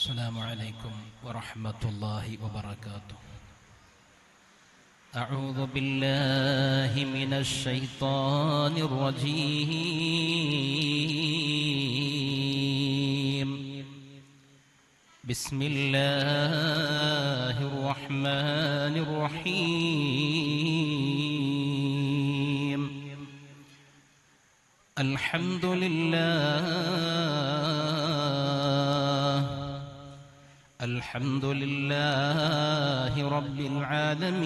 السلام عليكم ورحمة الله وبركاته. أعوذ بالله من الشيطان الرجيم. بسم الله الرحمن الرحيم. الحمد لله رب العالمين.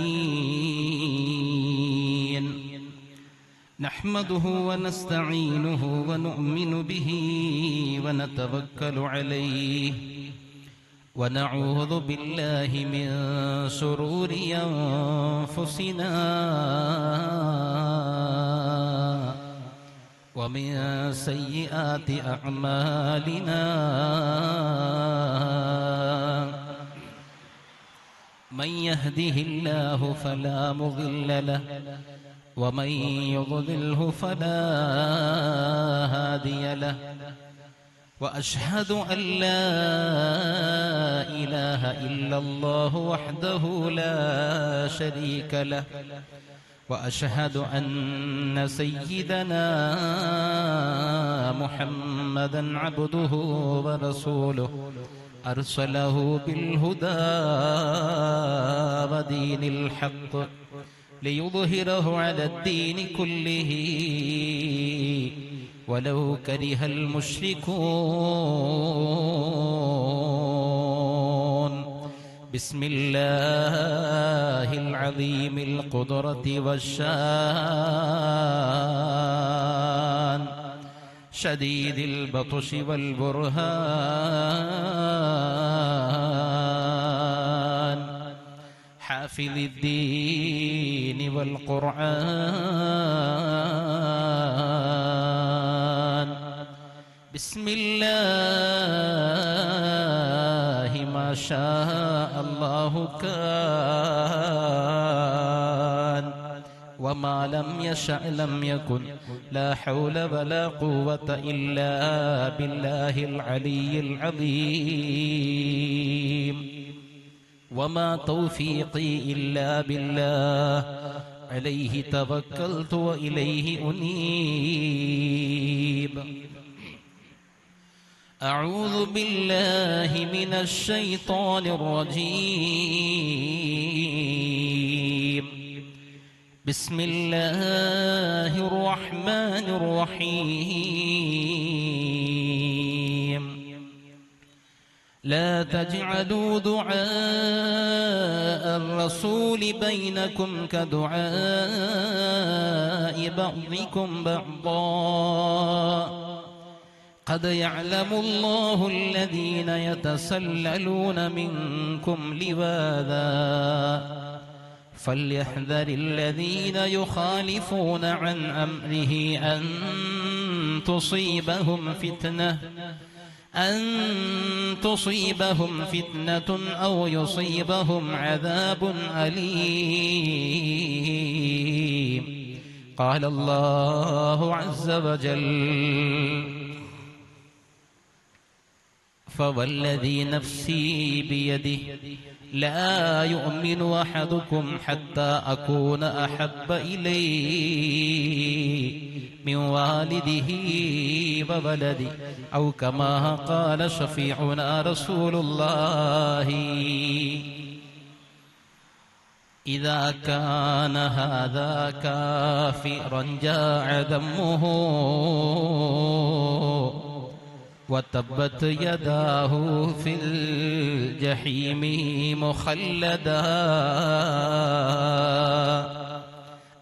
نحمده ونستعينه ونؤمن به ونتوكل عليه ونعوذ بالله من شرور أنفسنا ومن سيئات أعمالنا. من يهده الله فلا مضل له ومن يضلله فلا هادي له. وأشهد أن لا إله إلا الله وحده لا شريك له. وأشهد أن سيدنا محمدا عبده ورسوله أرسله بالهدى ودين الحق ليظهره على الدين كله ولو كره المشركون. بسم الله العظيم القدرة والشان شديد البطش والبرهان حافظ الدين والقرآن. بسم الله ما شاء الله كان وما لم يشأ لم يكن. لا حول ولا قوة إلا بالله العلي العظيم. وما توفيقي إلا بالله عليه توكلت وإليه أنيب. أعوذ بالله من الشيطان الرجيم. بسم الله الرحمن الرحيم. لا تجعلوا دعاء الرسول بينكم كدعاء بعضكم بعضا. قد يعلم الله الذين يتسللون منكم لواذا فليحذر الذين يخالفون عن أمره أن تصيبهم فتنة أو يصيبهم عذاب أليم. قال الله عز وجل: فوالذي نفسي بيده لا يؤمن أحدكم حتى أكون أحب إليه من والده وولده أو كما قال شفيعنا رسول الله. إذا كان هذا كافرا جاع دمه وتبت يداه في الجحيم مخلدا.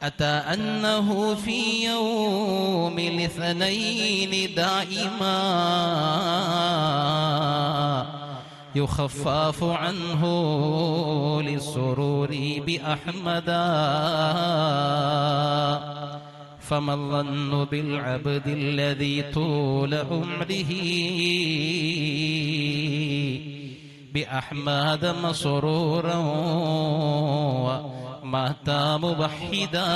أتى أنه في يوم الاثنين دائما يخفف عنه للسرور بأحمدا. فما الظن بالعبد الذي طول عمره بأحمد مسرورا ومات موحدا.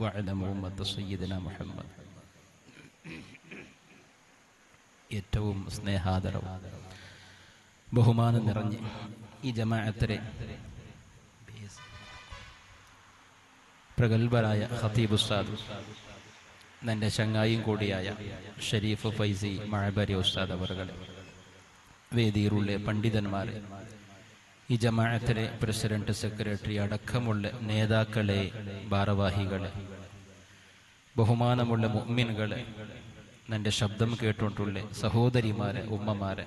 واعلموا أمة سيدنا محمد ഏറ്റവും സ്നേഹാദരവും ബഹുമാനം നിറഞ്ഞ് ഈ ജമാഅത്തിലെ പ്രഗത്ഭരായ ഖതീബ് ഉസ്താദ്, എൻ്റെ ചങ്ങായും കൂടിയായ ഷരീഫ് ഫൈസി മഅബരി ഉസ്താദ് അവറുകളെ, വേദിയിലുള്ള പണ്ഡിതന്മാരെ, ഈ ജമാഅത്തിലെ പ്രസിഡന്റ്, സെക്രട്ടറി അടക്കമുള്ള നേതാക്കളെ, ഭാരവാഹികളെ, ബഹുമാനമുള്ള മുഅ്മിനുകളെ, എൻ്റെ ശബ്ദം കേട്ടുകൊണ്ടുള്ള സഹോദരിമാരെ, ഉമ്മമാരെ,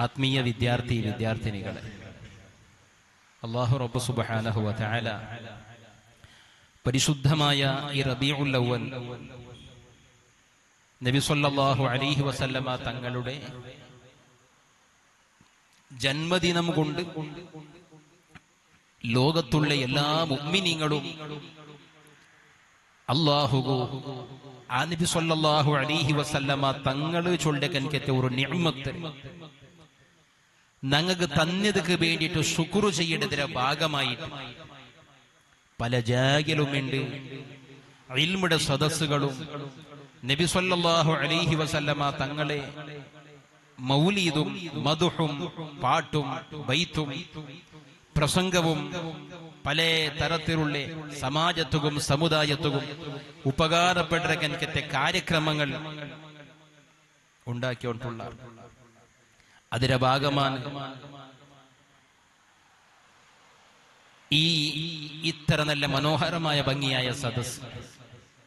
ആത്മീയ വിദ്യാർത്ഥിനികളെ, അല്ലാഹു റബ്ബ് സുബ്ഹാനഹു വ തആല പരിശുദ്ധമായ ഈ റബീഉൽ അവ്വൽ നബി സല്ലല്ലാഹു അലൈഹി വസല്ലമ തങ്ങളുടെ ജന്മദിനം കൊണ്ട് ലോകത്തുള്ള എല്ലാ മുഅ്മിനീങ്ങളും അല്ലാഹു ആ നബി സല്ലല്ലാഹു അലൈഹി വസല്ലമ തങ്ങൾ ചൊല്ലകൻകത്തെ ഒരു നിഅമത്ത് ഞങ്ങൾക്ക് തന്നതിക്ക് വേണ്ടിയിട്ട് ശുക്ർ ചെയ്യേണ്ടതിന്റെ ഭാഗമായിട്ട് പല ജാഗിലുമുണ്ട് ഇൽമുടെ സദസ്സുകളും നബി സല്ലല്ലാഹു അലൈഹി വസല്ലമ തങ്ങളെ മൗലീദും മദ്ഹും പാട്ടും ബൈത്തും പ്രസംഗവും പല തരത്തിലുള്ള സമാജത്തും സമുദായത്തും ഉപകാരപ്പെട്ട കനക്കത്തെ കാര്യക്രമങ്ങൾ ഉണ്ടാക്കിയിട്ടുള്ള അതിന്റെ ഭാഗമാണ് ഈ ഇത്ര നല്ല മനോഹരമായ ഭംഗിയായ സദസ്.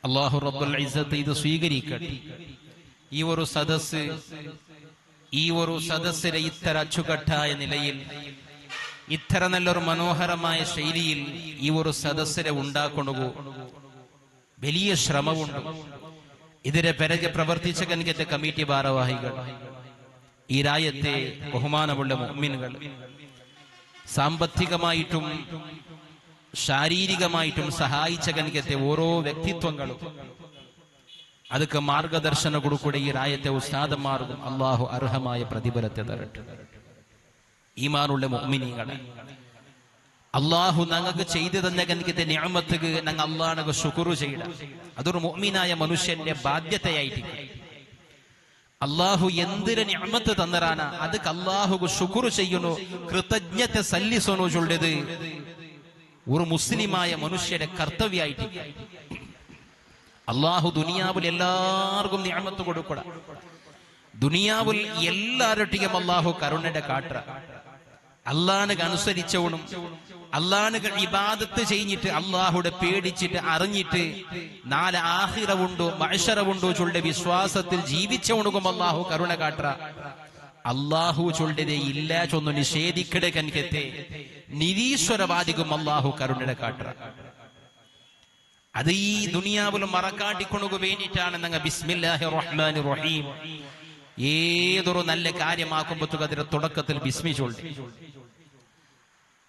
അല്ലാഹു റബ്ബുൽ ഇസ്സത്ത് ഇത് സ്വീകരിക്കട്ടെ. ഈ ഒരു സദസ്സിലെ ഇത്ര അച്ചുകെട്ടായ നിലയിൽ, ഇത്ര നല്ലൊരു മനോഹരമായ ശൈലിയിൽ ഈ ഒരു സദസ്സിനെ ഉണ്ടാക്കൊണ്ടു വലിയ ശ്രമമുണ്ട്. ഇതിനെ പിറകെ പ്രവർത്തിച്ച കനികത്തെ കമ്മിറ്റി ഭാരവാഹികൾ, ഈ രാജ്യത്തെ ബഹുമാനമുള്ള മുഅ്മിനുകൾ, സാമ്പത്തികമായിട്ടും ശാരീരികമായിട്ടും സഹായിച്ച കനികത്തെ ഓരോ വ്യക്തിത്വങ്ങളും, അതൊക്കെ മാർഗദർശനം കൊടുക്കൂടെ ഈ രാജ്യത്തെ ഉസ്താദന്മാർക്കും അള്ളാഹു അർഹമായ പ്രതിഫലത്തെ തരട്ടെ. ഈമാനുള്ള മുഅ്മിനീങ്ങളെ, അള്ളാഹു ഞങ്ങൾക്ക് ചെയ്തു തന്ന കനികത്തെ നിഅമത്തുക്ക് ഞങ്ങൾ അള്ളാഹുവിനെ ശുക്ർ ചെയ്യണം. അതൊരു മുഅ്മിനായ മനുഷ്യന്റെ ബാധ്യതയായിരിക്കും. അള്ളാഹു എന്തൊരു നിഅമത്ത് തന്നറാണ് ಅದಕ್ಕೆ അള്ളാഹുಗೆ ശുക്ർ ചെയ്യുന്നു, കൃതജ്ഞത സല്ലിസോനു ചൊല്ലത് ഒരു മുസ്ലിമായ മനുഷ്യന്റെ കർത്തവ്യമായിട്ട്. അള്ളാഹു ദുനിയാവിൽ എല്ലാവർക്കും നിഅമത്ത് കൊടുക്കട. ദുനിയാവിൽ എല്ലാവരുടെയും അള്ളാഹു കരുണയുടെ കാട്ട. അള്ളാഹുവിനെ അനുസരിച്ചവനും അള്ളാഹുവിനെ ഇബാദത്ത് ചെയ്തിട്ട് അള്ളാഹുടെ പേടിച്ചിട്ട് അറിഞ്ഞിട്ട് നാല് ആഖിറവുണ്ടോ മഅ്ശറവുണ്ടോ ചൊല്ലുടെ വിശ്വാസത്തിൽ ജീവിച്ചവനുക്കും അള്ളാഹു കരുണ കാട്ട. അള്ളാഹു ചൊല്ലതേ ഇല്ല ചൊന്നു നിഷേധിക്കടെ കൻകത്തെ നിരീശ്വരവാദിക്കും അള്ളാഹു കരുണയുടെ കാട്ട. അത് ഈ ദുനിയാവിൽ മറക്കാട്ടിക്കൊണ്ടു വേണ്ടിയിട്ടാണ് ഞങ്ങൾ ബിസ്മില്ലാഹിർ റഹ്മാനിർ റഹീം ഏതൊരു നല്ല കാര്യമാക്കുമ്പോഴത്തേക്ക് അതിന്റെ തുടക്കത്തിൽ ബിസ്മി ചൊല്ലി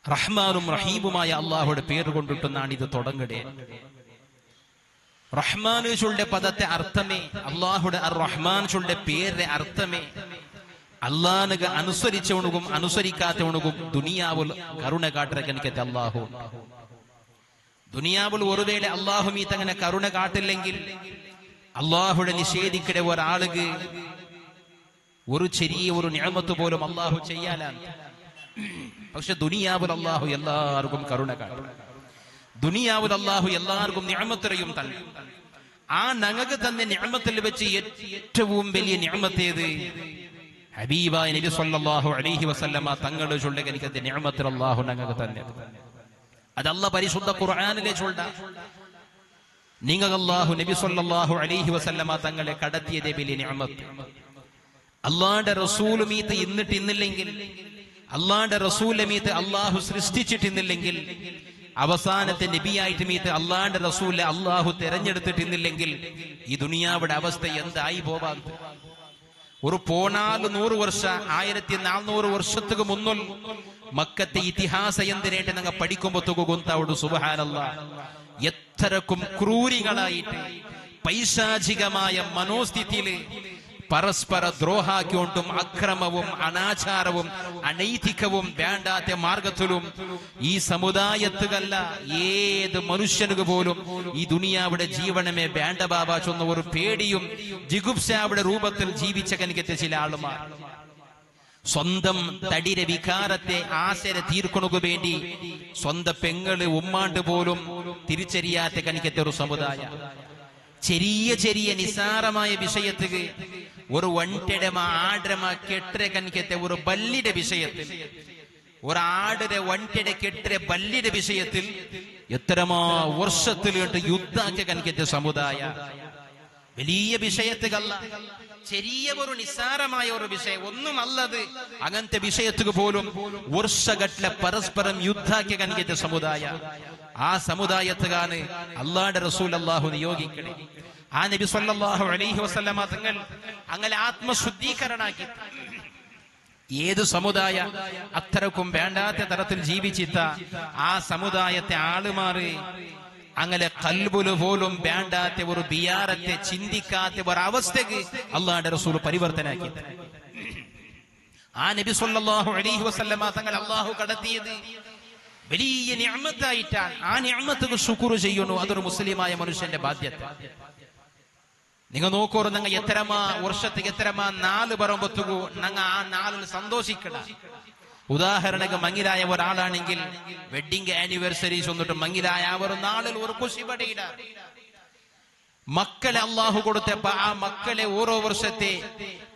റഹ്മാനും റഹീമുമായ അള്ളാഹുയുടെ പേര് കൊണ്ടിട്ടെന്നാണ് ഇത് തുടങ്ങടേ. റഹ്മാൻ ചൊല്ലിയ പദത്തെ അർത്ഥമേ, അള്ളാഹുടെ റഹ്മാൻ ചൊല്ലിയ പേരിന്റെ അർത്ഥമേ അള്ളാഹുനെ അനുസരിച്ചവണുകും അനുസരിക്കാത്തവണുകും ദുനിയാവുൽ കരുണ കാട്ടരക്കനിക്കത്തെ അള്ളാഹു. ദുനിയാവുൽ ഒരുവേള അള്ളാഹു മീ തങ്ങനെ കരുണ കാട്ടില്ലെങ്കിൽ അള്ളാഹുടെ നിഷേധിക്കടെ ഒരാൾക്ക് ഒരു ചെറിയ ഒരു നിഅമത്ത് പോലും അള്ളാഹു ചെയ്യാലാണ്. പക്ഷെ ദുനിയാവുൽ അള്ളാഹു എല്ലാവർക്കും കരുണ കാട്ടും. ദുനിയാവുൽ അള്ളാഹു എല്ലാവർക്കും നിഅമത്തറയും തന്നെ. ആ ഞങ്ങൾക്ക് തന്നെ നിഅമത്തിൽ വെച്ച് ഏറ്റവും വലിയ നിഅമത്തേത് ഹബീബായ നബി സല്ലല്ലാഹു അലൈഹി വസല്ലമ തങ്ങൾ ചൊല്ലിയ കനിക്കത്തെ നിഅമത്തിൽ അള്ളാഹു ഞങ്ങൾക്ക് തന്നെ. അത് അല്ലാഹു പരിശുദ്ധ ഖുർആനിലെ ചൊല്ല നിങ്ങൾ അല്ലാഹു നബി സല്ലല്ലാഹു അലൈഹി വസല്ലമ തങ്ങളെ കടത്തിയതേ വലിയ നിഅമത്ത്. അള്ളാഹുടെ റസൂൽ മീത്ത് ഇന്നിട്ടിന്നില്ലെങ്കിൽ, അള്ളാഹുടെ റസൂൽ മീത്ത് അള്ളാഹു സൃഷ്ടിച്ചിട്ടിന്നില്ലെങ്കിൽ, അവസാനത്തെ നബിയായിട്ട് മീത്ത് അള്ളാഹുടെ റസൂലെ അള്ളാഹു തെരഞ്ഞെടുത്തിട്ടിന്നില്ലെങ്കിൽ ഈ ദുനിയാവിടെ അവസ്ഥ എന്തായി പോവാൻ. ഒരു 100 വർഷ 1400 വർഷத்துக்கு മുന്നിൽ മക്കത്തെ ഇതിഹാസ എന്തിനായിട്ട് ഞങ്ങൾ പഠിക്കുമ്പോഴത്തേക്ക് ഗൊന്താവുడు സുബ്ഹാനല്ലാഹ്. എത്രക്കും ക്രൂരികളായിട്ട് പൈശാചികമായ മനോസ്ഥിതിയില് പരസ്പര ദ്രോഹാക്കിക്കൊണ്ടും അക്രമവും അനാചാരവും അനൈതികവും വേണ്ടാത്ത മാർഗത്തിലും ഈ സമുദായത്തുകല്ല ഏത് മനുഷ്യനുക്ക് പോലും ഈ ദുനിയാവിടെ ജീവനമേ വേണ്ട ബാബ ചൊന്ന ഒരു പേടിയും ജിഗുപ്സാവിടെ രൂപത്തിൽ ജീവിച്ച കനിക്കത്തെ ചില ആളുമാർ സ്വന്തം തടിരെ വികാരത്തെ ആശര തീർക്കണു വേണ്ടി സ്വന്തം പെങ്ങള് ഉമ്മാണ്ട് പോലും തിരിച്ചറിയാത്ത കനിക്കത്തെ ഒരു സമുദായം. ചെറിയ ചെറിയ നിസാരമായ വിഷയത്തിക്ക് ഒരു വണ്ടടമ ആടരമ കെട്ടര കനിക്കത്തെ ഒരു ബല്ലിയുടെ വിഷയത്തിൽ ഒരു ആടര വണ്ടട കെട്ടര ബല്ലിയുടെ വിഷയത്തിൽ എത്രമാ വർഷത്തിൽ യുദ്ധാക്കിയ കനിക്കത്തെ സമുദായ. വലിയ വിഷയത്തുകല്ല, ചെറിയ ഒരു നിസ്സാരമായ ഒരു വിഷയം ഒന്നും അല്ലത്, അങ്ങനത്തെ വിഷയത്തുക്ക് പോലും വർഷഘട്ട പരസ്പരം യുദ്ധാക്കിയ കനിക്കത്തെ സമുദായ. ആ സമുദായത്തുകാണ് അള്ളാഹുവിന്റെ റസൂൽ അല്ലാഹു നിയോഗിക്കണേ. ആ നബി സല്ലല്ലാഹു അലൈഹി വസല്ലമ തങ്ങൾ അങ്ങനെ ആത്മശുദ്ധീകരണാക്കി ഏത് സമുദായ അത്തരക്കും വേണ്ടാത്ത തരത്തിൽ ജീവിച്ചിത്ത ആ സമുദായത്തെ ആളുമാറ് അങ്ങനെ കൽബുല് പോലും വേണ്ടാത്ത ഒരു ബിയാറത്തെ ചിന്തിക്കാത്ത ഒരു അവസ്ഥക്ക് അള്ളാഹുവിന്റെ റസൂൽ പരിവർത്തനാക്കി. ആ നബി സല്ലല്ലാഹു അലൈഹി വസല്ലമ തങ്ങൾ അള്ളാഹു കടത്തിയത് വലിയ നിഅമത്തായിട്ടാണ്. ആ നിഅമത്തുക്ക് ശുക്ർ ചെയ്യണു, അതൊരു മുസ്ലിമായ മനുഷ്യന്റെ ബാധ്യത. നിങ്ങൾ നോക്കൂ, നിങ്ങൾ എത്രമാ വർഷത്തേക്ക് എത്രമാ നാല് പറയുമ്പോഴത്തേക്കു നിങ്ങൾ ആ നാളിൽ സന്തോഷിക്കണം. ഉദാഹരണക്ക് മങ്ങിലായ ഒരാളാണെങ്കിൽ വെഡിങ് ആനിവേഴ്സറീസ് വന്നിട്ട് മങ്ങിലായ ഒരു നാളിൽ ഒരു ഖുശി പടയിട. മക്കളെ അള്ളാഹു കൊടുത്തപ്പോ ആ മക്കളെ ഓരോ വർഷത്തെ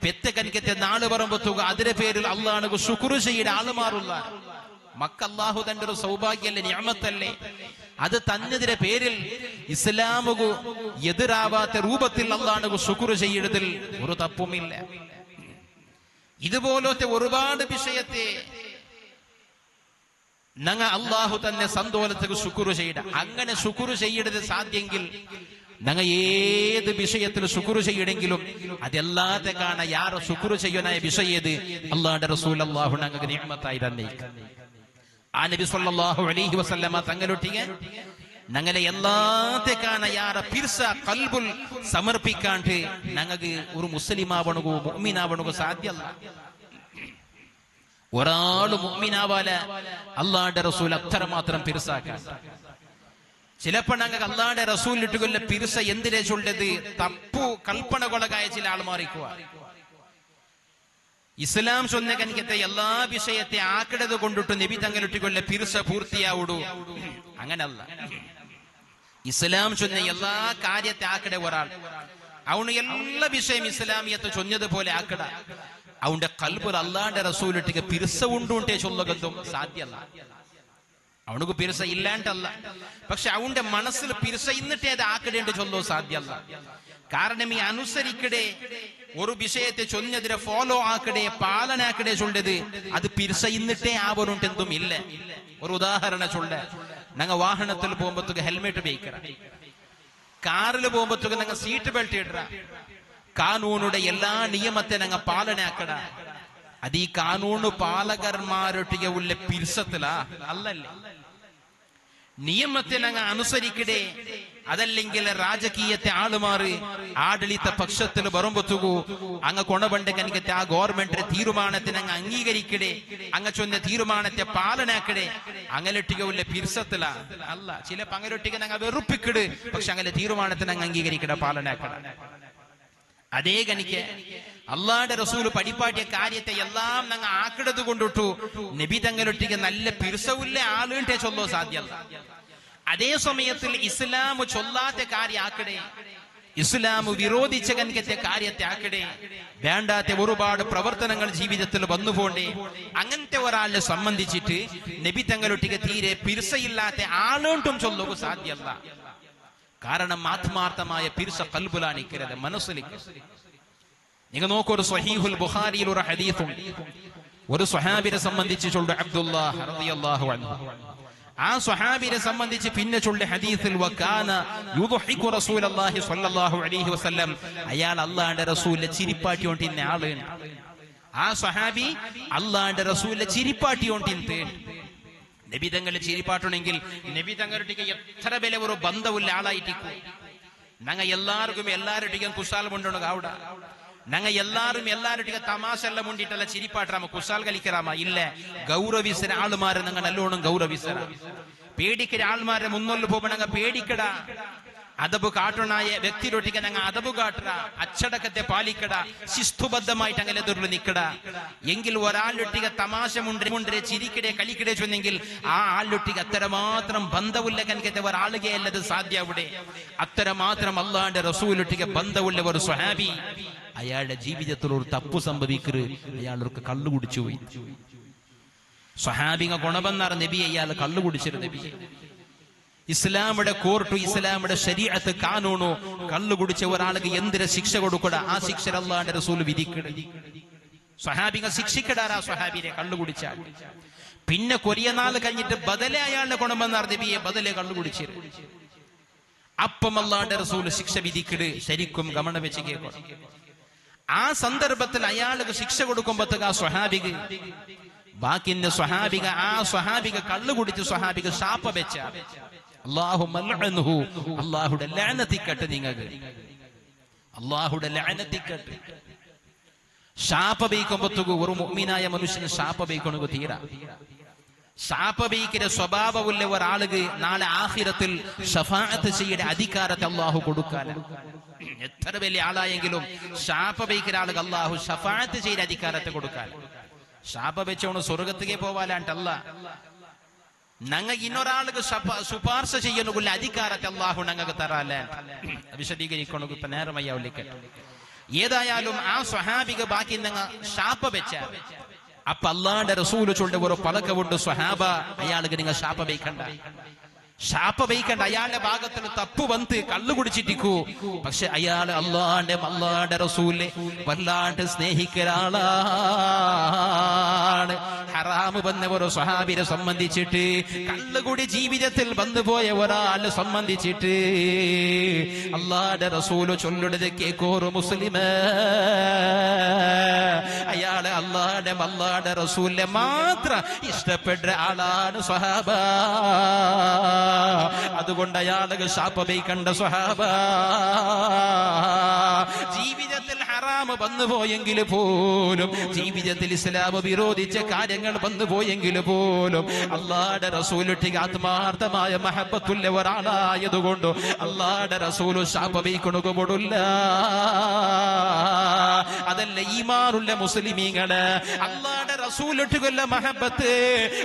പെത്ത കനിക്കത്തെ നാള് പറയുമ്പോഴത്തേക്കു അതിന്റെ പേരിൽ അള്ളാഹു ശുക്ർ ചെയ്യുടെ ആളുമാറുള്ള മക്ക അള്ളാഹു തന്റെ ഒരു സൗഭാഗ്യല്ലേ, നിഅമത്തല്ലേ. അത് തന്നതിന്റെ പേരിൽ ഇസ്ലാമുകു എതിരാവാത്ത രൂപത്തിൽ അള്ളാഹു ശുക്ർ ചെയ്യതിൽ ഒരു തപ്പുമില്ല. ഇതുപോലത്തെ ഒരുപാട് വിഷയത്തെ ഞങ്ങ അള്ളാഹു തന്നെ സന്തോഷത്തിന് ശുക്ർ ചെയ്യട. അങ്ങനെ ശുക്ർ ചെയ്യരുത് സാധ്യെങ്കിൽ ഞങ്ങൾ ഏത് വിഷയത്തിൽ ശുക്ർ ചെയ്യണമെങ്കിലും അതെല്ലാത്തെ കാണാൻ യാർ ശുക്ർ ചെയ്യുന്ന വിഷയത് അള്ളാഹുവിന്റെ റസൂൽ അല്ലാഹു ഞങ്ങൾക്ക് നിഅമത്തായി തന്നെ. ആ നബി സല്ലല്ലാഹു അലൈഹി വസല്ലമ തങ്ങളൊട്ടിಗೆ ഞങ്ങളെ എല്ലാത്തെ കാണാൻ യാറ പിർസ കൽബുൽ സമർപ്പിക്കാണ്ട് ഞങ്ങൾക്ക് ഒരു മുസ്ലിമാവണകോ മുഅ്മിനാവണകോ സാധ്യമല്ല. ഒരാള് മുഅ്മിനാവാല അല്ലാഹുവിന്റെ റസൂൽ അത്രമാത്രം പിർസാക്കാൻ. ചിലപ്പോൾ ഞങ്ങൾക്ക് അല്ലാഹുവിന്റെ റസൂൽ ഇട്ടുകൊല്ല പിർസ എന്തിനെ ചൊല്ലത് തപ്പു കൽപ്പനകൊളകായ ചില ആൾ മാറിക്കുക. ഇസ്ലാം ചൊന്ന കനിക്കത്തെ എല്ലാ വിഷയത്തെ ആക്കിടത് കൊണ്ടിട്ട് നബി തങ്ങളിട്ടുകൊല്ല പിർസ പൂർത്തിയാവുടു, അങ്ങനല്ല. ഇസ്ലാം ചൊന്ന എല്ലാ കാര്യത്തെ ആക്കടെ ഒരാൾ അവന് എല്ലാ വിഷയം ഇസ്ലാമിയത്തെ ചൊന്നതുപോലെ ആക്കട. അവന്റെ കൽബിൽ അല്ലാഹുവിന്റെ റസൂലിട്ടിക്ക് പിർസ ഉണ്ടുണ്ടേ ചൊല്ലുകതും സാധ്യമല്ല. അവനക്ക് പിർസ ഇല്ലാണ്ടല്ല, പക്ഷെ അവന്റെ മനസ്സിൽ പിർസ ഇന്നിട്ടേ അത് ആക്കടേണ്ട ചൊല്ലോ സാധ്യമല്ല. കാരണം ഈ അനുസരിക്കടെ ഒരു വിഷയത്തെ ചൊന്നതിനെ ഫോളോ ആക്കടേ പാലനാക്കടേ ചൊല്ലത് അത് പിർസ ഇന്നിട്ടേ ആവനുണ്ടെന്തും ഇല്ല. ഒരു ഉദാഹരണ ചൊല്ല, ഞങ്ങൾ വാഹനത്തിൽ പോകുമ്പോഴത്തേക്ക് ഹെൽമെറ്റ് ഉപയോഗിക്കറ, കാറിൽ പോകുമ്പോഴത്തേക്ക് ഞങ്ങൾ സീറ്റ് ബെൽറ്റ് ഇടറ. കാനൂനുടെ എല്ലാ നിയമത്തെ ഞങ്ങൾ പാലനാക്കട. അത് ഈ കാനൂണ് പാലകന്മാരൊട്ടിಗೆ ഉള്ള പിർസത്തിലാ അല്ലല്ലേ. നിയമത്തെ ഞങ്ങൾ അനുസരിക്കടേ, അതല്ലെങ്കിൽ രാജകീയത്തെ ആളുമാറ് ആഡളിത പക്ഷത്തിൽ വരുമ്പോഴത്തേക്കു അങ്ങ് കൊണബണ്ട് കനിക്കത്തെ ആ ഗവൺമെന്റിന്റെ തീരുമാനത്തെ ഞങ്ങൾ അംഗീകരിക്കടേ, അങ്ങ് ചൊന്ന തീരുമാനത്തെ പാലനാക്കടേ. അങ്ങലൊട്ടിക ഉള്ള പിർസത്തില അല്ല. ചില പങ്ങലൊട്ടിക ഞങ്ങൾ വെറുപ്പിക്കട്, പക്ഷെ അങ്ങനെ തീരുമാനത്തെ ഞങ്ങൾ അംഗീകരിക്കട പാലനാക്കട. അതേ കനിക്ക് അള്ളാഹുവിന്റെ റസൂല് പഠിപ്പാട്ടിയ കാര്യത്തെ എല്ലാം ഞങ്ങൾ ആക്കിടത് കൊണ്ടിട്ടു നബി തങ്ങളൊട്ടിക്ക് നല്ല പിർസവുള്ള ആളുണ്ടെ ചൊല്ലോ സാധ്യമല്ല. അതേ സമയത്തിൽ ഇസ്ലാം ചൊല്ലാത്ത കാര്യം ആക്കടേ, ഇസ്ലാം വിരോധിച്ച കനിക്കത്തെ കാര്യത്തെ ആക്കടേ, വേണ്ടാത്ത ഒരുപാട് പ്രവർത്തനങ്ങൾ ജീവിതത്തിൽ വന്നുപോണ്ടേ. അങ്ങനത്തെ ഒരാളിനെ സംബന്ധിച്ചിട്ട് നബി തങ്ങളൊട്ടിക്ക് തീരെ പിർസയില്ലാത്ത ആളുണ്ടും ചൊല്ലുക സാധ്യമല്ല. കാരണം ആത്മാർത്ഥമായ പിർസ കൽബുലാണിക്കരുത്, മനസ്സിലേക്ക്. നിങ്ങൾ നോക്കൂ, ഒരു സ്വഹീഹുൽ ബുഖാരിയിൽ ഒരു ഹദീസും ഒരു സ്വഹാബിനെ സംബന്ധിച്ച് ചൊല്ലു അബ്ദുല്ലാഹ് റളിയല്ലാഹു അൻഹു. ആ സ്വഹാബിനെ സംബന്ധിച്ച് പിന്നെ ചൊല്ലിയ ഹദീസിൽ വകാന യുദ്ഹികു റസൂലുള്ളാഹി സ്വല്ലല്ലാഹു അലൈഹി വസല്ലം, അയാൾ അല്ലാഹുവിന്റെ റസൂലിനെ ചിരിപ്പാട്ടിയോണ്ടിരുന്ന ആളാണ്. ആ സ്വഹാബി അല്ലാഹുവിന്റെ റസൂലിനെ ചിരിപ്പാട്ടിയോണ്ടിരുന്ന നബി തങ്ങളെ ചിരിപ്പാട്ടുണ്ടെങ്കിൽ നബി തങ്ങളുടെ എത്ര വില ഒരു ബന്ധമില്ല ആളായിട്ടിക്കും. ഞങ്ങൾ എല്ലാവർക്കും എല്ലാവരുടെയും കുശാലം കൊണ്ടുണ്ട് അവിടെ. ഞങ്ങ എല്ലാരുടെ തമാശ എല്ലാം മുണ്ടിട്ടല്ല ചിരിപ്പാട്ടാമ കുശാൽ കളിക്കറാമ ഇല്ല. ഗൗരവിസര ആളുമാരെ ഞങ്ങൾ നല്ലോണം ഗൗരവിസര. പേടിക്കര ആൾമാരെ മുന്നോട്ട് പോകുമ്പോ ഞങ്ങൾ പേടിക്കട. അതബ് കാട്ടണായ വ്യക്തിരൊട്ടിക്ക് ഞങ്ങൾ അതബ് കാട്ടറ. അച്ചടക്കത്തെ പാലിക്കട. ശിസ്തുബദ്ധമായിട്ട് അങ്ങനെ എതിർന്ന് നിൽക്കട. എങ്കിൽ ഒരാളൊട്ടിക തമാശ മുണ്ടരെ ചിരിക്കടെ കളിക്കടെ ചൊന്നെങ്കിൽ ആ ആളൊട്ടിക്ക് അത്തരമാത്രം ബന്ധവുള്ള കനക്കത്തെ ഒരാളുകെ അല്ലത് സാധ്യ അവിടെ. അത്തരമാത്രം അല്ലാണ്ട് റസൂലൊട്ടിക്ക് ബന്ധവുള്ള ഒരു സ്വഹാബി അയാളുടെ ജീവിതത്തിൽ ഒരു തപ്പു സംഭവിക്കരുത്. അയാൾക്ക് കള്ളു കുടിച്ചു പോയി. സ്വഹാബിങ്ങ ഗുണമെന്നാർ നബി അയാൾ കള്ളു കുടിച്ചിരുന്നു. നബി ഇസ്ലാമിയുടെ കോർട്ടു ഇസ്ലാമിയുടെ ശരീഅത്ത് കാനൂണു കള്ളു കുടിച്ച ഒരാൾക്ക് എന്തിന് ശിക്ഷ കൊടുക്കട? ആ ശിക്ഷ അല്ലാഹുവിന്റെ റസൂൽ വിധിക്കട. സ്വഹാബിങ്ങ ശിക്ഷിക്കടാറാ സ്വഹാബിനെ കള്ളു കുടിച്ചാൽ. പിന്നെ കൊറിയ നാൾ കഴിഞ്ഞിട്ട് ബദലെ അയാളുടെ ഗുണമെന്നാർ നബിയെ ബദലെ കള്ളു കുടിച്ചിരുന്നു. അപ്പം അല്ലാഹുവിന്റെ റസൂൽ ശിക്ഷ വിധിക്കട്. ശരിക്കും ഗമനം വെച്ച് കേൾക്കണം. ആ സന്ദർഭത്തിൽ അയാൾക്ക് ശിക്ഷ കൊടുക്കുമ്പോഴത്തേക്ക് ആ സ്വഹാബിക ബാക്കിന്റെ സ്വഹാബിക ആ സ്വഹാബിക കള്ളു കുടിച്ച് സ്വഹാബിക ശാപ വെച്ച അല്ലാഹുടെ ലഅനത്തിക്കട്ട്. നിങ്ങൾക്ക് അല്ലാഹുടെ ലഅനത്തിക്കട്ട്. ശാപ ബൈക്കുമ്പോഴത്തേക്ക് ഒരു മുഅ്മിനായ മനുഷ്യന് ശാപ ബൈക്കണു തീരാ. ശാപബൈക്കിന്റെ സ്വഭാവമുള്ള ഒരാൾക്ക് നാളെ ആഖിറത്തിൽ ശഫാഅത്ത് ചെയ്യേണ്ട അധികാരത്തെ അല്ലാഹു കൊടുക്കാൻ. എത്ര വലിയ ആളായെങ്കിലും ശാപബൈക്കിന്റെ ആൾക്ക് അല്ലാഹു ശഫാഅത്ത് ചെയ്യേണ്ട അധികാരത്തെ കൊടുക്കാൻ. ശാപ വെച്ചോണ്ട് സ്വർഗത്തിലേക്ക് പോവാലാണ്ടല്ല. ഞങ്ങൾ ഇന്നൊരാൾക്ക് ശുപാർശ ചെയ്യുന്ന അധികാരത്തെ അല്ലാഹു ഞങ്ങൾക്ക് തരാല്ലേ. വിശദീകരിക്കണു ഇപ്പൊ നേരമയ്യാവിലേക്ക്. ഏതായാലും ആ സ്വഹാബിക ബാക്കി ഞങ്ങൾ ശാപ വെച്ച അപ്പൊ അല്ലാഹുവിന്റെ റസൂല് ചൊല്ലുന്ന ഒരു പലകവുണ്ട്. സ്വഹാബ അയാൾക്ക് നിങ്ങൾ ശാപ വയ്ക്കണ്ട. ശാപ വയ്ക്കണ്ട. അയാളുടെ ഭാഗത്തിൽ തപ്പ് വന്ന് കള്ളു കുടിച്ചിട്ടിക്കൂ. പക്ഷെ അയാള് അല്ലാഹുവിന്റെ റസൂലിനെ വല്ലാണ്ട് സ്നേഹിക്കൊരാളാണ്. ഹറാമ് വന്ന ഒരു സ്വഹാബിനെ സംബന്ധിച്ചിട്ട് കള്ളുകൂടി ജീവിതത്തിൽ വന്നുപോയ ഒരാളെ സംബന്ധിച്ചിട്ട് അല്ലാഹുവിന്റെ റസൂല് ചൊല്ലുന്നത് കേക്കോറ് മുസ്ലിമേ. അയാള് അല്ലാഹുവിന്റെ റസൂലിനെ മാത്രം ഇഷ്ടപ്പെട്ട ആളാണ് സ്വഹാബ. അതുകൊണ്ട് അയാൾക്ക് ശാപബൈക്കണ്ട സ്വഹാബ. ജീവിതത്തിൽ ഹറാമ് വന്നുപോയെങ്കിൽ പോലും, ജീവിതത്തിൽ ഇസ്ലാം വിരോധിച്ച കാര്യങ്ങൾ വന്നുപോയെങ്കിൽ പോലും അല്ലാഹുവിന്റെ റസൂലിന്റെ ആത്മാർത്ഥമായ മഹബത്തുള്ള ഒരാളായതുകൊണ്ട് അല്ലാഹുവിന്റെ റസൂല് ശാപബൈക്കണുകൊടില്ല. അതല്ല ഈമാനുള്ള മുസ്ലിമീങ്ങള് അല്ലാഹുവിന്റെ റസൂലിന്റെ മഹബത്ത്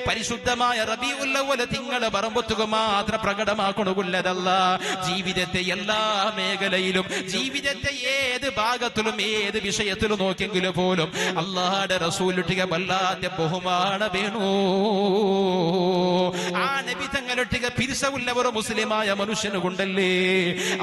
പരിശുദ്ധമായ റബീഉൽ അവ്വൽ തിങ്കളെ പറമ്പത്തുക മാത്രം പ്രകടമാക്കണുള്ളതല്ല. ജീവിതത്തെ എല്ലാ മേഖലയിലും, ജീവിതത്തെ ഏത് ഭാഗത്തിലും ഏത് വിഷയത്തിലും നോക്കിയെങ്കിൽ പോലും അല്ലാഹുവിന്റെ റസൂലിന്റെ വല്ലാത്ത ബഹുമാനം വേണു. ആ നബി തങ്ങളുടെ പിരിസവുള്ള ഒരു മുസ്ലിമായ മനുഷ്യന് കൊണ്ടല്ലേ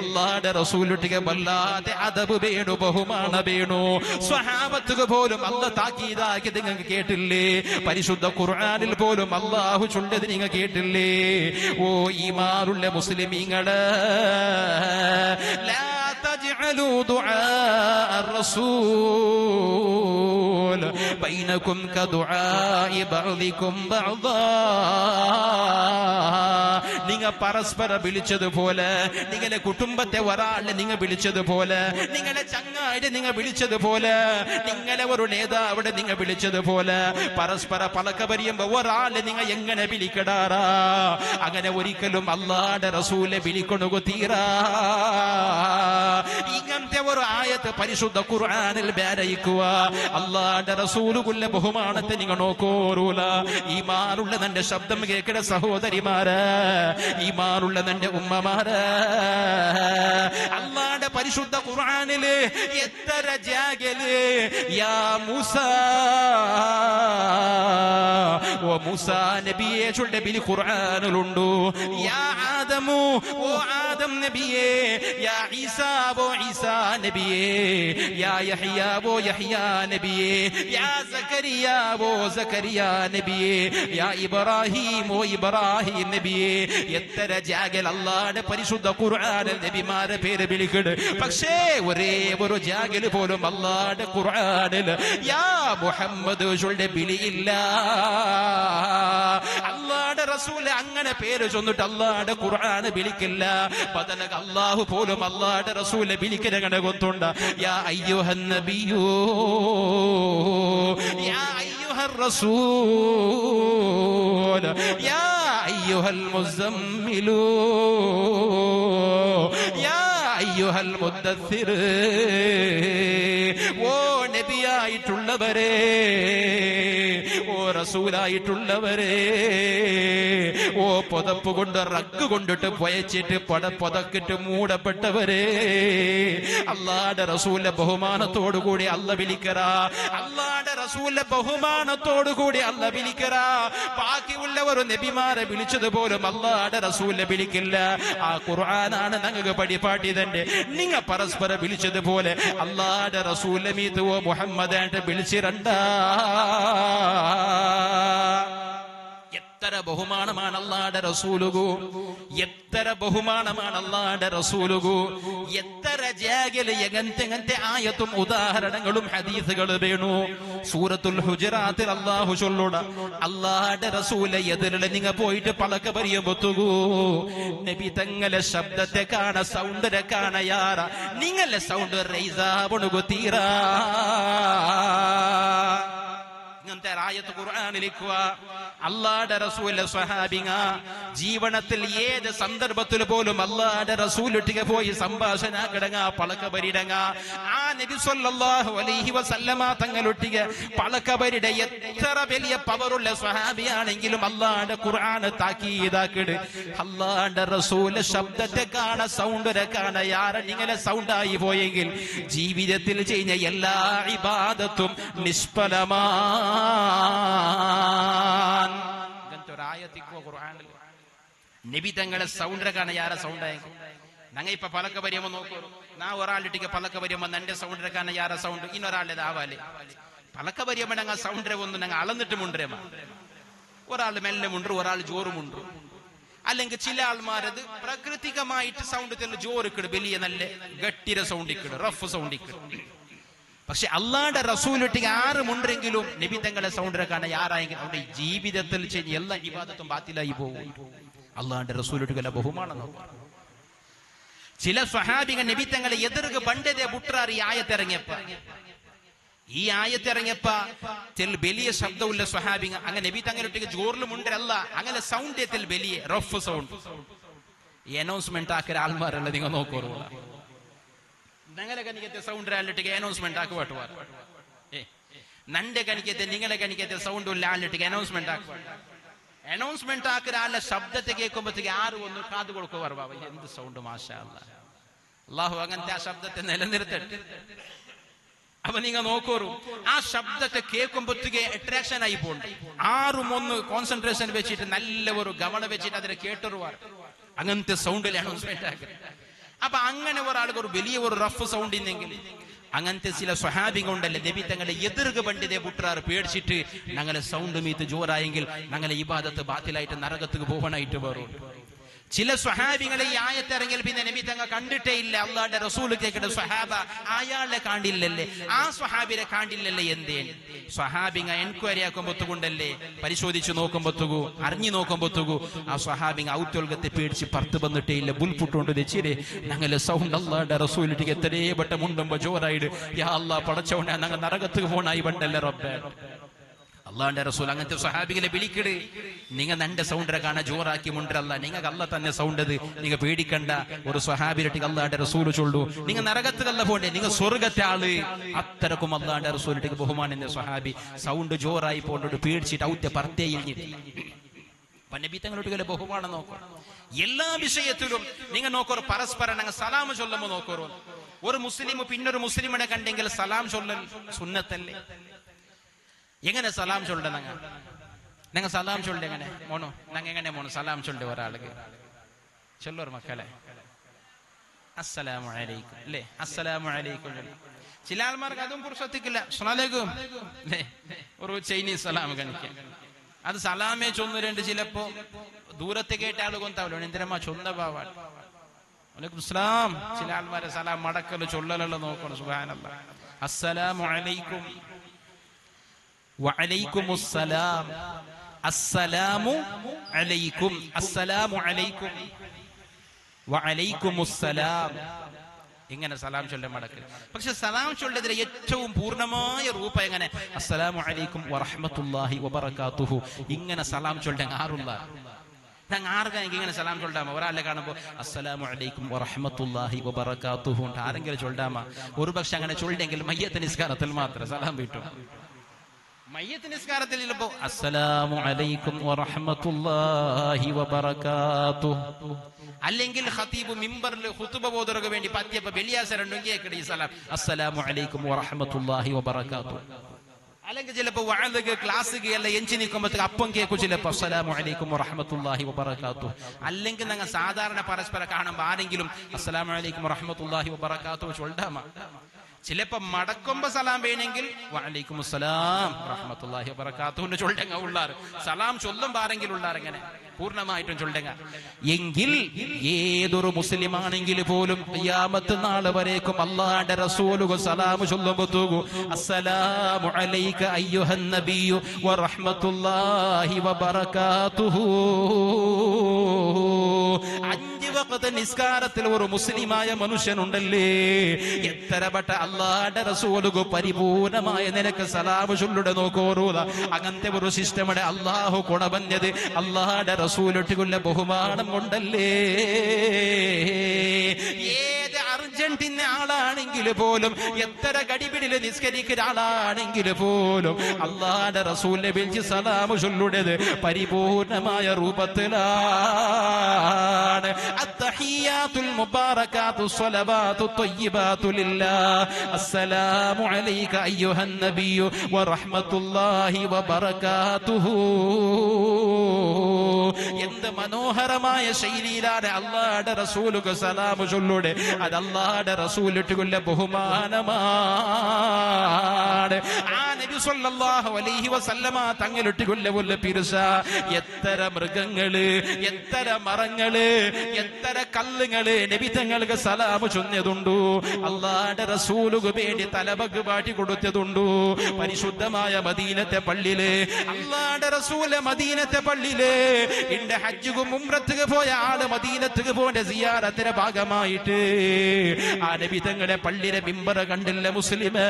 അല്ലാഹുവിന്റെ റസൂലിന്റെ വല്ലാത്ത അദബ് വേണു, ബഹുമാനം വേണു. സ്വഹാബത്തുക പോലും അല്ലാഹു താക്കീതാക്കി നിങ്ങൾക്ക് കേട്ടില്ലേ? പരിശുദ്ധ ഖുർആനിൽ പോലും അല്ലാഹു ചൊല്ലത് നിങ്ങൾ കേട്ടില്ലേ? ഓ ഈമാനുള്ള മുസ്ലിമീങ്ങള്, ലാ തജ്അലൂ ദുആ റസൂൽ ബൈനകും കദുആഇ ബഅദികും ബഅദാ. നിങ്ങൾ പരസ്പരം വിളിച്ചതുപോലെ, നിങ്ങളുടെ കുടുംബത്തെ ഒരാളെ നിങ്ങൾ വിളിച്ചതുപോലെ, നിങ്ങളുടെ ചങ്ങായിടെ നിങ്ങൾ വിളിച്ചതുപോലെ, നിങ്ങളെ ഒരു നേതാവിടെ നിങ്ങൾ വിളിച്ചതുപോലെ പരസ്പര പലക പറയുമ്പോ ഒരാളെ നിങ്ങൾ എങ്ങനെ വിളിക്കടാറാ? അങ്ങനെ ഒരിക്കലും അല്ലാഹുവിന്റെ റസൂലെ വിളിക്കൊണു തീരാ. ഇങ്ങനത്തെ ഒരു ആയത്ത് പരിശുദ്ധ ഖുർആനിൽ ബയാനിക്കുക. അല്ലാഹുവിന്റെ റസൂലുകളുടെ ബഹുമാനത്തെ നിങ്ങൾ നോക്കോറൂല. ഈമാനുള്ള നിന്റെ ശബ്ദം കേൾക്കണ സഹോദരിമാര്, ഈമാനുള്ള നിന്റെ ഉമ്മമാര്, അല്ലാഹുവിന്റെ പരിശുദ്ധ ഖുർആനില് എത്ര ജാഗല് യാ മൂസ, ഓ മൂസ നബിയെ ചൊല്ലെ ബിൽ ഖുർആനിലുണ്ട്. യാ ആദമു, ഓ ആദം നബിയെ. യാ ഈസാ, ഓ ഈസാ നബിയെ. യാ യഹ്യ, ഓ യഹ്യ നബിയെ. യാ സക്കരിയ, ഓ സക്കരിയ നബിയെ. യാ ഇബ്രാഹിം, ഓ ഇബ്രാഹിം നബിയെ. എത്ര ജാഗൽ അല്ലാഹുവിന്റെ പരിശുദ്ധ ഖുർആനിൽ നബിമാരെ പേര് വിളിക്കട്. പക്ഷേ ഒരേ ഒരു ജാഗൽ പോലും അല്ലാഹുവിന്റെ ഖുർആനിൽ യാ മുഹമ്മദ് ചൊല്ലെ വിളിയില്ല. അല്ലാഹുവിന്റെ അള്ളാഹുടെ റസൂല് അങ്ങനെ പേര് ചൊന്നിട്ട് അള്ളാഹുടെ ഖുർആൻ വിളിക്കില്ല. ബദലക അള്ളാഹു പോലും അള്ളാഹുടെ റസൂലെ വിളിക്കരങ്ങനെ കൊത്തുണ്ട. യാ അയ്യുഹൻ നബിയൂ യാ അയ്യുഹർ റസൂൽ യാ അയ്യുഹൽ മുസമ്മിലൂ യാ അയ്യുഹൽ മുദ്ദസ്സിർ. ഓ നബിയായിട്ടുള്ളവരെ, ഓ റസൂലായിട്ടുള്ളവരെ, ഓ പുതപ്പ് കൊണ്ട് റഗ് കൊണ്ടിട്ട് പൊയച്ചിട്ട് പുതക്കിട്ട് മൂടപ്പെട്ടവരെ, അള്ളാഹുടെ റസൂലിന്റെ ബഹുമാനത്തോടുകൂടി അല്ല വിളിക്കറാ. അള്ളാഹുടെ റസൂലിന്റെ ബഹുമാനത്തോടുകൂടി അല്ല വിളിക്കറാ. ബാക്കിയുള്ളവർ നബിമാരെ വിളിച്ചതുപോലും അള്ളാഹുടെ റസൂലിനെ വിളിക്കില്ല. ആ ഖുർആനാണ് ഞങ്ങൾക്ക് പരിപാടി തന്നെ. നിങ്ങൾ പരസ്പരം വിളിച്ചതുപോലെ അള്ളാഹുടെ റസൂലിനെ മീത്ത് ഓ മുഹമ്മദ് ആയിട്ട് വിളിച്ചിരണ്ട. എത്ര ബഹുമാനമാണ് അല്ലാഹുവിന്റെ റസൂലുകു, എത്ര ബഹുമാനമാണ് അല്ലാഹുവിന്റെ റസൂലുകു. എത്ര ജാഗില് എങ്ങനത്തെ ആയത്തും ഉദാഹരണങ്ങളും ഹദീസുകളും വേണു. സൂറത്തുൽ ഹുജറാത്തിൽ അല്ലാഹു ചൊല്ലുട അല്ലാഹുവിന്റെ റസൂലെ എതിരില് നിങ്ങ പോയിട്ട് പലക പരിയമ്പത്തുകൂ. നബി തങ്ങളെ ശബ്ദത്തെ കാണ സൗണ്ടരെ കാണ യാറ നിങ്ങളെ സൗണ്ട് റൈസാവണുകു തീരാ. ഇങ്ങനത്തെ ആയത്ത് ഖുർആനിലിക്കുക. അല്ലാഹുവിന്റെ റസൂലിന്റെ സ്വഹാബിങ്ങ ജീവനത്തിൽ ഏത് സന്ദർഭത്തിൽ പോലും അല്ലാഹുവിന്റെ റസൂലിട്ടിക്ക് പോയി സംഭാഷണ കിടങ്ങ പളക്ക പരിടങ്ങ. ആ നബി സല്ലല്ലാഹു അലൈഹി വസല്ലമ തങ്ങളൊട്ടിക്ക് പളക്ക പരിട. എത്ര വലിയ പവറുള്ള സ്വഹാബിയാണെങ്കിലും അല്ലാഹുവിന്റെ ഖുർആൻ താക്കീതാക്കിട്. അല്ലാഹുവിന്റെ റസൂലിന്റെ ശബ്ദത്തെ കാണ സൗണ്ടരെ കാണ യാര നിങ്ങളെ സൗണ്ടായി പോയെങ്കിൽ ജീവിതത്തിൽ ചെയ്യുന്ന എല്ലാ ഇബാദത്തും നിഷ്ഫലമാ. നബി തങ്ങളെ സൗണ്ടരെ കാണ യാര സൗണ്ടായെങ്കിൽ ഞങ്ങ ഇപ്പൊ പലക്ക പരിയമ്മ നോക്കൂ. നാ ഒരാളിട്ടിക്ക് പലക്ക പരിയമ്മ എന്റെ സൗണ്ടരെ കാണ യാര സൗണ്ട് ഇന്നൊരാളുടെ ആവാലേ പലക്ക പരിയമ്മ ഞങ്ങൾ സൗണ്ടരെ ഒന്ന് ഞങ്ങൾ അളന്നിട്ട് മുണ്ടരേമ. ഒരാൾ മെല്ലെ മുണ്ടു, ഒരാൾ ജോറ് മുണ്ടു. അല്ലെങ്കിൽ ചില ആൾമാരത് പ്രകൃതികമായിട്ട് സൗണ്ട് തെല്ല ജോറിക്കിട്, വലിയ നല്ല ഗട്ടിര സൗണ്ടിക്കിട്, റഫ് സൗണ്ടിക്കിട്. പക്ഷെ അല്ലാഹുവിന്റെ റസൂലിട്ടിക്ക് ആറ് മുണ്ടെങ്കിലും നബി തങ്ങളെ സൗണ്ടരെ കാണാൻ ആരായെങ്കിലും അവരുടെ ജീവിതത്തിൽ ചെയ്യുന്ന എല്ലാ ഇബാദത്തും ബാത്തിലായി പോകും. അല്ലാഹുവിന്റെ റസൂലിട്ടിക്കല്ല ബഹുമാനം നോക്കാം. ചില സ്വഹാബികൾ നബി തങ്ങളെ എതിർക്ക് പണ്ടേ ബുട്രാർ ഈ ആയത്തിറങ്ങിയപ്പ ചില വലിയ ശബ്ദമുള്ള സ്വഹാബിങ്ങൾ അങ്ങനെ നബി തങ്ങളൊട്ടിക്ക് ജോറിൽ മുണ്ടല്ല അങ്ങനെ സൗണ്ട് എത്തിൽ വലിയ റഫ് സൗണ്ട് അനൗൺസ്മെന്റ് ആക്കിയ ആൾമാരല്ല നിങ്ങൾ നോക്കൂ. ഞങ്ങളെ കണിക്കത്തെ സൗണ്ട് ആലിട്ടിക്ക് അനൗൺസ്മെന്റ് ആക്കുവാട്ടുവാർ. നന്റെ കണിക്കത്തെ നിങ്ങളെ കണിക്കത്തെ സൗണ്ട് ഉള്ള ആലിട്ടിക്ക് അനൗൺസ്മെന്റ് ആക്കുവാ. അനൗൺസ്മെന്റ് ആക്കുന്ന ആളുടെ ശബ്ദത്തെ കേൾക്കുമ്പോഴത്തേക്ക് ആരും ഒന്ന് കാതു കൊടുക്കുവാർ. ബാബ എന്ത് സൗണ്ട്, മാഷാ അല്ലാഹ്. അല്ലാഹു അങ്ങനത്തെ ആ ശബ്ദത്തെ നിലനിർത്തട്ടെ. അപ്പൊ നിങ്ങൾ നോക്കൂ, ആ ശബ്ദത്തെ കേൾക്കുമ്പോഴത്തേക്ക് അട്രാക്ഷൻ ആയി പോണ്ട്. ആറും ഒന്ന് കോൺസെൻട്രേഷൻ വെച്ചിട്ട് നല്ല ഒരു ഗമനം വെച്ചിട്ട് അതിനെ കേട്ടുവാർ. അങ്ങനത്തെ സൗണ്ടിൽ അനൗൺസ്മെന്റ് ആക്കുക. അപ്പൊ അങ്ങനെ ഒരാൾക്ക് ഒരു വലിയ ഒരു റഫ് സൗണ്ട് ഇന്നെങ്കിൽ അങ്ങനത്തെ ചില സ്വഹാബികൾ ഉണ്ടല്ലേ നബി തങ്ങളെ എതിർക്ക് പണ്ടിതേ പുട്ടാർ പേടിച്ചിട്ട് ഞങ്ങളെ സൗണ്ട് മീത്ത് ജോറായെങ്കിൽ ഞങ്ങളെ ഇബാദത്ത് ബാത്തിലായിട്ട് നരകത്തേക്ക് പോകാനായിട്ട് വരും. ചില സ്വഹാബികളെ ഈ ആയത്തിറങ്ങിയാൽ പിന്നെ നബി തങ്ങൾ കണ്ടിട്ടേ ഇല്ല. അല്ലാഹുവിന്റെ റസൂൽ കേൾക്കട്ടെ, സ്വഹാബ അയാളെ കാണില്ലല്ലേ, ആ സ്വഹാബിനെ കാണില്ലല്ലേ. എന്തേ സ്വഹാബിങ്ങ എൻക്വയറി ആക്കുമ്പോത്തുകൊണ്ടല്ലേ പരിശോധിച്ചു നോക്കുമ്പോത്തുകു അറിഞ്ഞു നോക്കുമ്പോത്തുകു ആ സ്വഹാബിങ്ങ ഔദ്യോഗികത്തെ പേടിച്ച് പുറത്ത് വന്നിട്ടേ ഇല്ല. ബുൽപുട്ടുകൊണ്ട് വെച്ചിരേ ഞങ്ങളെ സൗണ്ട് അല്ലാഹുവിന്റെ റസൂലിട്ടിക്ക് എത്രയേ വട്ടം മുണ്ടുമ്പോ ജോറായിട്ട് യാ അല്ലാഹ് പടച്ചോനെ ഞങ്ങൾ നരകത്തേക്ക് പോണായി പണ്ടല്ലേ റബ്ബേ. അള്ളാഹുവിന്റെ റസൂൽ അങ്ങനത്തെ സ്വഹാബികളെ വിളിക്കിട്. നിങ്ങൾ നന്റെ സൗണ്ടരെ കാണാൻ ജോറാക്കി മുണ്ടല്ല, നിങ്ങൾക്ക് അല്ല തന്നെ സൗണ്ടത്, നിങ്ങൾ പേടിക്കണ്ട. ഒരു സ്വഹാബിരട്ടി അള്ളാഹുവിന്റെ റസൂൽ ചൊല്ലു നിങ്ങൾ നരകത്തിലല്ല പോണ്ടേ, നിങ്ങൾ സ്വർഗത്തെ ആള്. അത്തരക്കും അള്ളാഹുവിന്റെ റസൂലിട്ടിക്ക് ബഹുമാനിന്റെ സ്വഹാബി സൗണ്ട് ജോറായി പോണ്ടോട് പേടിച്ചിട്ട് ഔത്യ പർത്തേ ഇഞ്ഞിട്ട് നബി തങ്ങളോട്ട് ബഹുമാനം നോക്കും. എല്ലാ വിഷയത്തിലും നിങ്ങൾ നോക്കൂ. പരസ്പരം ഞങ്ങൾ സലാം ചൊല്ലുമ്പോ നോക്കൂ. ഒരു മുസ്ലിം പിന്നൊരു മുസ്ലിമിനെ കണ്ടെങ്കിൽ സലാം ചൊല്ലൽ സുന്നത്തല്ലേ. എങ്ങനെ സലാം ചൊല്ല ഞങ്ങൾ സലാം ചൊല്ലെ എങ്ങനെ മോണോ ഞങ്ങൾ എങ്ങനെ മോണോ സലാം ചൊല്ലെ ഒരാൾക്ക് ചൊല്ലൊരു മക്കളെ അസ്സലാമു അലൈക്കും അല്ലേ, അസ്സലാമു അലൈക്കും. ചില ആൾമാർക്ക് അതും പുറത്തെത്തിക്കില്ല. അസ്സലാമലൈക്കും അല്ലേ, ഒരു ചൈനീസ് സലാം കണിക്കാം. അത് സലാമേ ചൊന്നുണ്ട്. ചിലപ്പോ ദൂരത്തെ കേട്ട ആള് കൊന്താവല്ലോ എന്തിനമ്മ ചൊന്ന പാവാ വലൈക്കും അസ്സലാം. ചില ആൾമാരെ സലാം മടക്കല്ലോ ചൊല്ലലല്ലോ നോക്കണം. സുബ്ഹാനല്ലാഹ്. അസ്സലാമു അലൈക്കും വഅലൈക്കുമുസ്സലാം. അസ്സലാമു അലൈക്കും, അസ്സലാമു അലൈക്കും വഅലൈക്കുമുസ്സലാം, ഇങ്ങനെ സലാം ചൊല്ലൽ മടക്കൽ. പക്ഷെ സലാം ചൊല്ലതിലെ ഏറ്റവും പൂർണ്ണമായ രൂപം എങ്ങനെ? അസ്സലാമു അലൈക്കും വറഹ്മത്തുള്ളാഹി വബറകാതുഹു, ഇങ്ങനെ സലാം ചൊല്ലാൻ ആറുള്ള ആർക്കെങ്കിൽ ഇങ്ങനെ സലാം ചൊല്ലാമോ? ഒരാളെ കാണുമ്പോൾ അസ്സലാമു അലൈക്കും വറഹ്മത്തുള്ളാഹി വബറകാതുഹു ആരെങ്കിലും ചൊല്ലാമോ? ഒരുപക്ഷെ അങ്ങനെ ചൊല്ലെങ്കിൽ മയ്യത്ത് നിസ്കാരത്തിൽ മാത്രം സലാം കിട്ടും. മയ്യത്ത് നിസ്കാരത്തിൽ ചിലപ്പോ അസ്സലാമു അലൈക്കും വറഹ്മത്തുള്ളാഹി വബറകാതുഹു, അല്ലെങ്കിൽ ഖതീബ് മിമ്പറിൽ ഖുതുബ ഓതുന്നതിന് വേണ്ടി പറ്റിയപ്പോ വെള്ളിയാഴ്ച ഈ സലാം അസ്സലാമു അലൈക്കും വറഹ്മത്തുള്ളാഹി വബറകാതുഹു. അല്ലെങ്കിൽ ചിലപ്പോ വഅദ് ക്ലാസ് എല്ലാം എഞ്ചി നിൽക്കുമ്പോഴത്തേക്ക് അപ്പം കേൾക്കും ചിലപ്പോ അസ്സലാമു അലൈക്കും വറഹ്മത്തുള്ളാഹി വബറകാതുഹു. അല്ലെങ്കിൽ ഞങ്ങൾ സാധാരണ പരസ്പരം കാണുമ്പോൾ ആരെങ്കിലും അസ്സലാമു അലൈക്കും വറഹ്മത്തുള്ളാഹി വബറകാതുഹു ചൊല്ലാമ. ചിലപ്പോ മടക്കുമ്പോ സലാം വേണമെങ്കിൽ വഅലൈക്കുമുസ്സലാം വറഹ്മത്തുള്ളാഹി വബറകാതുഹു ചൊല്ലുക ഉള്ളാറ്. സലാം ചൊല്ലുമ്പോ ആരെങ്കിലും ഉള്ളാർ എങ്ങനെ പൂർണ്ണമായിട്ടും ചൊല്ലുക. എങ്കിൽ ഏതൊരു മുസ്ലിം ആണെങ്കിൽ പോലും ഖിയാമത്ത് നാൾ വരേക്കും അല്ലാഹുവിന്റെ റസൂലുകൾ സലാം ചൊല്ലുമ്പോൾ അസ്സലാമു അലൈക അയ്യുഹൻ നബിയു വറഹ്മത്തുള്ളാഹി വബറകാതുഹു. 5 വഖ്ത് നിസ്കാരത്തിൽ ഒരു മുസ്ലിമായ മനുഷ്യനുണ്ടല്ലേ, എത്രപ്പെട്ട അല്ലാഹുവിന്റെ റസൂലുകൾ പരിപൂർണമായ നിനക്ക് സലാം ചൊല്ലുടെ നോക്കോറൂല. അങ്ങനത്തെ ഒരു സിസ്റ്റമാണ് അല്ലാഹു കൊണവഞ്ഞത്. അല്ലാഹുവിന്റെ റസൂലിനുള്ള ബഹുമാനം കൊണ്ടല്ലേ. ഏത് അർജന്റീന ആളാണെങ്കിൽ പോലും, എത്ര കടിപിടിയിൽ നിസ്കരിക്കുന്ന ആളാണെങ്കിൽ പോലും അല്ലാഹുവിന്റെ റസൂലിനെ വിളിച്ച് സലാം ചൊല്ലുടേത് പരിപൂർണമായ രൂപത്തിലാണ്. അത്തഹിയാത്തുൽ മുബാറകാത്തു സ്വലവാത്തു ത്വയ്യിബാത്തു ലില്ലാഹ്. അസ്സലാമു അലൈക അയ്യുഹൻ നബിയു വറഹ്മത്തുള്ളാഹി വബറകാതുഹു. എന്ത് മനോഹരമായ ശൈലിയിലാണ് അല്ലാഹുവിന്റെ റസൂലുകൾ സലാം ചൊല്ലുടെ. അത് അല്ലാഹുവിന്റെ റസൂലിനുള്ള ബഹുമാനമാണ്. ആ നബി സല്ലല്ലാഹു അലൈഹി വസല്ലമ തങ്ങളിട്ടുകൊല്ല പിരുസ എത്ര മൃഗങ്ങള്, എത്ര മരങ്ങള്, എത്ര കല്ലുകള് നബി തങ്ങൾക്ക് സലാം ചൊന്നതുണ്ടു. അല്ലാഹുവിന്റെ റസൂലുകൾ വേണ്ടി തലബഗ് പാട്ടി കൊടുത്തതുണ്ടു. പരിശുദ്ധമായ മദീനത്തെ പള്ളിയില് അല്ലാഹുവിന്റെ റസൂല് മദീനത്തെ പള്ളിയില് എന്റെ ഹജ്ജുക്കും ഉംറത്തുക്ക് പോയ ആള് മദീനത്തുക്ക് പോന്റെ സിയാറത്തിന്റെ ഭാഗമായിട്ട് ആ നബി തങ്ങളുടെ പള്ളിയിലെ മിമ്പർ കണ്ടില്ല മുസ്ലിമേ.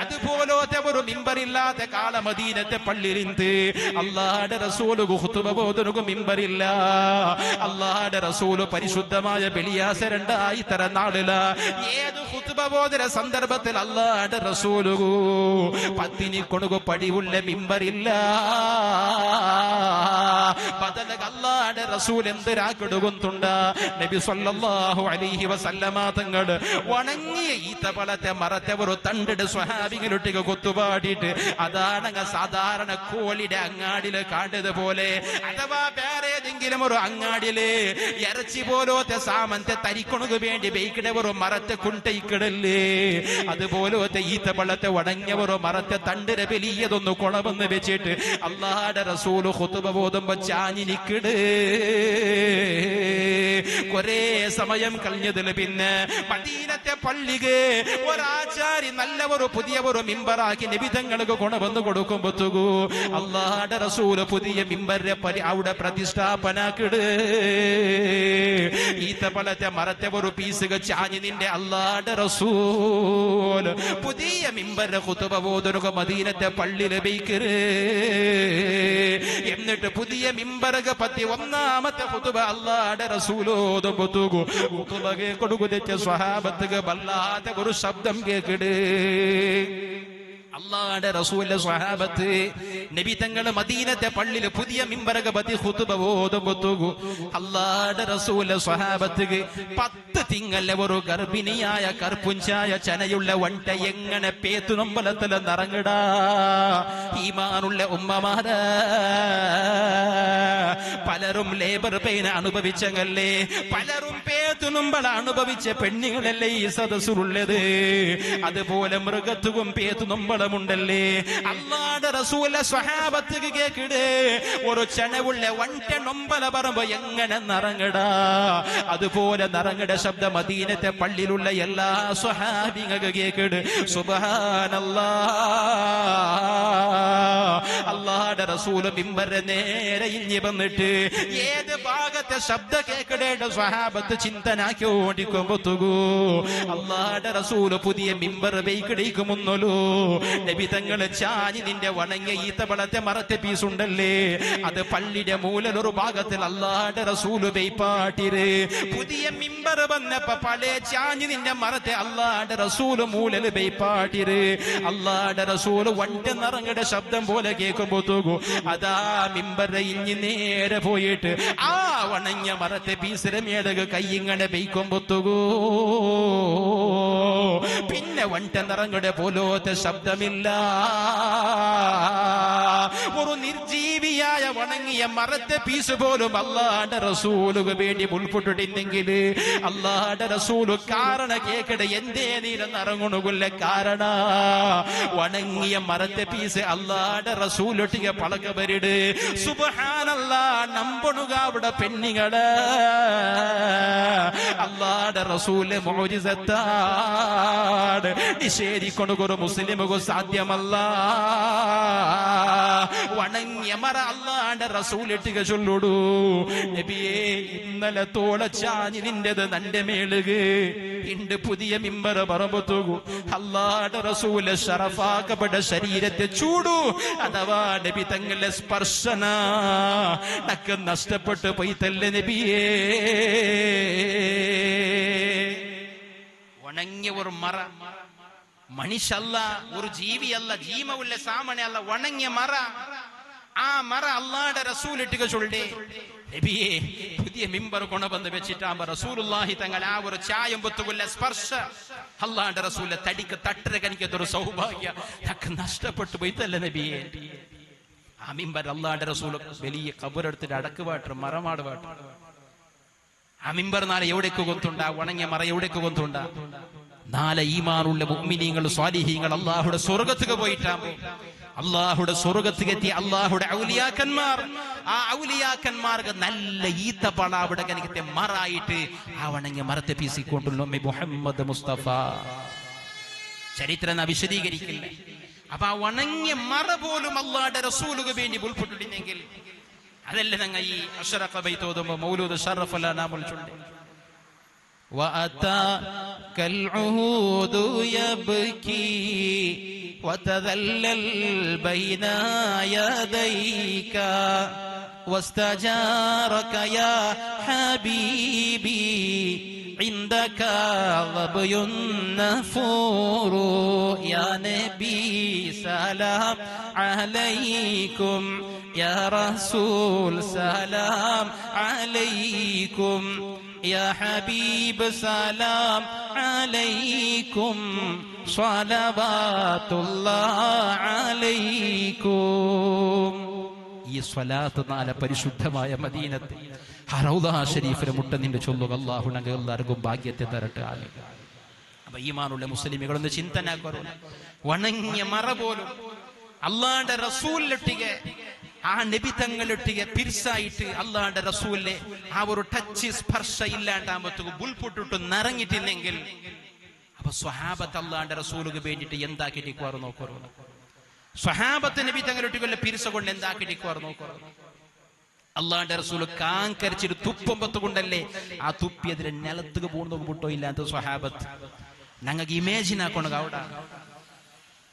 അതുപോലത്തെ ഒരു മിമ്പറില്ലാത്ത കാല മദീനത്തെ പള്ളിയിലിന്ത് അല്ലാഹുവിന്റെ റസൂല് ഖുതുബ ഓതുന്നു മിമ്പറില്ല. അല്ലാഹുവിന്റെ റസൂല് പരിശുദ്ധമായ വെള്ളിയാഴ്ച 2 തരം നാളില ഏത് ഖുതുബ ഓതുന്ന സന്ദർഭത്തിൽ അല്ലാഹുവിന്റെ റസൂല് പത്തിനി കൊണുകു പടിവുള്ള മിമ്പറില്ല. ബദലക അല്ലാഹുവിന്റെ റസൂൽ എന്തിരാക്കിടുകൊണ്ടുണ്ട്. നബി സല്ലല്ലാഹു അലൈഹി വസല്ലമ തങ്ങൾ വണങ്ങിയ ഈത്തപ്പഴത്തെ മരത്തെ ഒരു തണ്ടിട് സ്വഹാബികളൊട്ടിക്ക് കൊത്തുപാടിയിട്ട് അതാണ് സാധാരണ കോളിയുടെ അങ്ങാടിയില് കാണ്ടതുപോലെ, അഥവാ വേറെ ഏതെങ്കിലും ഒരു അങ്ങാടിയില് ഇറച്ചി പോലത്തെ സാമന്തെ തരിക്കൊണുക്ക് വേണ്ടി ബൈക്കിടെ ഒരു മരത്തെ കുണ്ടയിക്കിടല്ലേ, അതുപോലത്തെ ഈത്തപ്പഴത്തെ വണങ്ങിയ ഒരു മരത്തെ തണ്ടിന് വലിയതൊന്ന് കുളമെന്ന് വെച്ചിട്ട് അല്ലാഹുവിന്റെ റസൂല് ഖുതുബ ഓതുമ്പോ ചാഞ്ഞി നിക്കട്. കുറേ സമയം കഴിഞ്ഞതിൽ പിന്നെ മദീനത്തെ പള്ളിക്ക് ഒരാചാരി നല്ല ഒരു പുതിയ ഒരു മിമ്പറാക്കി നബി തങ്ങൾക്ക് കൊണ്ടുവന്ന് കൊടുക്കുമ്പോ അല്ലാഹുവിന്റെ റസൂല് പുതിയ മിമ്പറെ അവിടെ പ്രതിഷ്ഠാപനാക്കിട്. ഈത്തപ്പഴത്തെ മരത്തെ ഒരു പീസുക ചാഞ്ഞി നിന്റെ അല്ലാഹുവിന്റെ റസൂല് പുതിയ മിമ്പറെ ഖുതുബ ഓതുക മദീനത്തെ പള്ളിയിലെ ബൈക്കര്. എന്നിട്ട് പുതിയ മിമ്പറക പറ്റി 1ാമത്തെ ഖുതുബ അല്ലാഹുവിന്റെ റസൂൽ ഓതുമ്പോ ഖുതുബ കേൾക്കുന്ന സ്വഹാബത്തുക വല്ലാത്ത ഒരു ശബ്ദം കേൾക്കട്. അല്ലാഹുവിന്റെ റസൂലിന്റെ സ്വഹാബത്ത് നബി തങ്ങൾ മദീനത്തെ പള്ളിയിൽ പുതിയ മിമ്പറക പറ്റി ഖുതുബ ഓതുമ്പോ അല്ലാഹുവിന്റെ റസൂലിന്റെ സ്വഹാബത്തുക്ക് 10 തിങ്കളെ ഒരു ഗർഭിണിയായ കർപ്പുഞ്ചായ ചനയുള്ള വണ്ട എങ്ങനെ പേത്തു നമ്പലത്തിൽ നിറങ്ങിടാ. ഈമാനുള്ള ഉമ്മമാര പലരും ലേബർ പെയിൻ അനുഭവിച്ചങ്ങല്ലേ, പലരും പേത്തു പേത്തുന്നുമ്പോൾ അനുഭവിച്ച പെണ്ണുങ്ങളല്ലേ ഈ സദസ്സിലുള്ളത്. അതുപോലെ മൃഗത്തും പേത്തുന്നുമ്പളമുണ്ടല്ലേ. അല്ലാഹുവിന്റെ റസൂലെ സ്വഹാബത്തുക്ക് കേക്കിട് ഒരു ചണവുള്ള വണ്ട നൊമ്പല പറമ്പോ എങ്ങനെ നിറങ്ങടാ. അതുപോലെ നിറങ്ങട ശബ്ദം മദീനത്തെ പള്ളിയിലുള്ള എല്ലാ സ്വഹാബിങ്ങൾക്ക് കേക്കിട്. സുബ്ഹാനല്ലാഹ്. അല്ലാഹുവിന്റെ റസൂല് മിമ്പറിന്റെ നേരെ ഇഞ്ഞി വന്നിട്ട് ഏത് ഭാഗത്തെ ശബ്ദ കേൾക്കടേണ്ട സ്വഹാബത്ത് ചിന്തനാക്കിയോണ്ടിക്കുമ്പോ അല്ലാഹുവിന്റെ റസൂല് പുതിയ മിമ്പർ വെയ്ക്കടിക്കുമെന്നല്ലോ. നബി തങ്ങള് ചാഞ്ഞി നിന്റെ വണങ്ങിയ ഈത്തപ്പഴത്തെ മറത്തെ പീസുണ്ടല്ലേ, അത് പള്ളിയുടെ മൂലൊരു ഭാഗത്തിൽ അല്ലാഹുവിന്റെ റസൂല് വെയ്പാട്ടിര്. പുതിയ മിമ്പർ വന്നപ്പോ പഴയ ചാഞ്ഞി നിന്റെ മറത്തെ അല്ലാഹുവിന്റെ റസൂല് മൂലല് വെയ്പാട്ടിര്. അല്ലാഹുവിന്റെ റസൂല് വണ്ട നിറങ്ങടെ ശബ്ദം പോലെ കേൾക്കുമ്പോ അതാ മിമ്പറെ ഇഞ്ഞി നേരെ പോയിട്ട് ആ വണങ്ങിയ മറത്തെ പീസിരമേടക കയ്യിങ്ങനെ പെയ്ക്കൊമ്പൊത്തുകോ. പിന്നെ വണ്ട നിറങ്ങടെ പോലോത്തെ ശബ്ദമില്ല. ഒരു നിർജീവിയായ വണങ്ങിയ മറത്തെ പീസ് പോലും അല്ലാഹുവിന്റെ റസൂലുക്ക് വേണ്ടി മുൾപൊട്ടിട്ടുണ്ടെങ്കിൽ അല്ലാഹുവിന്റെ റസൂല് കാരണ കേക്കട എന്തേ നീരെന്നിറങ്ങുണുകൊല്ല കാരണ വണങ്ങിയ മറത്തെ പീസ് അല്ലാഹുവിന്റെ റസൂലൊട്ടിಗೆ പളക വരിട്. സുബ്ഹാനല്ലാഹ്. നമ്പണുക അവിടെ പെണ്ണുങ്ങള് അല്ലാഹുവിന്റെ റസൂല് മുഅ്ജിസത്താണ്. നിഷേധിക്കൊണ്ടൊരു മുസ്ലിമുക്ക് സാധ്യമല്ല. വണങ്ങിയ മറ അല്ലാഹുവിന്റെ റസൂലിട്ടിക ചൊല്ലുടൂ. നബിയേ ഇന്നലെ തോളച്ചാഞ്ഞി നിന്റത് നന്റെ മേളുക് ഇണ്ട് പുതിയ മിമ്പർ പറമ്പത്തുകൂ. അല്ലാഹുവിന്റെ റസൂല് ശറഫാക്കപ്പെട്ട ശരീരത്തെ ചൂടു അഥവാ നബി തങ്ങളുടെ സ്പർശന നക്ക് നഷ്ടപ്പെട്ടു പോയിത്തല്ലേ നബിയേ. ഉണങ്ങിയ ഒരു മറ മനുഷ്യല്ല, ഒരു ജീവിയല്ല, ജീവമുള്ള സാമനയല്ല, ഉണങ്ങിയ മറ. ആ മറ അല്ലാഹുവിന്റെ റസൂലിട്ടുക ചൊല്ലേ നബിയേ പുതിയ മിമ്പർ കൊണ്ടുവന്ന് വെച്ചിട്ടാകുമ്പോ റസൂലുള്ളാഹി തങ്ങൾ ആ ഒരു ചായം പൊത്തുകൊല്ല സ്പർശ അല്ലാഹുവിന്റെ റസൂലിന്റെ തടിക്ക് തട്ടര കനിക്കത്തൊരു സൗഭാഗ്യ നക്ക് നഷ്ടപ്പെട്ടു പോയിത്തല്ലേ നബിയേ. ആ മിമ്പർ അല്ലാഹുവിന്റെ റസൂല് വലിയ ഖബറെടുത്തിട്ട് അടക്കുവാട്ട് മറമാട് വാട്ട്. ആ മിമ്പർ നാളെ എവിടേക്ക് കൊത്തുണ്ട, ഉണങ്ങിയ മറ എവിടേക്ക് കൊത്തുണ്ട. നാളെ ഈമാനുള്ള മുഅ്മിനീങ്ങൾ സ്വാലിഹീങ്ങൾ അല്ലാഹുവിന്റെ സ്വർഗ്ഗത്തിക്ക് പോയിട്ടാകുമ്പോ അല്ലാഹുവിന്റെ സ്വർഗ്ഗത്തിലെത്തി അല്ലാഹുവിന്റെ ഔലിയാക്കന്മാർ, ആ ഔലിയാക്കന്മാർക്ക് നല്ല ഈത്തപ്പഴ അവിടെ കനിക്കത്തെ മറായിട്ട് ആ വണങ്ങിയ മരത്തെ പീസിക്കൊണ്ടുള്ള മുഹമ്മദ് മുസ്തഫ. ചരിത്രം വിശദീകരിക്കില്ല. അപ്പൊ ആ വണങ്ങിയ മറ പോലും അല്ലാഹുവിന്റെ റസൂലുക്ക് വേണ്ടി ഉൾപ്പെട്ടിട്ടുണ്ടെങ്കിൽ അതല്ലേ ഞങ്ങൾ ഈ അശ്റഖ ബൈത്തോതുമ്പോ മൗലൂദ് ശറഫല നാമുൽ ചൊല്ലി. وأتاك العهود يبكي وتذلل بين يديك واستجارك يا حبيبي عندك ظبي نفور يا نبي سلام عليكم يا رسول سلام عليكم يا حبيب سلام عليكم صلوات الله عليكم. ഈ സ്വലാത്ത് നാളെ പരിശുദ്ധമായ മദീനത്ത് റൗള ശരീഫിലെ മുട്ടനിന്റെ ചൊല്ലുക. അല്ലാഹു ഞങ്ങൾ എല്ലാവർക്കും ഭാഗ്യത്തെ തരട്ടെ. ആമീൻ. അപ്പൊ ഈമാനുള്ള മുസ്ലിമുകളൊന്ന് ചിന്തനാക്കറു. വണങ്ങിയ മറ പോലും അല്ലാഹുവിന്റെ റസൂലിലൊട്ടിಗೆ ആ നബി തങ്ങളൊട്ടിಗೆ പിർസായിട്ട് അല്ലാഹുവിന്റെ റസൂലിനെ ആ ഒരു ടച്ച് സ്പർശ ഇല്ലാണ്ടാകുമ്പോ ബുൾപൊട്ടിട്ട് നിറങ്ങിട്ടില്ലെങ്കിൽ അപ്പൊ സ്വഹാബത്ത് അല്ലാഹുവിന്റെ റസൂലുക്ക് വേണ്ടിയിട്ട് എന്താക്കിട്ടിക്കുവാറ് നോക്കറു. സ്വഹാബത്ത് നബി തങ്ങളൊട്ടിക്കുള്ള പിർസ കൊണ്ട് എന്താക്കിട്ടിക്കുവാറ് നോക്കറു. അല്ലാഹുവിന്റെ റസൂല് കാങ്കരിച്ചിട്ട് തുപ്പമ്പത്ത് കൊണ്ടല്ലേ ആ തുപ്പി അതിലെ നിലത്തുക്ക് പോകുന്നത് പൊട്ടോ ഇല്ലാത്ത സ്വഹാബത്ത്. ഞങ്ങൾക്ക് ഇമേജിൻ ആക്കണം കാവട,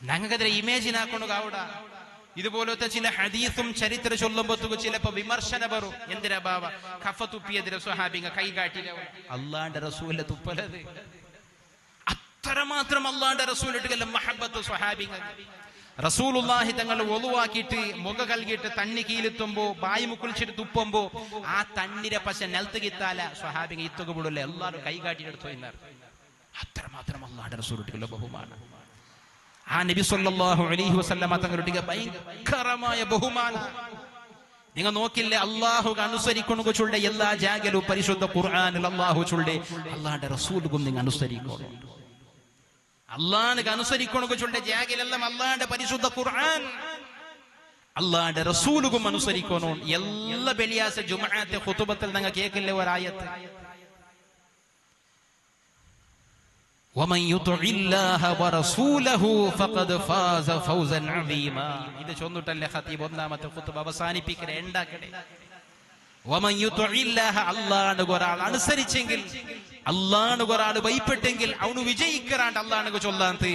ഞങ്ങൾക്കതിരെ ഇമേജിൻ ആക്കണം കാവട. ഇതുപോലത്തെ ചില ഹദീസും ചരിത്ര ചൊല്ലുമ്പോഴത്തേക്ക് ചിലപ്പോ വിമർശന വരും. എന്തിനാ ബാവ കഫ തുപ്പിയതിരെ സ്വഹാബിങ്ങ കൈകാട്ടില അല്ലാഹുവിന്റെ റസൂലിന്റെ തുപ്പലത്. അത്രമാത്രം അല്ലാഹുവിന്റെ റസൂലിട്ട് മഹബത്ത് സ്വഹാബിങ്ങ. റസൂലുള്ളാഹി തങ്ങൾ ഒളുവാക്കിയിട്ട് മുഖ കൽകിയിട്ട് തണ്ണി കീലെത്തുമ്പോ ബായി മുക്കുളിച്ചിട്ട് തുപ്പുമ്പോ ആ തണ്ണിരെ പശ നിലത്ത് കിത്താല സ്വഹാബിങ്ങ ഇത്തുക വിടൂല, എല്ലാവരും കൈകാട്ടിയെടുത്തു എന്നാണ്. അത്രമാത്രം അല്ലാഹുവിന്റെ റസൂലിട്ടുള്ള ബഹുമാനം. ആ നബി സല്ലല്ലാഹു അലൈഹി വസല്ലമ തങ്ങളുടെ ഭയങ്കരമായ ബഹുമാനം. നിങ്ങൾ നോക്കില്ലേ അള്ളാഹു അനുസരിക്കണു ചൊല്ലെ എല്ലാ ജാഗലും പരിശുദ്ധ ഖുർആനിൽ അള്ളാഹു ചൊല്ലെ അള്ളാഹുടെ റസൂലുക്കും നിങ്ങൾ അനുസരിക്കണം. അള്ളാഹുക്ക് അനുസരിക്കണു ചൊല്ലെ ജാഗലെല്ലാം അള്ളാഹുടെ പരിശുദ്ധ ഖുർആൻ അള്ളാഹുടെ റസൂലുക്കും അനുസരിക്കണം. എല്ലാ വെള്ളിയാഴ്ച ജുമുഅത്തെ ഖുതുബത്തിൽ നിങ്ങൾ കേൾക്കില്ലേ ഒരായത്ത്, ومن يطع الله ورسوله فقد فاز فوزا عظيما. ഇത് ചൊന്നിട്ടല്ലേ ഖതീബ് ഒന്നാമത്തെ ഖുതുബ അവസാനിപ്പിക്കരെ ഉണ്ടാക്കട്ടെ. ومن يطع الله അല്ലാഹുവിനെ ഒരാൾ അനുസരിച്ചെങ്കിൽ, അല്ലാഹുവിനെ ഒരാൾ ഭയപ്പെട്ടെങ്കിൽ അവന് വിജയിക്കറാണ്ട് അല്ലാഹുവിനെ ചൊല്ലാന്ത്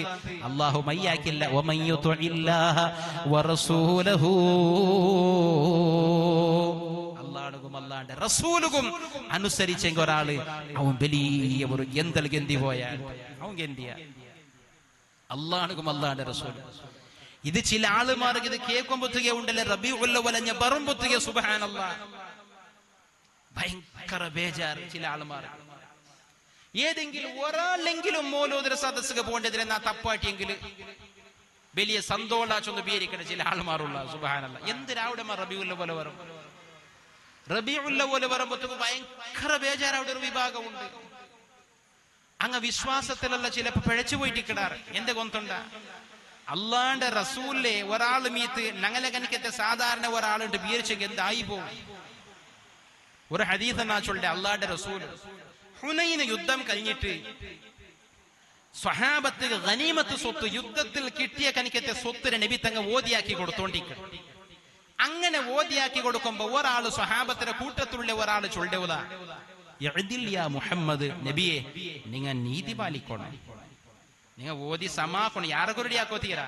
അല്ലാഹു മയ്യാക്കില്ല. ومن يطع الله ورسوله അല്ലാഹുവിന്റെ റസൂലുക്കും അനുസരിച്ചെങ്കിൽ ഒരാള് അവൻ വലിയ ഒരു ഗന്തി പോയാൽ അവൻ ഗന്തിയ അല്ലാഹുവിനും അല്ലാഹുവിന്റെ റസൂലും. ഇത് ചില ആളുമാർക്ക് ഇത് കേൾക്കുമ്പോഴത്തേക്ക് ഉണ്ടല്ലേ റബീഉൽ അവ്വൽ പറയുമ്പോഴത്തേക്ക് സുബ്ഹാനല്ലാഹ് ഭയങ്കര ബേജാറ്. ചില ആളുമാർ ഏതെങ്കിലും ഒരാളെങ്കിലും മോലോദര സദസ്സുക പോകേണ്ടതിരെ നാ തപ്പാട്ടിയെങ്കിൽ വലിയ സന്തോഷാച്ചൊന്ന് പേരിക്കണ ചില ആളുമാരുള്ള സുബ്ഹാനല്ലാഹ്. എന്തിനാവിടെ റബീഉൽ അവ്വൽ വരും? റബീഉൽ അവ്വൽ വരുമ്പോഴത്തേക്ക് ഭയങ്കര ബേജാറ്. അവിടെ ഒരു വിഭാഗമുണ്ട് അങ്ങ് വിശ്വാസത്തിലുള്ള ചിലപ്പോൾ പിഴച്ചു പോയിട്ടിക്കിടാറ്. എന്റെ കൊന്തുണ്ട അള്ളാന്റെ റസൂലിലെ ഒരാൾ മീത്ത് ഞങ്ങളെ കനിക്കത്തെ സാധാരണ ഒരാളുണ്ട് വിചാരിച്ചെങ്കിൽ എന്തായി പോകും. ഒരു ഹദീസ് എന്നാ ചൊല്ലെ അള്ളാന്റെ റസൂൽ ഹുനൈൻ യുദ്ധം കഴിഞ്ഞിട്ട് സ്വഹാബത്ത് ഗനീമത്ത് സ്വത്ത് യുദ്ധത്തിൽ കിട്ടിയ കനിക്കത്തെ സ്വത്തിനെ നബി തങ്ങ ഓതിയാക്കി കൊടുത്തോണ്ടിരിക്കണം. അങ്ങനെ ഓതിയാക്കി കൊടുക്കുമ്പോ ഒരാള് സ്വഹാബത്തിന്റെ കൂട്ടത്തിലുള്ള ഒരാള് ചൊല്ലുക മുഹമ്മദ് നബിയെ നിങ്ങൾ നീതി പാലിക്കണം, നിങ്ങൾ ഓതി സമാക്കണം. യാറെ കുരുടിയാക്കോ തീരാ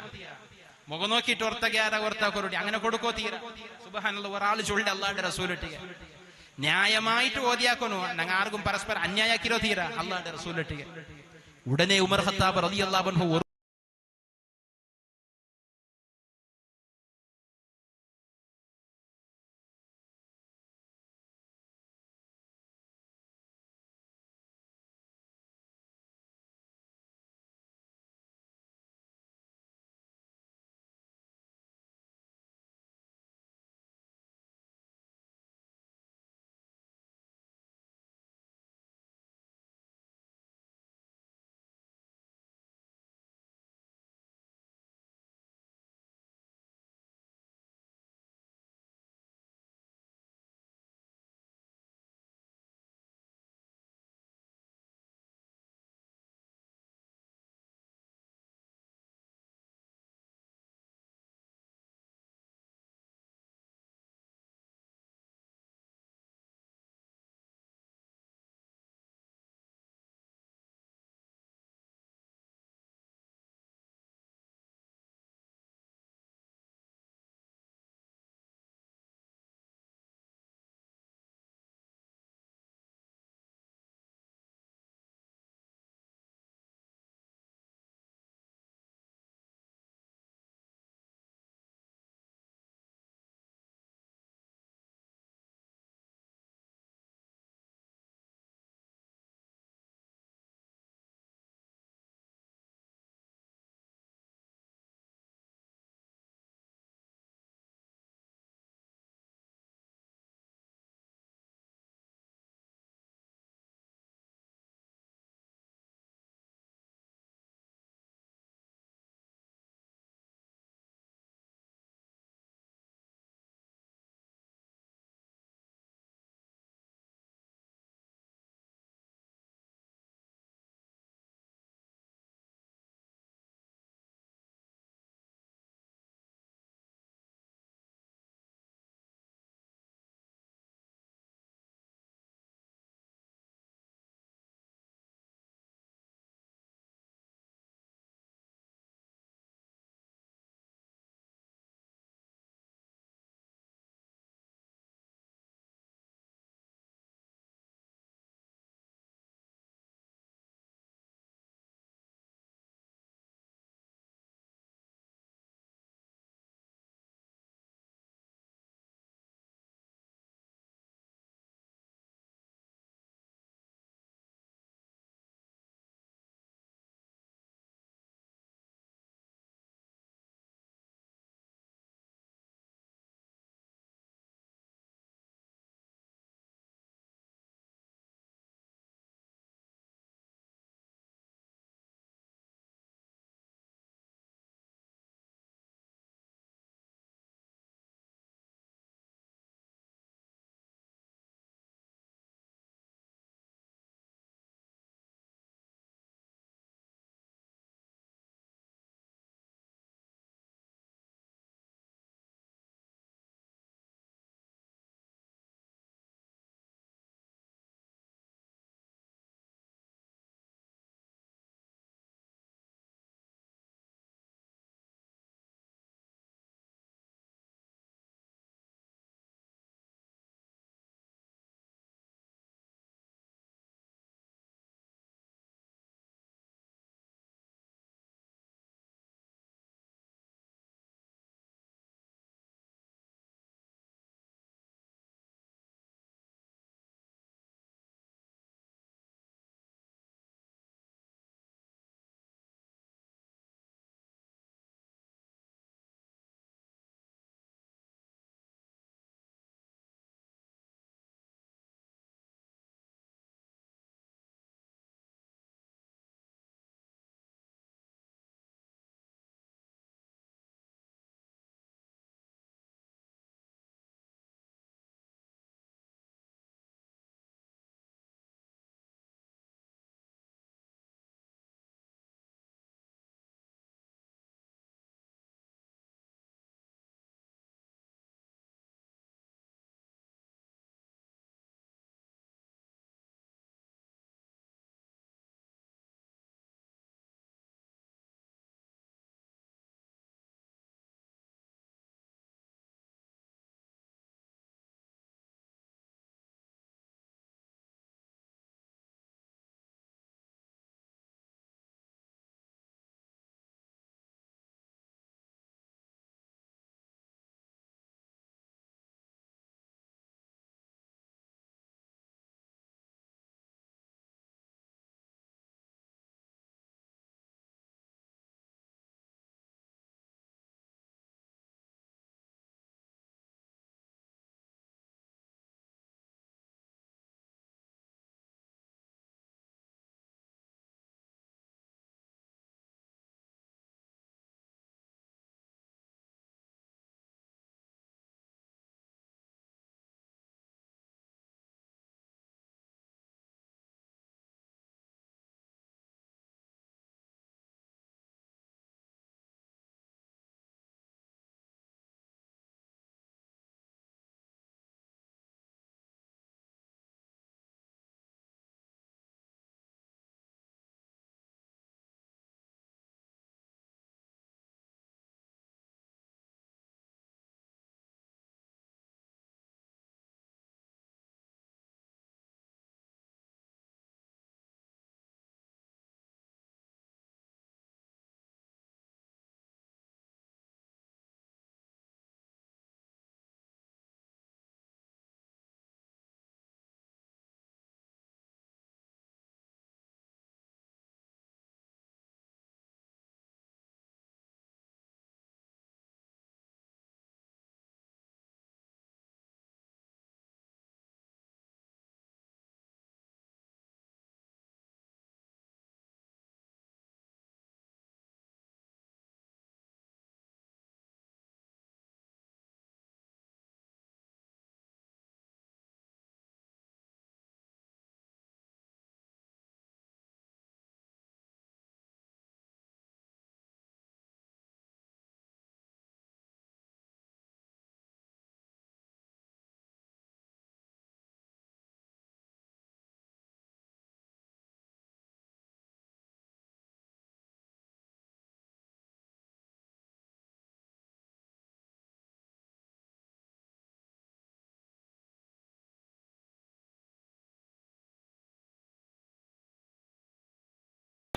മുഖം നോക്കിയിട്ട് ഓർത്താക്കൊരുടി അങ്ങനെ കൊടുക്കോ തീരാ. സുബ്ഹാനല്ലാഹ് ഒരാള് ചൊല്ലുക അള്ളാഹുവിന്റെ റസൂലിട്ട് ന്യായമായിട്ട് ഓതിയാക്കണോ, ഞങ്ങൾ ആർക്കും പരസ്പരം അന്യായാക്കിരോ തീരാ അള്ളാഹുവിന്റെ റസൂലിട്ട്. ഉടനെ ഉമർ ഖത്താബ് റളിയല്ലാഹു അൻഹു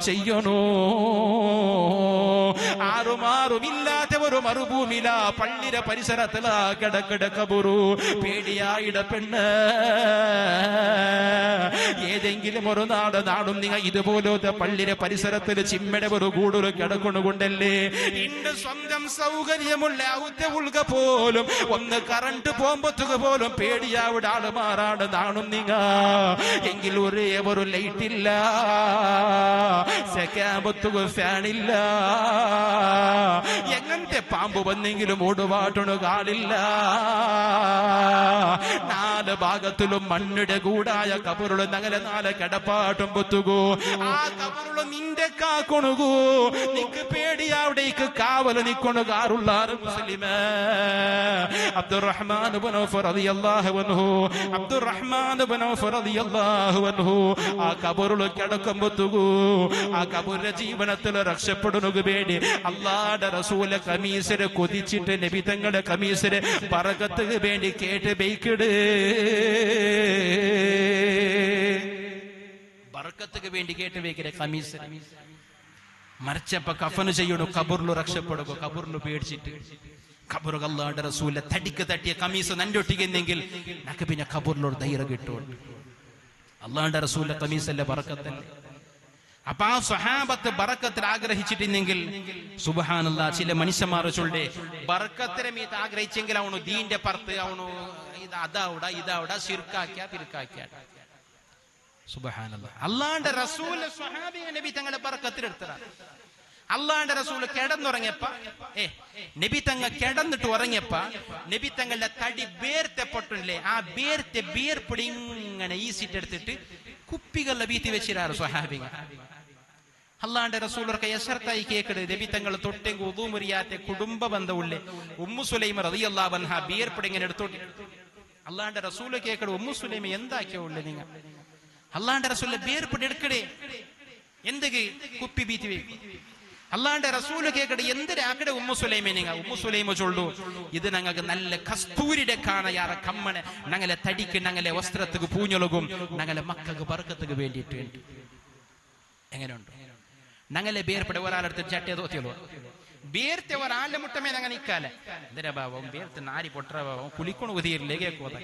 ചെയ്യണോ? ആറുമാറുമില്ലാത്ത ഒരു മറുഭൂമില പള്ളിയുടെ പരിസരത്തിലാ കിടക്കിട കബറു. പേടിയായിട പെണ്ണ്, ഏതെങ്കിലും ഒരു നാടും നിങ്ങൾ ഇതുപോലത്തെ പള്ളിയുടെ പരിസരത്തിൽ ചിമ്മയുടെ ഒരു കൂടുതൽ കിടക്കൊണ്ടുകൊണ്ടല്ലേ ഇന്റെ സ്വന്തം സൗകര്യമുള്ള ഉൾക പോലും ഒന്ന് കറണ്ട് പോകുമ്പോഴത്തുക പോലും പേടിയാവിടെ ആളുമാറാണ് നാണും നിങ്ങ. എങ്കിൽ ഒരേ ഒരു ലൈറ്റ് ഇല്ല, സെക്കാമ്പത്തുക ഫാനില്ല, എങ്ങനത്തെ പാമ്പ് വന്നെങ്കിലും ഓടുവാട്ടണു കാലില്ല. നാല് ഭാഗത്തിലും മണ്ണിടെ കൂടായ കബറുള്ള നഗല നാല് കിടപ്പാട്ടും പൊത്തുകൂ. ആ കബറുള്ള നിന്റെ കാക്കൊണുകൂ. നിക്ക് പേടിയാവിടേക്ക് കാവല് നിക്കൊണു കാറുള്ളാറ് മുസ്ലിമേ. അബ്ദുറഹ്മാൻ ഇബ്നു ഔഫ് റളിയല്ലാഹു അൻഹു, അബ്ദുറഹ്മാൻ ഇബ്നു ഔഫ് റളിയല്ലാഹു അൻഹു ആ കബറുള്ള കിടക്കുമ്പൊത്തുകൂ. ആ കബറിന്റെ ജീവനത്തിൽ രക്ഷപ്പെടുന്നതിന് വേണ്ടി അല്ലാഹുവിന്റെ റസൂലെ കമീസിനെ കൊതിച്ചിട്ട് നബി തങ്ങളുടെ കമീസിനെ ബറകത്തിന് വേണ്ടി കേട്ട് ബൈക്കിട്, ബറക്കത്തുക്ക് വേണ്ടി കേട്ട് ബൈക്കിടെ കമീസ് മറിച്ചപ്പ കഫന് ചെയ്യണു. കബറിലു രക്ഷപ്പെടുക, കബറിലു പേടിച്ചിട്ട് കബറുക അല്ലാഹുവിന്റെ റസൂലെ തടിക്ക് തട്ടിയ കമീസ് നന്റൊട്ടിക്കുന്നെങ്കിൽ നക്ക് പിന്നെ കബറിലൊരു ധൈര്യം കിട്ടും. അല്ലാഹുവിന്റെ റസൂലെ കമീസല്ലേ ബറക്കത്തല്ലേ. അപ്പൊ ആ സ്വഹാബത്ത് ബറക്കത്തിൽ ആഗ്രഹിച്ചിട്ടില്ലെങ്കിൽ സുബ്ഹാനല്ലാഹ് ചില മനുഷ്യന്മാർ ചൊല്ലേ ബറക്കത്തിനെ മീത്ത് ആഗ്രഹിച്ചെങ്കിൽ അവണു ദീന്റെ പുറത്ത് അവണു ഇതാവിടെ ശിർക്കാക്കിയ തിരുക്കാക്കിയ. സുബ്ഹാനല്ലാഹ് അല്ലാഹുവിന്റെ റസൂല് സ്വഹാബിയെ നബി തങ്ങളെ ബറക്കത്തിലെടുത്തതാണ്. അല്ലാഹുവിന്റെ റസൂല് കിടന്നുറങ്ങിയപ്പ നബി തങ്ങൾ കിടന്നിട്ട് ഉറങ്ങിയപ്പ നബി തങ്ങളുടെ തടി ബേർത്തെ പൊട്ടില്ലേ, ആ ബേർപ്പൊടി ഇങ്ങനെ ഈസിട്ടെടുത്തിട്ട് കുപ്പികളിലെ വീത്തി വെച്ചിരാറ് സ്വഹാബിങ്ങൾ. അല്ലാഹുവിന്റെ റസൂലർക്ക് യശർത്തായി കേക്കട് നബി തങ്ങൾ തൊട്ടെങ്കിൽ ഉദു മുറിയാത്ത കുടുംബ ബന്ധമുള്ളേ ഉമ്മു സുലൈമ റളിയല്ലാഹു അൻഹ ബീർപ്പൊടി ഇങ്ങനെ എടുത്തോട്ടി. അല്ലാഹുവിന്റെ റസൂല് കേക്കട് ഉമ്മു സുലൈമ എന്താക്കിയോ ഉള്ളേ നിങ്ങൾ? അല്ലാഹുവിന്റെ റസൂല് ബീർപ്പൊടി എടുക്കടേ, എന്തൊക്കെ കുപ്പി ബീത്തി വെക്കും. അല്ലാഹുവിന്റെ റസൂല് കേക്കട്ടെ എന്തിനാക്കടെ ഉമ്മു സുലൈമ നിങ്ങൾ? ഉമ്മു സുലൈമ ചൊല്ലു ഇത് ഞങ്ങൾക്ക് നല്ല കസ്തൂരിയുടെ കാണയാറ കമ്മനെ ഞങ്ങളെ തടിക്ക് ഞങ്ങളെ വസ്ത്രത്തിക്ക് പൂഞ്ഞൊലകും ഞങ്ങളെ മക്കൾക്ക് ബർക്കത്തിക്ക് വേണ്ടിയിട്ട്. എങ്ങനെയുണ്ട് ഞങ്ങളെ ബേർപ്പെടെ ഒരാളെടുത്ത് ചട്ടിയ തോത്തിയല്ലോ ബേർത്തെ ഒരാളുടെ മുട്ടമേ ഞങ്ങൾ നിൽക്കാലെ എന്തിനാ ഭാവം ബേർത്ത് നാരി പൊട്ടറ ഭാവം കുളിക്കൊണു ഉതിരില്ലേ കേക്കോത.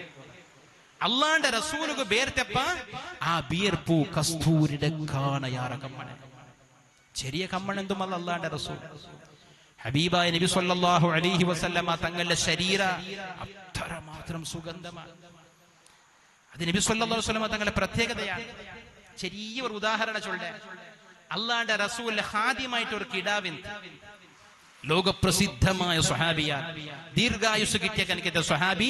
അല്ലാഹുവിന്റെ റസൂലുക്ക് ബേർത്തപ്പ ആ ബീർപ്പൂ കസ്തൂരിയുടെ കാണയാറ കമ്മനെ ചെറിയ കമ്മണെന്തും അല്ല അല്ലാഹുവിന്റെ റസൂൽ. ഹബീബായ നബി സല്ലല്ലാഹു അലൈഹി വസല്ലമ തങ്ങളുടെ ശരീര അത്രമാത്രം സുഗന്ധമാണ്. അത് നബി സല്ലല്ലാഹു അലൈഹി വസല്ലമ തങ്ങളുടെ പ്രത്യേകതയാണ്. ചെറിയൊരു ഉദാഹരണം ചൊല്ലേ. അല്ലാഹുവിന്റെ റസൂലിന്റെ ഖാദിമായിട്ട് ഒരു കിടാവിന് ലോകപ്രസിദ്ധമായ സ്വഹാബിയാണ്. ദീർഘായുസ് കിട്ടിയ കണക്കത്തെ സ്വഹാബി,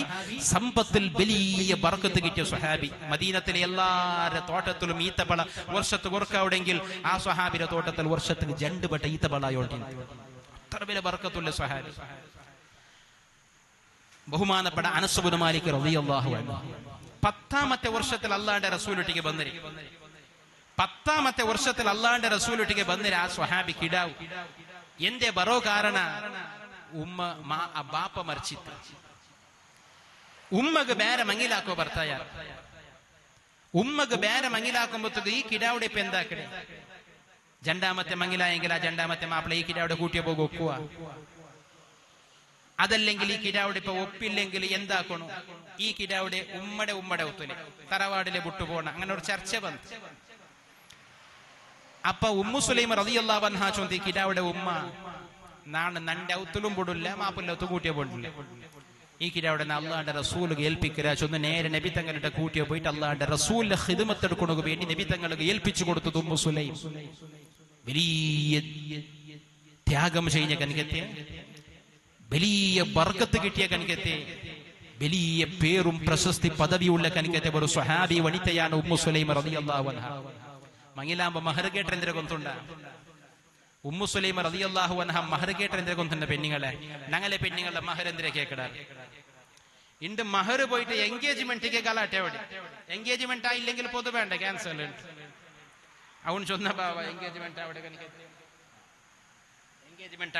സമ്പത്തിൽ വലിയ ബർക്കത്ത് കിട്ടിയ സ്വഹാബി. മദീനത്തിലെ എല്ലാവരുടെ തോട്ടത്തിലും ഈത്തപ്പഴ വർഷത്ത് കൊടുക്കാവുടെങ്കിൽ ആ സ്വഹാബിയുടെ തോട്ടത്തിൽ വർഷത്തിന് 2 വട്ട ഈത്തപ്പഴയോട്ടി. അത്ര വലിയ ബർക്കത്തുള്ള സ്വഹാബി. ബഹുമാനപ്പെട്ട അനസ് ഇബ്നു മാലിക് റളിയല്ലാഹു അൻഹു 10ാമത്തെ വർഷത്തിൽ അല്ലാഹുവിന്റെ റസൂലൊട്ടിക്ക് ബന്ദരി. 10ാമത്തെ വർഷത്തിൽ അല്ലാഹുവിന്റെ റസൂലൊട്ടിക്ക് ബന്ദരി ആ സ്വഹാബി കിടാവ്. എന്റെ ബറോ കാരണ ബാപ്പ മരിച്ചിട്ട് ഉമ്മക്ക് ബേരെ മങ്ങിലാക്കോ ഭർത്തായാർ. ഉമ്മക്ക് ബേരെ മങ്ങിലാക്കുമ്പോഴത്തേക്ക് ഈ കിടാവിടെ ഇപ്പൊ എന്താക്കണേ? 2ാമത്തെ മങ്ങിലായെങ്കിൽ ആ 2ാമത്തെ മാപ്പിള ഈ കിടാവിടെ കൂട്ടിയ പോകും ഒക്കുക. അതല്ലെങ്കിൽ ഈ കിടാവിടെ ഇപ്പൊ ഒപ്പില്ലെങ്കിൽ എന്താക്കണു? ഈ കിടാവിടെ ഉമ്മടെ ഒത്തുലെ തറവാടിലെ വിട്ടുപോണ അങ്ങനെ ഒരു ചർച്ച വന്നു. അപ്പൊ ഉമ്മു സുലൈമ റളിയല്ലാഹു അൻഹ ചൊന്തി കിടാവിടെ ഉമ്മ നാണ് നന്റെ ഔത്തലും പൊടില്ല മാപ്പില്ല ഒത്തു കൂട്ടിയ പൊടില്ല. ഈ കിടാവിടെ അല്ലാഹുവിന്റെ റസൂലുക്ക് ഏൽപ്പിക്കരാ ചൊന്ന് നേരെ നബി തങ്ങളുടെ കൂട്ടിയ പോയിട്ട് അല്ലാഹുവിന്റെ റസൂലിന്റെ ഖിദ്മത്ത് എടുക്കണക്ക് വേണ്ടി നബി തങ്ങൾക്ക് ഏൽപ്പിച്ചു കൊടുത്തത് ഉമ്മു സുലൈം. വലിയ ത്യാഗം ചെയ്ത കനികത്തെ, വലിയ ബർക്കത്ത് കിട്ടിയ കനികത്തെ, വലിയ പേരും പ്രശസ്തി പദവിയുള്ള കനികത്തെ ഒരു സ്വഹാബി വനിതയാണ് ഉമ്മു സുലൈമ റളിയല്ലാഹു അൻഹ. മങ്ങിലാകുമ്പോ മഹർ കേട്ട എന്തിനെ കൊന്തുണ്ട? ഉമ്മു സുലൈമ റളിയല്ലാഹു അൻഹ മഹർ കേട്ട എന്തിനെ കൊന്തുണ്ട? പെണ്ണുങ്ങളെ ഞങ്ങളെ പെണ്ണുങ്ങളുടെ മഹർ എന്തിനെ കേക്കടാ? ഇണ്ട് മഹർ പോയിട്ട് എൻഗേജ്മെന്റിക്ക് കലാട്ടെ അവിടെ എൻഗേജ്മെന്റ് ആയില്ലെങ്കിൽ പൊതു വേണ്ട ക്യാൻസൽ അവൻ ചൊന്ന ബാവ എൻഗേജ്മെന്റ്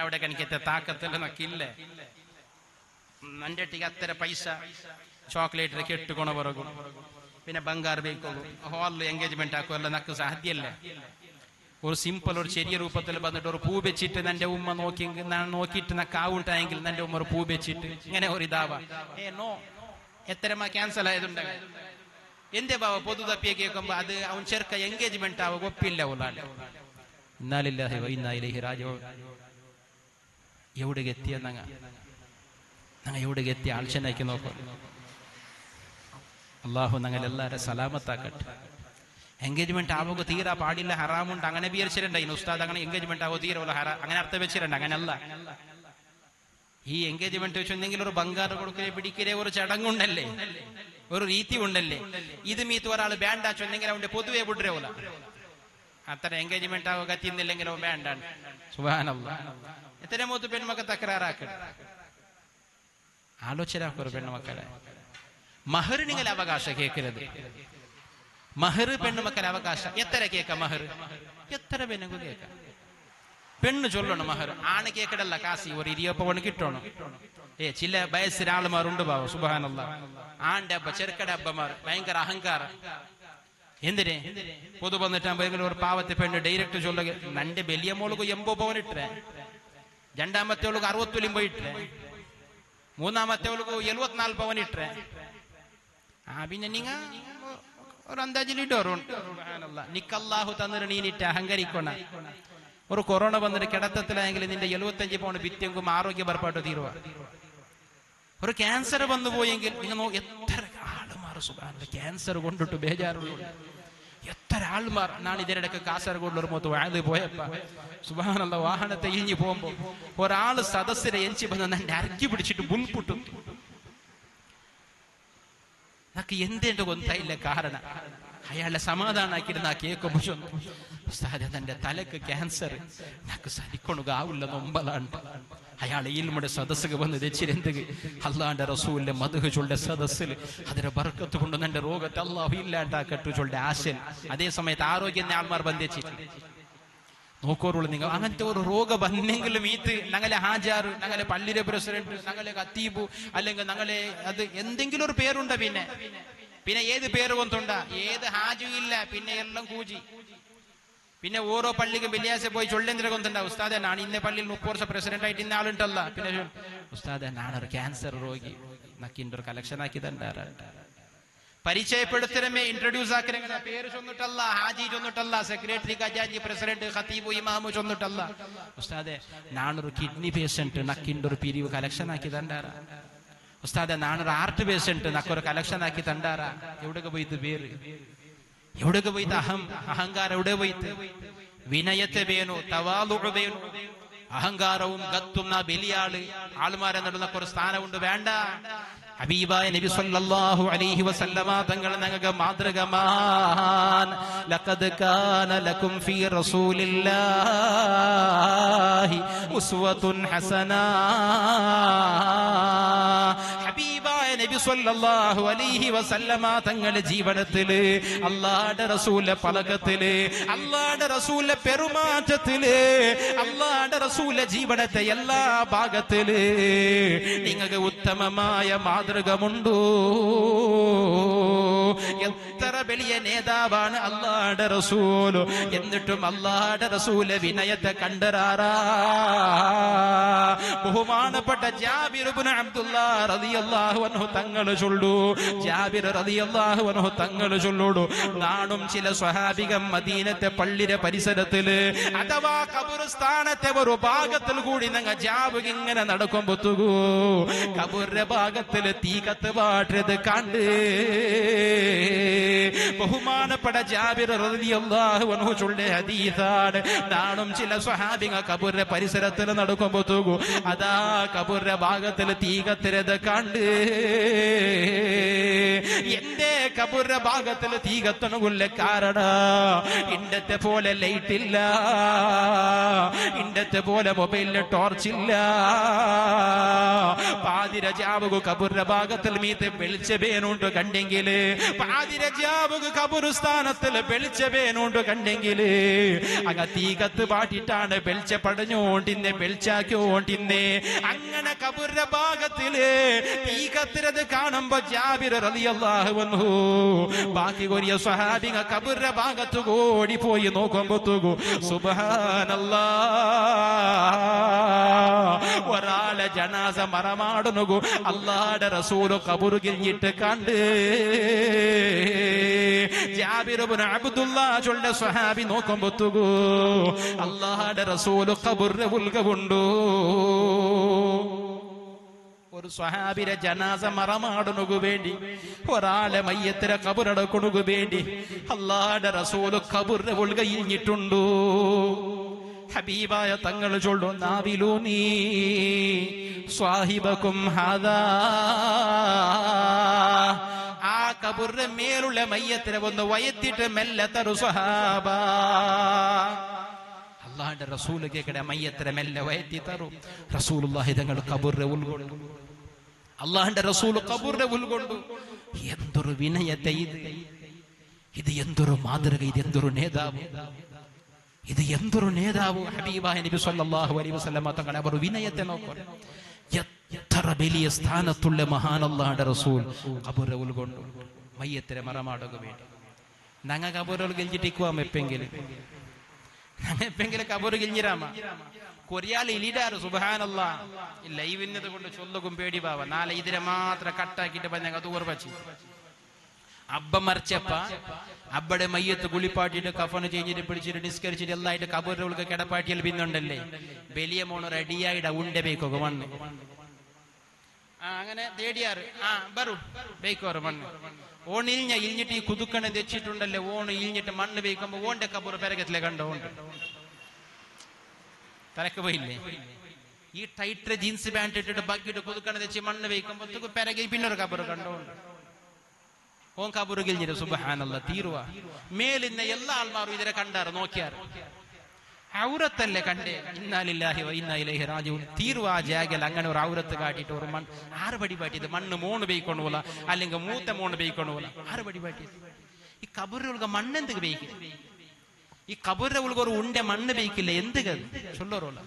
അവിടെ കണിക്കത്തെ താക്കത്തിൽ നക്കില്ലേ നന്റെ ഒട്ടിക്ക് അത്ര പൈസ ചോക്ലേറ്റിന് കെട്ടുകൊണ പറകും പിന്നെ ബംഗാർ ബേക്കോളും ഹാളിൽ എൻഗേജ്മെന്റ് ആക്കുമല്ലോ നക്ക് സാധ്യല്ലേ. ഒരു സിമ്പിൾ ഒരു ചെറിയ രൂപത്തിൽ വന്നിട്ട് ഒരു പൂ വെച്ചിട്ട് നിന്റെ ഉമ്മ നോക്കിയിട്ട് കാവുണ്ടായെങ്കിൽ നിന്റെ ഉമ്മ ഒരു പൂ വെച്ചിട്ട് ഇങ്ങനെ ഒരു ഇതാവാ നോ എത്രമാ ക്യാൻസൽ ആയതുണ്ട് എന്റെ ബാവ പൊതു തപ്പിയെ കേൾക്കുമ്പോ അത് അവൻ ചെറുക്ക എൻഗേജ്മെന്റ് ആവുക ഒപ്പില്ല ഉള്ളാണ്ട് ഇന്നാലില്ലാഹി വ ഇന്നാ ഇലൈഹി റാജിഊൻ എവിടേക്ക് എത്തിയ ഞങ്ങൾ എവിടേക്ക് എത്തിയ ആൾച്ചനാക്കി നോക്കും അള്ളാഹു ഞങ്ങൾ എല്ലാവരും സലാമത്താക്കട്ടെ എൻഗേജ്മെന്റ് ആവുക തീരാ പാടില്ല ഹറാമുണ്ട് അങ്ങനെ വിചാരിച്ചിട്ടുണ്ടായി ഉസ്താദ് അങ്ങനെ എൻഗേജ്മെന്റ് ആവുക തീരുള്ള അങ്ങനെ അർത്ഥം വെച്ചിട്ടുണ്ട് അങ്ങനല്ല ഈ എൻഗേജ്മെന്റ് വെച്ചെന്തെങ്കിലും ഒരു ബംഗാറ് കൊടുക്കലേ പിടിക്കലേ ഒരു ചടങ്ങുണ്ടല്ലേ ഒരു രീതി ഉണ്ടല്ലേ ഇത് മീത്ത് ഒരാൾ ബാൻഡാ ചൊന്നെങ്കിൽ അവന്റെ പൊതുവെ വിടരൂല അത്ര എൻഗേജ്മെന്റ് ആവുക കത്തിന്നില്ലെങ്കിൽ അവൻ ബാൻഡാണ് സുബ്ഹാനല്ലാഹ് എത്ര മൂത്ത് പെൺമക്കൾ തകരാറാക്കണം ആലോചനാക്കൊരു പെൺമക്കളെ മഹർ നിങ്ങൾ അവകാശം കേൾക്കരുത് മഹർ പെണ്ണുമക്കൾ അവകാശം എത്ര കേൾക്കാം മഹർ എത്ര പെണ്ണുക്ക് കേൾക്കാം പെണ്ണ് ചൊല്ലണം മഹർ ആണ് കേക്കടല്ല കാശി ഒരു 20 പവന് കിട്ടണം ചില വയസ്സിലാളുമാരുണ്ട് ബാബു സുബ്ഹാനല്ലാഹ് ആന്റെ അബ്ബ ചെറുക്കട അബ്ബമാർ ഭയങ്കര അഹങ്കാരം എന്തിനെ പൊതു വന്നിട്ടാകുമ്പോ ഒരു പാവത്തെ പെണ്ണ് ഡയറക്റ്റ് ചൊല്ലുക നന്റെ വലിയ മോൾക്ക് 80 പവൻ ഇട്ടേ രണ്ടാമത്തെ 60 പോയിട്ടേ മൂന്നാമത്തെ 74 പവൻ ഇട്ടേ പിന്നെ നിങ്ങ ഒരു അന്താജിലിട്ടോറുണ്ട് നിക്കല്ലാഹു തന്നിട്ട് നീനിട്ട് അഹങ്കരിക്കണ ഒരു കൊറോണ വന്നിട്ട് കിടത്തത്തിലായെങ്കിൽ നിന്റെ 75 പൗണ്ട് വിറ്റെങ്കും ആരോഗ്യ ഭർപ്പാട്ട് തീരുവ ഒരു ക്യാൻസർ വന്നു പോയെങ്കിൽ നിങ്ങൾ എത്ര ആളുമാർ സുബ്ഹാനല്ലാഹ് ക്യാൻസർ കൊണ്ടിട്ട് ബേജാറുള്ളൂ എത്ര ആൾമാർ നാണ് ഇതിനിടയ്ക്ക് കാസർഗോഡിൽ ഒരു മൊത്തം വാഴ പോയപ്പ സുബ്ഹാനല്ലാഹ് വാഹനത്തെ ഇഞ്ഞു പോകുമ്പോ ഒരാള് സദസ്സിനെ എഞ്ചി വന്ന് എന്നെ അരക്കി പിടിച്ചിട്ട് മുൻപുട്ടും നക്ക് എന്തെന്റെ കൊന്തയില്ല കാരണം അയാളെ സമാധാനാക്കിയിരുന്ന കേൾക്കുമ്പോ ഉസ്താദെ തന്റെ തലക്ക് ക്യാൻസർ നക്ക് സരിക്കൊണുകാവില്ല നൊമ്പലാണ്ട് അയാളെ ഇൽമുടെ സദസ്സുക വന്ന് വെച്ചിരുന്നത് അള്ളാന്റെ റസൂലിന്റെ മദ്ഹ് ചൊല്ലുടെ സദസ്സിൽ അതിന്റെ ബർക്കത്ത് കൊണ്ട് എന്റെ രോഗത്തെ അള്ളാഹു ഇല്ലാണ്ടാക്കട്ടു ചൊല്ലുടെ ആശൻ അതേ സമയത്ത് ആരോഗ്യം ആൾമാർ ബന്ധിച്ചിട്ട് നോക്കോറുള്ളൂ നിങ്ങൾ അങ്ങനത്തെ ഒരു രോഗം വന്നെങ്കിലും ഇത് ഞങ്ങളെ ഹാജാറ് ഞങ്ങളെ പള്ളിയിലെ പ്രസിഡന്റ് ഞങ്ങളെ ഖത്തീബു അല്ലെങ്കിൽ ഞങ്ങളെ അത് എന്തെങ്കിലും ഒരു പേരുണ്ട പിന്നെ ഏത് പേര് കൊണ്ടുണ്ട ഏത് ഹാജും ഇല്ല പിന്നെ എല്ലാം കൂജി പിന്നെ ഓരോ പള്ളിക്കും വെള്ളിയാഴ്ച പോയി ചൊല്ലേന്ദ്ര കൊണ്ടുണ്ട ഉസ്താദെ നാണ് ഇന്ന പള്ളിയിൽ 30 വർഷം പ്രസിഡന്റ് ആയിട്ട് ഇന്ന ആളുണ്ടല്ല പിന്നെ ഉസ്താദെ നാണൊരു ക്യാൻസർ രോഗി നക്കിൻ്റെ ഒരു കളക്ഷൻ ആക്കി തണ്ടാറ പരിചയപ്പെടുത്തരമേ ഇൻട്രൊഡ്യൂസ് ആക്കിരങ്ങനെ പേര് ചൊന്നിട്ടല്ല ഹാജി ചൊന്നിട്ടല്ല സെക്രട്ടറി ഖജാജി പ്രസിഡന്റ് ഖത്തീബു ഇമാമു ചൊന്നിട്ടല്ല ഉസ്താദെ നാണൊരു കിഡ്നി പേഷ്യന്റ് നക്കിൻ്റെ ഒരു പിരിവ് കളക്ഷൻ ആക്കി തണ്ടാറ ഉസ്താദെ നാണൊരു ഹാർട്ട് പേഷ്യന്റ് നക്കൊരു കളക്ഷൻ ആക്കി തണ്ടാറ എവിടെയൊക്കെ പോയിട്ട് പേര് എവിടെയൊക്കെ പോയിട്ട് അഹങ്കാരം എവിടെ പോയിട്ട് വിനയത്തെ വേണു തവാളുഅ വേണു അഹങ്കാരവും ഗത്തും ബലിയാള് ആൾമാരെ നടുന്ന ഒരു സ്ഥാനമുണ്ട് വേണ്ട ഹബീബായ നബി സല്ലല്ലാഹു അലൈഹി വസല്ലമ തങ്ങൾ ഞങ്ങൾക്ക് മാതൃകമാൻ ലഖദ് കാന ലക്കും ഫീ റസൂലില്ലാഹി ഉസ്വത്തുൻ ഹസന ഹബീബായ നബി സല്ലല്ലാഹു അലൈഹി വസല്ലമ തങ്ങളുടെ ജീവിതത്തില് അല്ലാഹുവിന്റെ റസൂലിന്റെ പലകത്തില് അല്ലാഹുവിന്റെ റസൂലിന്റെ പെരുമാറ്റത്തില് അല്ലാഹുവിന്റെ റസൂലിന്റെ ജീവിതത്തെ എല്ലാ ഭാഗത്തില് നിങ്ങൾക്ക് ഉത്തമമായ മാതൃകമുണ്ടോ എത്ര വലിയ നേതാവാണ് അല്ലാഹുവിന്റെ റസൂല് എന്നിട്ടും അല്ലാഹുവിന്റെ റസൂല് വിനയത്തെ കണ്ടറാറാ ബഹുമാനപ്പെട്ട ജാബിർ ഇബ്നു അബ്ദുല്ലാഹ് റളിയല്ലാഹു അൻഹു തങ്ങൾ ചൊല്ലു ജാബിർ റളിയല്ലാഹു അൻഹു തങ്ങൾ ചൊല്ലുടു നാണും ചില സ്വഹാബികം മദീനത്തെ പള്ളിയുടെ പരിസരത്തില് അഥവാ ഖബർസ്ഥാനത്തെ ഒരു ഭാഗത്തിൽ കൂടി ഞങ്ങൾ ജാബ് ഇങ്ങനെ നടക്കുമ്പോത്തുകൂ ഖബറിന്റെ ഭാഗത്തില് തീ കത്ത് പാട്ടത് കണ്ട് ബഹുമാനപ്പെട്ട ജാബിർ റളിയല്ലാഹു അൻഹു ചൊല്ലിയ ഹദീസാണ് നാണും ചില സ്വഹാബികൾ ഖബറിന്റെ പരിസരത്തിൽ നടക്കുമ്പോത്തുകൂ അതാ ഖബറിന്റെ ഭാഗത്തിൽ തീ കത്തിരത് കണ്ട് എന്റെ ഖബറിന്റെ ഭാഗത്തിൽ തീ കത്തണുള്ള കാരണ ഇണ്ടത്തെ പോലെ ലൈറ്റ് ഇല്ല ഇണ്ടത്തെ പോലെ മൊബൈലിന് ടോർച്ചില്ല പാതിരജാവുക ഖബറിന്റെ ഭാഗത്തിൽ മീത്ത് വെളിച്ചമേനുണ്ട് കണ്ടെങ്കില് പാതിരജാവുക ഖബർസ്ഥാനത്തിൽ വെളിച്ചമേനുണ്ട് കണ്ടെങ്കില് അങ്ങ തീ കത്ത് പാട്ടിട്ടാണ് വെളിച്ചപ്പടഞ്ഞോണ്ടിന്നെ വെളിച്ചാക്കിയോണ്ടിന്നെ അങ്ങനെ ഖബറിന്റെ ഭാഗത്തില് തീ കത്തിരത് കാണുമ്പോ ജാബിർ റളിയല്ലാഹു റളിയല്ലാഹു അൻഹു ബാക്കി കൊരിയ സ്വഹാബിക ഖബറിന്റെ ഭാഗത്ത് ഓടി പോയി നോക്കുമ്പോഴത്തേക്കു സുബ്ഹാനല്ലാഹ് ഒരാളെ ജനാസ മറമാടുന്നു അല്ലാഹുവിന്റെ റസൂൽ ഖബർ കിഴിഞ്ഞിട്ട് കണ്ട്. ജാബിർ ഇബ്നു അബ്ദുല്ലാഹ് ചൊല്ലുന്ന സ്വഹാബി നോക്കുമ്പോഴത്തേക്കു അല്ലാഹുവിന്റെ റസൂൽ ഖബറിൽ ഉൽഗവുണ്ടു. ഒരു സ്വഹാബിരെ ജനാസ മറമാടുന്നതിനു വേണ്ടി, ഒരാളെ മയ്യത്തിനെ ഖബറടക്കുന്നതിനു വേണ്ടി അല്ലാഹുവിന്റെ റസൂൽ ഖബറിൽ ഉൽഗയിഞ്ഞിട്ടുണ്ടു. ഹബീബായ തങ്ങൾ ചൊല്ലും നാവിലൂനി സ്വാഹിബകും ഹാദാ. ആ ഖബറിന്റെ മേലുള്ള മയ്യത്തിനെ ഒന്ന് വയറ്റിട്ട് മെല്ലെ തരു സ്വഹാബ. അല്ലാഹുവിന്റെ റസൂൽ കേക്കടെ മയ്യത്തിനെ മെല്ലെ വയറ്റി തരും. റസൂലുള്ളാഹി തങ്ങൾ ഖബറിനെ ഉൾക്കൊണ്ടു. അല്ലാഹുവിന്റെ റസൂൽ ഖബറിനെ ഉൾക്കൊണ്ടു. എന്തൊരു വിനയത്തെ ഇത് എന്തൊരു മാതൃക, ഇത് എന്തൊരു നേതാവ്, ഇത് എന്തൊരു നേതാവ്. ഹബീബായ നബി സല്ലല്ലാഹു അലൈഹി വസല്ലം തങ്ങൾ അവർ വിനയത്തെ നോക്കൂ. എത്ര വലിയ സ്ഥാനത്തുള്ള മഹാൻ അല്ലാഹുവിന്റെ റസൂൽ ഖബറിനെ ഉൾക്കൊണ്ടു മയ്യത്തിനെ മറമാടുക വേണ്ടി. ഞങ്ങ ഖബറുകൾ ഗെൽജിട്ടിക്കുവാം എപ്പെങ്കിലും കബറ് കിഞ്ഞിരാമ കൊറിയാൽ ഇലിടാറ്. സുബ്ഹാനല്ലാഹ് ലൈവിന്നത് കൊണ്ട് ചൊല്ലുകും പേടി പാവ. നാളെ ഇതിനെ മാത്രം കട്ടാക്കിട്ട് പറഞ്ഞ അത് ഓർമ്മച്ചി അബ്ബ മറിച്ചപ്പ അബ്ബടെ മയ്യത്ത് കുളിപ്പാട്ടിട്ട് കഫന് ചെയ്തിട്ട് പിടിച്ചിട്ട് നിസ്കരിച്ചിട്ട് എല്ലായിട്ട് കബറുകൾക്ക് കിടപ്പാട്ടിയിൽ പിന്നുണ്ടല്ലേ വലിയ മോണ് റെഡിയായിട്ട് ഉണ്ടെ ബേക്കൊക്കെ മണ്ണ് അങ്ങനെ തേടിയാറ് ബറു ബേക്കോറ് മണ്ണ് ഓൺ ഇഞ്ഞിട്ട് ഈ കുതുക്കണെ തെച്ചിട്ടുണ്ടല്ലേ ഓണ് ഇഞ്ഞിട്ട് മണ്ണ് ബേക്കുമ്പോ ഓന്റെ കബറ് പെരകത്തിലെ കണ്ടോണ്ട് തലക്ക് പോയില്ലേ. ഈ ടൈറ്റ് ജീൻസ് പാന്റ് ഇട്ടിട്ട് ബാക്കിയിട്ട് കുതുക്കണെ തെച്ച് മണ്ണ് ബേക്കുമ്പോ പെരകി പിന്നൊരു കബറ് കണ്ടോണ്ട് ഓൻ കബറ് കിഴിഞ്ഞിട്ട് സുബ്ഹാനല്ലാഹ് തീരുവാ. മേലിന്ന എല്ലാ ആൾമാരും ഇതിനെ കണ്ടാറ് നോക്കിയാറ്. ഔറത്തല്ലേ കണ്ടേ. ഇന്നാ ലില്ലാഹി വ ഇന്നാ ഇലൈഹി റാജിഊൻ. തീരുവാ ജാഗൽ അങ്ങനെ ഒരു ഔറത്ത് കാട്ടിട്ട് ഒരു മണ്ണ് ആറ് പടി പാട്ടിയത് മണ്ണ് മോണ് ബേയിക്കൊണ്ടു പോലെ അല്ലെങ്കിൽ മൂത്ത മോണ് ബേയിക്കൊണ്ടു പോലെ ആറ് പടി പാട്ടിയത്. ഈ കബറുക മണ്ണെന്ത് ബേയിക്കും? ഈ കബറുക ഒരു ഉണ്ട മണ്ണ് ബേയിക്കില്ല എന്ത് ചൊല്ലോറോല.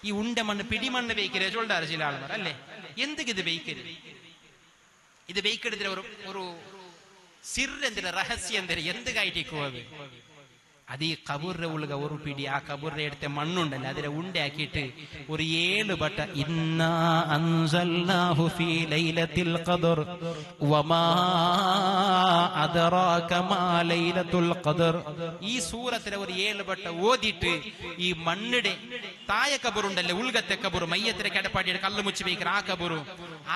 ഈ ഉണ്ട മണ്ണ് പിടിമണ്ണ് ബേയിക്കരുത് ചൊല്ലാറ് ചില ആൾമാർ അല്ലേ. എന്തൊക്കെ ഇത് ബേയിക്കരുത്? ഇത് ബേയിക്കെടുത്തിട്ട് ഒരു സിറെന്തിന് രഹസ്യം എന്തിന് എന്ത് കായിട്ടിക്കുവത്? അത് ഈ കബറിന്റെ ഉള്ളുക ഒരു പിടി ആ കബറിന്റെ അടുത്ത മണ്ണുണ്ടല്ലോ അതിനെ ഉണ്ടയാക്കിയിട്ട് ഒരു 7 ബട്ട ഇന്നാ അൻസൽനാഹു ഫീ ലൈലത്തിൽ ഖദർ വമാ അദ്റാക മാ ലൈലത്തുൽ ഖദർ. ഈ സൂറത്തിലെ ഒരു 7 ബട്ട ഓതിയിട്ട് ഈ മണ്ണിടെ തായ കബറുണ്ടല്ലോ ഉൾഗത്തെ കബറ് മയ്യത്തിനെ കിടപ്പാട്ടിയുടെ കല്ല് മുച്ച് വയ്ക്കുന്ന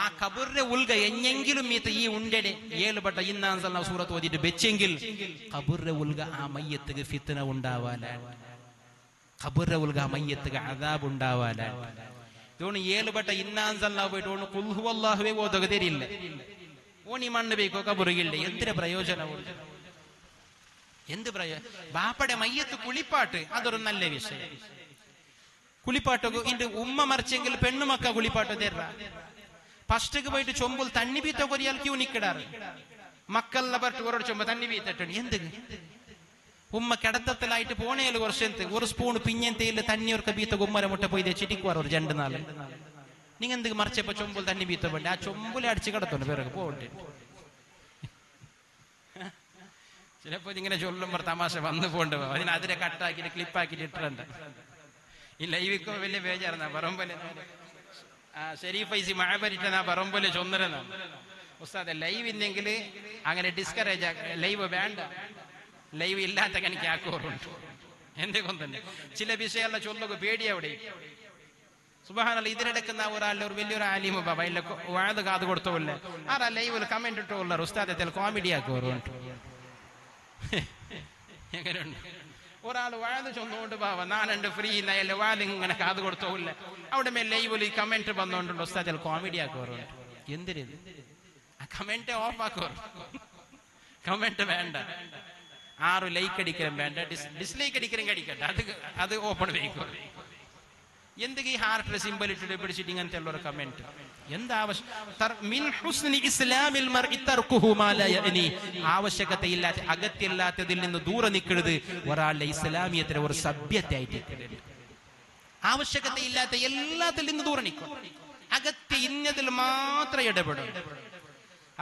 ആ കബറിന്റെ ഉൾഗ എഞ്ഞെങ്കിലും ഈ ഉണ്ടയുടെ 7 ബട്ട ഇന്നാ അൻസൽനാഹു സൂറത്ത് ഓതിയിട്ട് വെച്ചെങ്കിൽ കബറിന്റെ ഉൾഗ ആ മയ്യത്തുക്ക് ഫിത്ന ഉണ്ടാവാലാണ്. ഖബറിന്റെ ഉൾഗ മയ്യത്തുക അദാബ് ഉണ്ടാവാലാണ്. ഇതുകൊണ്ട് 7 ബട്ട ഇന്നാ അൻസൽനാഹു പോയിട്ട് ഓണ് ഖുൽ ഹുവല്ലാഹുവേ ഓതുക തരില്ല. ഓണി മണ്ണ് ബേക്കോ കബറുകളില്ല. എന്തിന്റെ പ്രയോജനമുണ്ട്? എന്ത് പ്രയോജനം? ബാപ്പയുടെ മയ്യത്ത് കുളിപ്പാട്ട് അതൊരു നല്ല വിഷയം. കുളിപ്പാട്ടൊക്കെ ഇന്റെ ഉമ്മ മറിച്ചെങ്കിൽ പെണ്ണുമക്ക കുളിപ്പാട്ട് തരാ. ഫസ്റ്റക്ക് പോയിട്ട് ചൊമ്പുൽ തണ്ണി ബീത്ത കൊറിയാൽ ക്യൂ നിക്കിടാറ്. മക്കളെ പറഞ്ഞിട്ട് ഒരോട് ചൊമ്പ തണ്ണി ബീത്തിട്ടുണ്ട്. എന്ത് ഉമ്മ കിടത്തത്തിലായിട്ട് പോണേല് കുറച്ചെന്ത് ഒരു സ്പൂൺ പിഞ്ഞെന്തയില് തണ്ണിയൊക്കെ ബീത്ത ഉമ്മര മുട്ട പോയി ചെടിക്കുവാർ ഒരു 2 നാള്. നിങ്ങൾ എന്ത് മറിച്ചപ്പോ ചൊമ്പുൽ തണ്ണി ബീത്ത വേണ്ട ആ ചൊമ്പുലെ അടിച്ച് കിടത്തുണ്ട് പിറകെ പോകട്ടെ. ചിലപ്പോ ഇങ്ങനെ ചൊല്ലുമ്പോ തമാശ വന്നു പോണ്ട് അതിനെ കട്ടാക്കിട്ട് ക്ലിപ്പാക്കിട്ട് ഇട്ടിട്ടുണ്ട്. ഈ ലൈവിക്കോ വലിയ ബേജാറുന്ന പറമ്പോലെ ഷെരീഫൈസി മഴ പരിട്ട പറമ്പോലെ ചൊന്നരെന്നാണ് ഉസ്താദെ. ലൈവ് ഇല്ലെങ്കിൽ അങ്ങനെ ഡിസ്കറേജ് ലൈവ് വേണ്ട. ലൈവ് ഇല്ലാത്ത എനിക്ക് ആക്കോറുണ്ട് എന്തെങ്കിലും തന്നെ ചില വിഷയമല്ല ചൊല്ലുക പേടി അവിടെ. സുബ്ഹാനല്ലാഹ് ഇതിനെടുക്കുന്ന ഒരാളുടെ ഒരു വലിയൊരു ആലിമ ബാബ ഇല്ല വാത് കാത് കൊടുത്തോല്ലേ ആരാ ലൈവിൽ കമന്റ് ഇട്ടുള്ള ഉസ്താദത്തിൽ കോമഡി ആക്കോറുണ്ട്. എങ്ങനെയുണ്ട്? ഒരാൾ വാത് ചൊന്നുകൊണ്ട് ബാബ നാനുണ്ട് ഫ്രീ നയല്ലേ വാത് ഇങ്ങനെ കാത് കൊടുത്തോല്ല അവിടെ മേൽ ലൈവിൽ ഈ കമന്റ് വന്നോണ്ടുണ്ട് ഉസ്താദിൽ കോമഡി ആക്കോറുണ്ട്. എന്തിന് ആ കമന്റ് ഓഫ് ആക്കോറ്? കമന്റ് വേണ്ട. 6 ലൈക്ക് അടിക്കലും വേണ്ട, ഡിസ്ലൈക്ക് അടിക്കലും കടിക്കട്ടെ, അത് ഓപ്പൺ വയ്ക്കും. എന്തൊക്കെ ഈ ഹാർട്ട് സിമ്പിൾ ഇട്ടിട്ട് പിടിച്ചിട്ട് ഇങ്ങനത്തെ ഉള്ള ഒരു കമന്റ് എന്താവശ്യം? ആവശ്യകതയില്ലാത്ത അകത്തില്ലാത്തതിൽ നിന്ന് ദൂരെ നിൽക്കരുത്. ഒരാളുടെ ഇസ്ലാമിയത്തിലെ ഒരു സഭ്യത്തെ ആയിട്ട് ആവശ്യകതയില്ലാത്ത എല്ലാത്തിൽ നിന്ന് ദൂരെ നിൽക്കും. അകത്ത് ഇന്നതിൽ മാത്രം ഇടപെടും.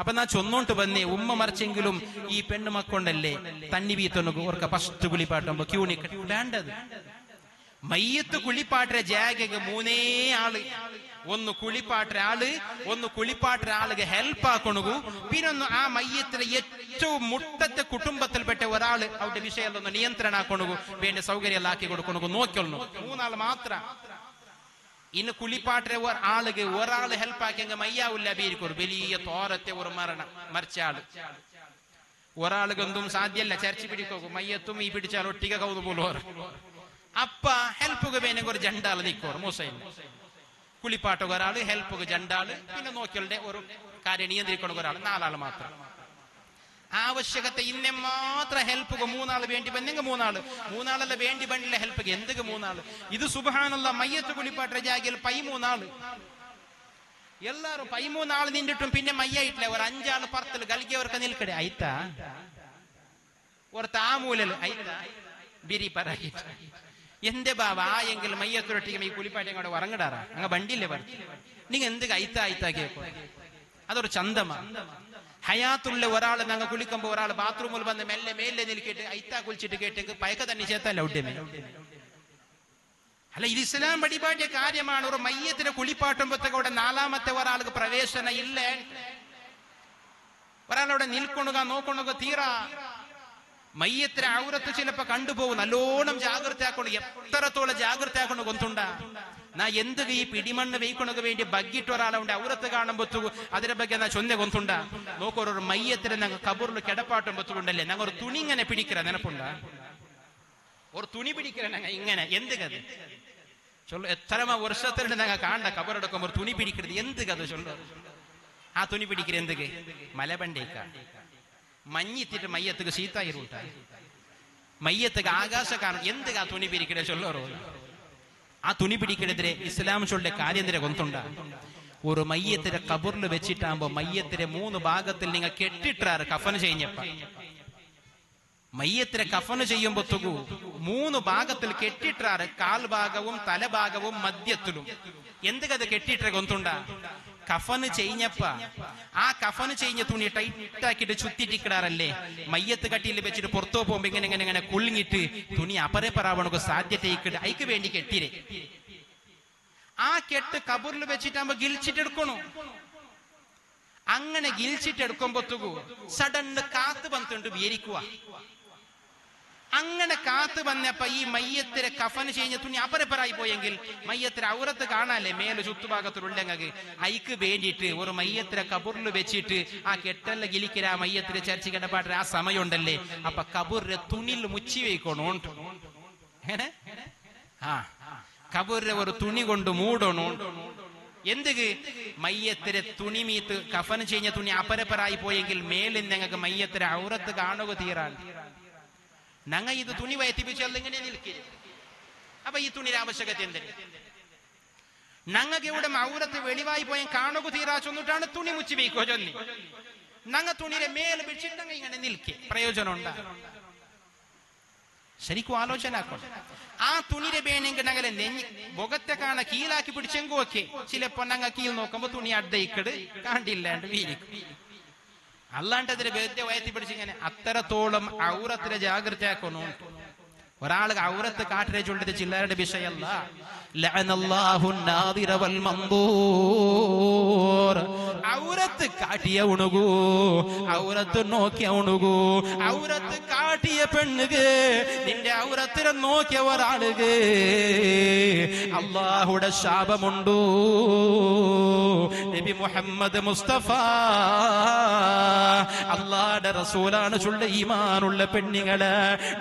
അപ്പൊ നാ ചൊന്നോണ്ട് വന്നേ ഉമ്മ മറിച്ചെങ്കിലും ഈ പെണ്ണു മക്കൊണ്ടല്ലേ തണ്ണി വീത്തൊന്നു ഓർക്ക ഫസ്റ്റ് കുളിപ്പാട്ടുമ്പോ ക്യൂ നിൽക്ക വേണ്ടത്. മയ്യത്ത് കുളിപ്പാട്ട ജാഗക്ക് 3 ആള്, ഒന്ന് കുളിപ്പാട്ട ആള്, ഒന്ന് കുളിപ്പാട്ട ആളുക ഹെൽപ്പ് ആക്കണു, പിന്നൊന്ന് ആ മയ്യത്തിലെ ഏറ്റവും മുട്ടത്തെ കുടുംബത്തിൽപ്പെട്ട ഒരാള് അവരുടെ വിഷയത്തിലൊന്ന് നിയന്ത്രണ ആക്കണു, വേണ്ട സൗകര്യം ആക്കി കൊടുക്കണു, നോക്കണം. 3 ആള് മാത്രം. ഇന്ന് കുളിപ്പാട്ട ആളുക ഒരാള് ഹെൽപ്പ് ആക്കിയെങ്കിൽ മയ്യാവില്ല ബീരിക്കും വലിയ തോരത്തെ ഒരു മരിച്ച ആള് ഒരാളുകൊന്നും സാധ്യല്ല. ചർച്ച പിടിക്കും മയ്യത്തും ഈ പിടിച്ചാൽ ഒട്ടിക കൗതു പോലും. അപ്പ ഹെൽപ്പുക വേണമെങ്കിൽ ഒരു ജണ്ടാള് നിൽക്കോർ മൂസൈൻ കുളിപ്പാട്ടുക ഒരാള്, ഹെൽപ്പുക ജണ്ടാള്, പിന്നെ നോക്കിയാളുടെ ഒരു കാര്യം നിയന്ത്രിക്കണ ഒരാള്, 4 ആള് മാത്രം. ആവശ്യകത ഇന്നെ മാത്രം ഹെൽപ്പുക 3 ആള് വേണ്ടി വന്നെങ്കിൽ 3 ആള്, 3 ആളല്ല വേണ്ടി വന്നില്ല ഹെൽപ്പുക എന്തൊക്കെ 3 ആള്. ഇത് സുബ്ഹാനല്ലാഹ് മയ്യത്ത് കുളിപ്പാട്ട ജാഗയിൽ 13 ആള് എല്ലാരും 13 ആള് നിന്നിട്ടും പിന്നെ മയ്യായിട്ടില്ല. ഒരു 5 ആള് പറത്തല് ഗൽകിയവർക്ക് നിൽക്കടെ ആയിത്താ ഒരു താമൂലല് ആയിത്താ ബിരി പറയിട്ട് എന്റെ ബാബ ആയെങ്കിൽ മയ്യത്തൊരൊട്ടിക്ക് ഈ കുളിപ്പാട്ടി അങ്ങോട്ട് ഉറങ്ങിടാറാ അങ്ങ് വണ്ടിയില്ലേ പറഞ്ഞു നിങ്ങ എന്ത് അയിത്താ കേൾക്കോ അതൊരു ചന്തമാ. ഹയാത്തുള്ള ഒരാൾ ഞങ്ങൾ കുളിക്കുമ്പോ ഒരാൾ ബാത്റൂമിൽ വന്ന് മെല്ലെ മേലെ നിൽക്കിട്ട് അയിത്താ കുളിച്ചിട്ട് കേട്ടേക്ക് പയക്ക തന്നെ ചേത്തല്ല ഉഡ്യമേ അല്ല. ഇത് ഇസ്ലാം വഴിപാടിയ കാര്യമാണ്. ഒരു മയ്യത്തിന് കുളിപ്പാട്ടുമ്പോഴത്തേക്കൂടെ 4ാമത്തെ ഒരാൾക്ക് പ്രവേശന ഇല്ല. ഒരാളവിടെ നിൽക്കൊണുക നോക്കൊണുക തീരാ. മയ്യത്തിന് ഔറത്ത് ചിലപ്പോ കണ്ടുപോകും. നല്ലോണം ജാഗ്രത ആക്കണം. എത്രത്തോളം ജാഗ്രത ആക്കണം കൊണ്ടുണ്ടാ നാ എന്ത് ഈ പിടിമണ്ണ് വെയ്ക്കൊണക്ക് വേണ്ടി ബഗ്ഗിട്ട് ഒരാളുണ്ട് ഔറത്ത് കാണുമ്പൊത്തു അതിനെ ಬಗ್ಗೆ നാ ചൊന്ന കൊണ്ടുണ്ടാ നോക്കൊരു മയ്യത്തിന് ഞങ്ങൾ കബൂറിൽ കിടപ്പാട്ടും പൊത്തുകൊണ്ടല്ലേ ഞങ്ങൾ ഒരു തുണി ഇങ്ങനെ പിടിക്കിற നിനപ്പുണ്ടാ ഒരു തുണി പിടിക്കിற ഞങ്ങൾ ഇങ്ങനെ എന്ത് കഥ ചൊല്ലു. എത്ര വർഷത്തിൽ ഞങ്ങൾ കാണണ്ട കബറെടുക്കുമ്പോൾ തുണി പിടിക്കരുത് എന്ത് കഥ ചൊല്ലു. ആ തുണി പിടിക്കിற എന്തൊക്കെ മലബണ്ടേക്ക മഞ്ഞിത്തിട്ട് മയ്യത്തുക്ക് സീത്തായിരുട്ട മയ്യത്തുക്ക് ആകാശ കാണും എന്തുക തുണി പിരിക്കട ചൊല്ലറോ. ആ തുണി പിടിക്കണെതിരെ ഇസ്ലാം ചൊല്ലെ കാര്യത്തിനെ കൊണ്ടുണ്ട. ഒരു മയ്യത്തിനെ കബറിൽ വെച്ചിട്ടാകുമ്പോ മയ്യത്തിനെ 3 ഭാഗത്തിൽ നിങ്ങൾ കെട്ടിട്ടാറ് കഫന് ചെയ്യുന്നപ്പ മയ്യത്തിനെ കഫന് ചെയ്യുമ്പോ 3 ഭാഗത്തിൽ കെട്ടിട്ടാറ് കാൽഭാഗവും തലഭാഗവും മധ്യത്തിലും എന്തുകത് കെട്ടിട്ട കൊണ്ടുണ്ട. കഫന് ചെയ്ഞ്ഞപ്പ ആ കഫന് ചെയ്ഞ്ഞ തുണി ടൈറ്റാക്കിട്ട് ചുറ്റിട്ടിക്കിടാറല്ലേ മയ്യത്ത് കട്ടിയിൽ വെച്ചിട്ട് പുറത്തു പോകുമ്പോ ഇങ്ങനെ കുളിങ്ങിട്ട് തുണി അപരപ്പറാവണക്ക് സാധ്യത അയക്ക് വേണ്ടി കെട്ടിരെ. ആ കെട്ട് കബറിൽ വെച്ചിട്ടാകുമ്പോ ഗിൽച്ചിട്ടെടുക്കണു. അങ്ങനെ ഗിൽച്ചിട്ടെടുക്കുമ്പോ സഡന് കാത്ത് വന്നിട്ടുണ്ട് വിയരിക്കുക. അങ്ങനെ കാത്ത് വന്നപ്പോ ഈ മയ്യത്തിരെ കഫന് ചെയ്യുന്ന തുണി അപരപ്പറായി പോയെങ്കിൽ മയ്യത്തിരെ ഔറത്ത് കാണാല്ലേ മേല് ചുറ്റുഭാഗത്തിലുണ്ടെങ്കിൽ അയക്ക് വേണ്ടിയിട്ട് ഒരു മയ്യത്തിരെ കബറിൽ വെച്ചിട്ട് ആ കെട്ടല്ല ഗിലിക്കര ആ മയ്യത്തിരെ ചർച്ച കിടപ്പാട്ട ആ സമയമുണ്ടല്ലേ അപ്പൊ കബറിന്റെ തുണിയിൽ മുച്ചി വെക്കണോ കബറിന്റെ ഒരു തുണി കൊണ്ട് മൂടണോ. എന്തുക്ക് മയ്യത്തിരെ തുണി മീത്ത് കഫന് ചെയ്യുന്ന തുണി അപരപ്പറായി പോയെങ്കിൽ മേലിൽ ഞങ്ങൾക്ക് മയ്യത്തിരെ ഔറത്ത് കാണുക തീരാൻ ഞങ്ങൾ ഇത് തുണി വയറ്റിപ്പിച്ചാൽ ഇങ്ങനെ നിൽക്കില്ല. അപ്പൊ ഈ തുണിയുടെ ആവശ്യകത എന്തിന് ഞങ്ങൾക്ക് ഇവിടെ ഔറത്ത് വെളിവായി പോയ കാണുക തീരാ ചൊന്നിട്ടാണ് തുണി മുച്ചി വെക്കോ ചൊന്നി ഞങ്ങൾ തുണിയുടെ മേൽ പിടിച്ചിട്ട് ഇങ്ങനെ നിൽക്കേ പ്രയോജനം ഉണ്ടാ. ശരിക്കും ആലോചന ആക്കണം. ആ തുണിയുടെ വേണമെങ്കിൽ ഞങ്ങളെ മുഖത്തെ കാണാൻ കീഴാക്കി പിടിച്ചെങ്കു ഒക്കെ ചിലപ്പോ ഞങ്ങൾ കീഴ് നോക്കുമ്പോ തുണി അഡ്ഡയിക്കട് കാണ്ടില്ലാണ്ട് വീരിക്കും. അല്ലാണ്ട് അതിന് വെറുതെ വയറ്റി പിടിച്ചിങ്ങനെ അത്രത്തോളം ഔറത്തിലെ ജാഗ്രത ആക്കണു. ഒരാൾക്ക് ഔറത്ത് കാട്ടിലെ ചൊല്ലിട്ട് ചില്ലരുടെ വിഷയമല്ല. ഔറത്ത് കാട്ടിയ ഉണുകൂ ഔറത്ത് നോക്കിയ ഉണുകൂ ഔറത്ത് കാട്ടിയ പെണ്ണുക് നിന്റെ ഔറത്തിനെ നോക്കിയ ഒരാളുക് അല്ലാഹുടെ ശാപമുണ്ടോ. നബി മുഹമ്മദ് മുസ്തഫ അല്ലാഹുടെ റസൂലാണ് ചൊല്ല ഈമാനുള്ള പെണ്ണുങ്ങള്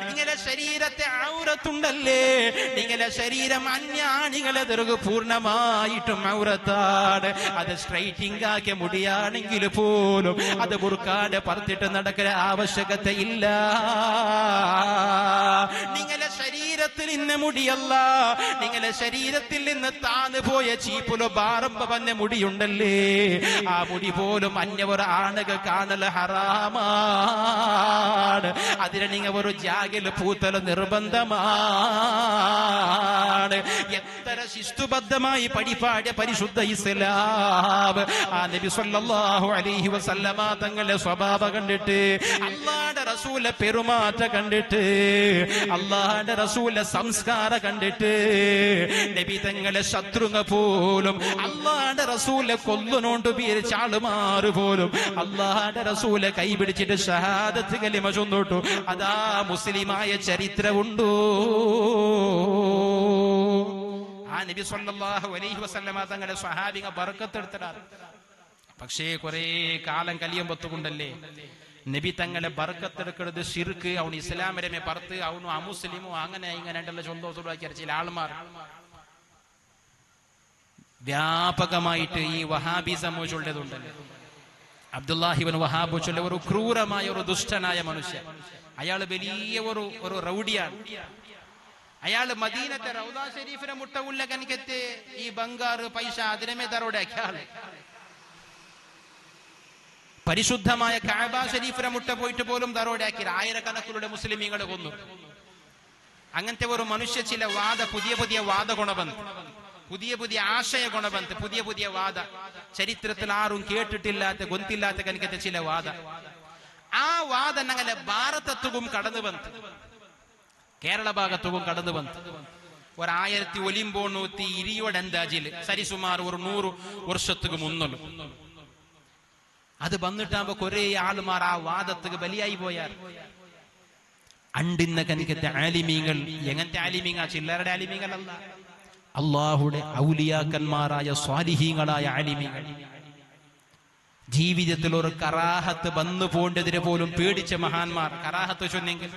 നിങ്ങളുടെ ശരീരത്തെ ഔറത്തുണ്ടല്ലേ നിങ്ങളുടെ ശരീരം അന്യാണികളെ തിരുകു പൂർണ്ണമായിട്ടും ഔറത്താണ്. അത് സ്ട്രൈറ്റിംഗ് ആക്കിയ മുടിയാണെങ്കിൽ പോലും അത് ബുർക്കാടെ പറത്തിട്ട് നടക്കുന്ന ആവശ്യകത ഇല്ല. നിങ്ങളുടെ ശരീരത്തിൽ ഇന്ന് മുടിയല്ല നിങ്ങളുടെ ശരീരത്തിൽ നിന്ന് താന്നു പോയ ചീപ്പുലോ ബാറമ്പ വന്ന മുടിയുണ്ടല്ലേ ആ മുടി പോലും അന്യവർ ആണുകൾ കാണൽ ഹറാമാണ്. അതിനെ നിങ്ങൾ ഒരു ജാഗിൽ പൂത്തൽ നിർബന്ധമാണ്. എത്ര വളരെ ശിസ്തുബദ്ധമായി പരിപാടിയ പരിശുദ്ധ ഇസ്ലാം. ആ നബി സല്ലല്ലാഹു അലൈഹി വസല്ലമ തങ്ങളുടെ സ്വഭാവം കണ്ടിട്ട്, അല്ലാഹുവിന്റെ റസൂലെ പെരുമാറ്റം കണ്ടിട്ട്, അല്ലാഹുവിന്റെ റസൂലെ സംസ്കാരം കണ്ടിട്ട്, നബി തങ്ങളെ ശത്രുങ്ങ പോലും, അല്ലാഹുവിന്റെ റസൂലെ കൊല്ലുനോണ്ട് വീരിച്ച ആളുമാറ് പോലും അല്ലാഹുവിന്റെ റസൂലെ കൈപിടിച്ചിട്ട് ഷഹാദത്ത് കലിമ ചൊന്നിട്ടു. അതാ മുസ്ലിമായ ചരിത്രമുണ്ടോ? ആ നബി സല്ലല്ലാഹു അലൈഹി വസല്ലമ തങ്ങളുടെ സ്വഹാബിക ബർക്കത്തെടുത്തതാണ്. പക്ഷേ കുറെ കാലം കഴിയുമ്പത്തുകൊണ്ടല്ലേ നബി തങ്ങളെ ബർക്കത്തെടുക്കുന്നത് ശിർക്ക്, അവന് ഇസ്ലാമിനെ പറത്ത്, അവനും അമുസ്ലിമോ അങ്ങനെ ഇങ്ങനെ ഉണ്ടല്ലോ ചൊന്തോത്തുണ്ടാക്കിയ ചില ആൾമാർ വ്യാപകമായിട്ട് ഈ വഹാബിസം ചൊല്ലതുണ്ടല്ലോ. അബ്ദുല്ലാഹിബ്ൻ വഹാബ് ചൊല്ല ഒരു ക്രൂരമായ ഒരു ദുഷ്ടനായ മനുഷ്യൻ. അയാൾ വലിയ ഒരു റൗഡിയാണ്. അയാൾ മദീനത്തെ റൗദ ഷരീഫിനെ മുട്ട ഉള്ള കനിക്കത്തെ ഈ ബംഗാറ് പൈസ അതിനമേ ദറോടാക്കിയ ആള്. പരിശുദ്ധമായ കഅബ ഷരീഫിനെ മുട്ട പോയിട്ട് പോലും ദറോടാക്കി ആയിരക്കണക്കിലുള്ള മുസ്ലിമീങ്ങളെ കൊന്നു. അങ്ങനത്തെ ഒരു മനുഷ്യ ചില പുതിയ പുതിയ വാദ ഗുണബന്ധം, പുതിയ പുതിയ ആശയ ഗുണബന്ധ, പുതിയ പുതിയ വാദ, ചരിത്രത്തിൽ ആരും കേട്ടിട്ടില്ലാത്ത ഗൊന്തില്ലാത്ത കനിക്കത്തെ ചില വാദ. ആ വാദ ഞങ്ങളെ ഭാരതത്തും കടന്നു വന്ന്, കേരള ഭാഗത്തും കടന്നു വന്ന് 1920 സരിസുമാർ ഒരു 100 വർഷത്തുക്ക് മുന്നോട്ട് അത് വന്നിട്ടാകുമ്പോ കുറെ ആളുമാർ ആ വാദത്തുക്ക് ബലിയായി പോയാൽ. അണ്ടിന്ന കനിക്കത്തെ ആലിമീങ്ങൾ എങ്ങനത്തെ ആലിമീങ്ങ? ചില്ലറുടെ ആലിമീങ്ങളല്ല, അള്ളാഹുടെ ഔലിയാക്കന്മാരായ സ്വാലിഹീങ്ങളായ ആലിമീങ്ങൾ. ജീവിതത്തിൽ ഒരു കറാഹത്ത് വന്നു പോണ്ടതിനെ പോലും പേടിച്ച മഹാന്മാർ. കറാഹത്ത് ചൊന്നെങ്കിൽ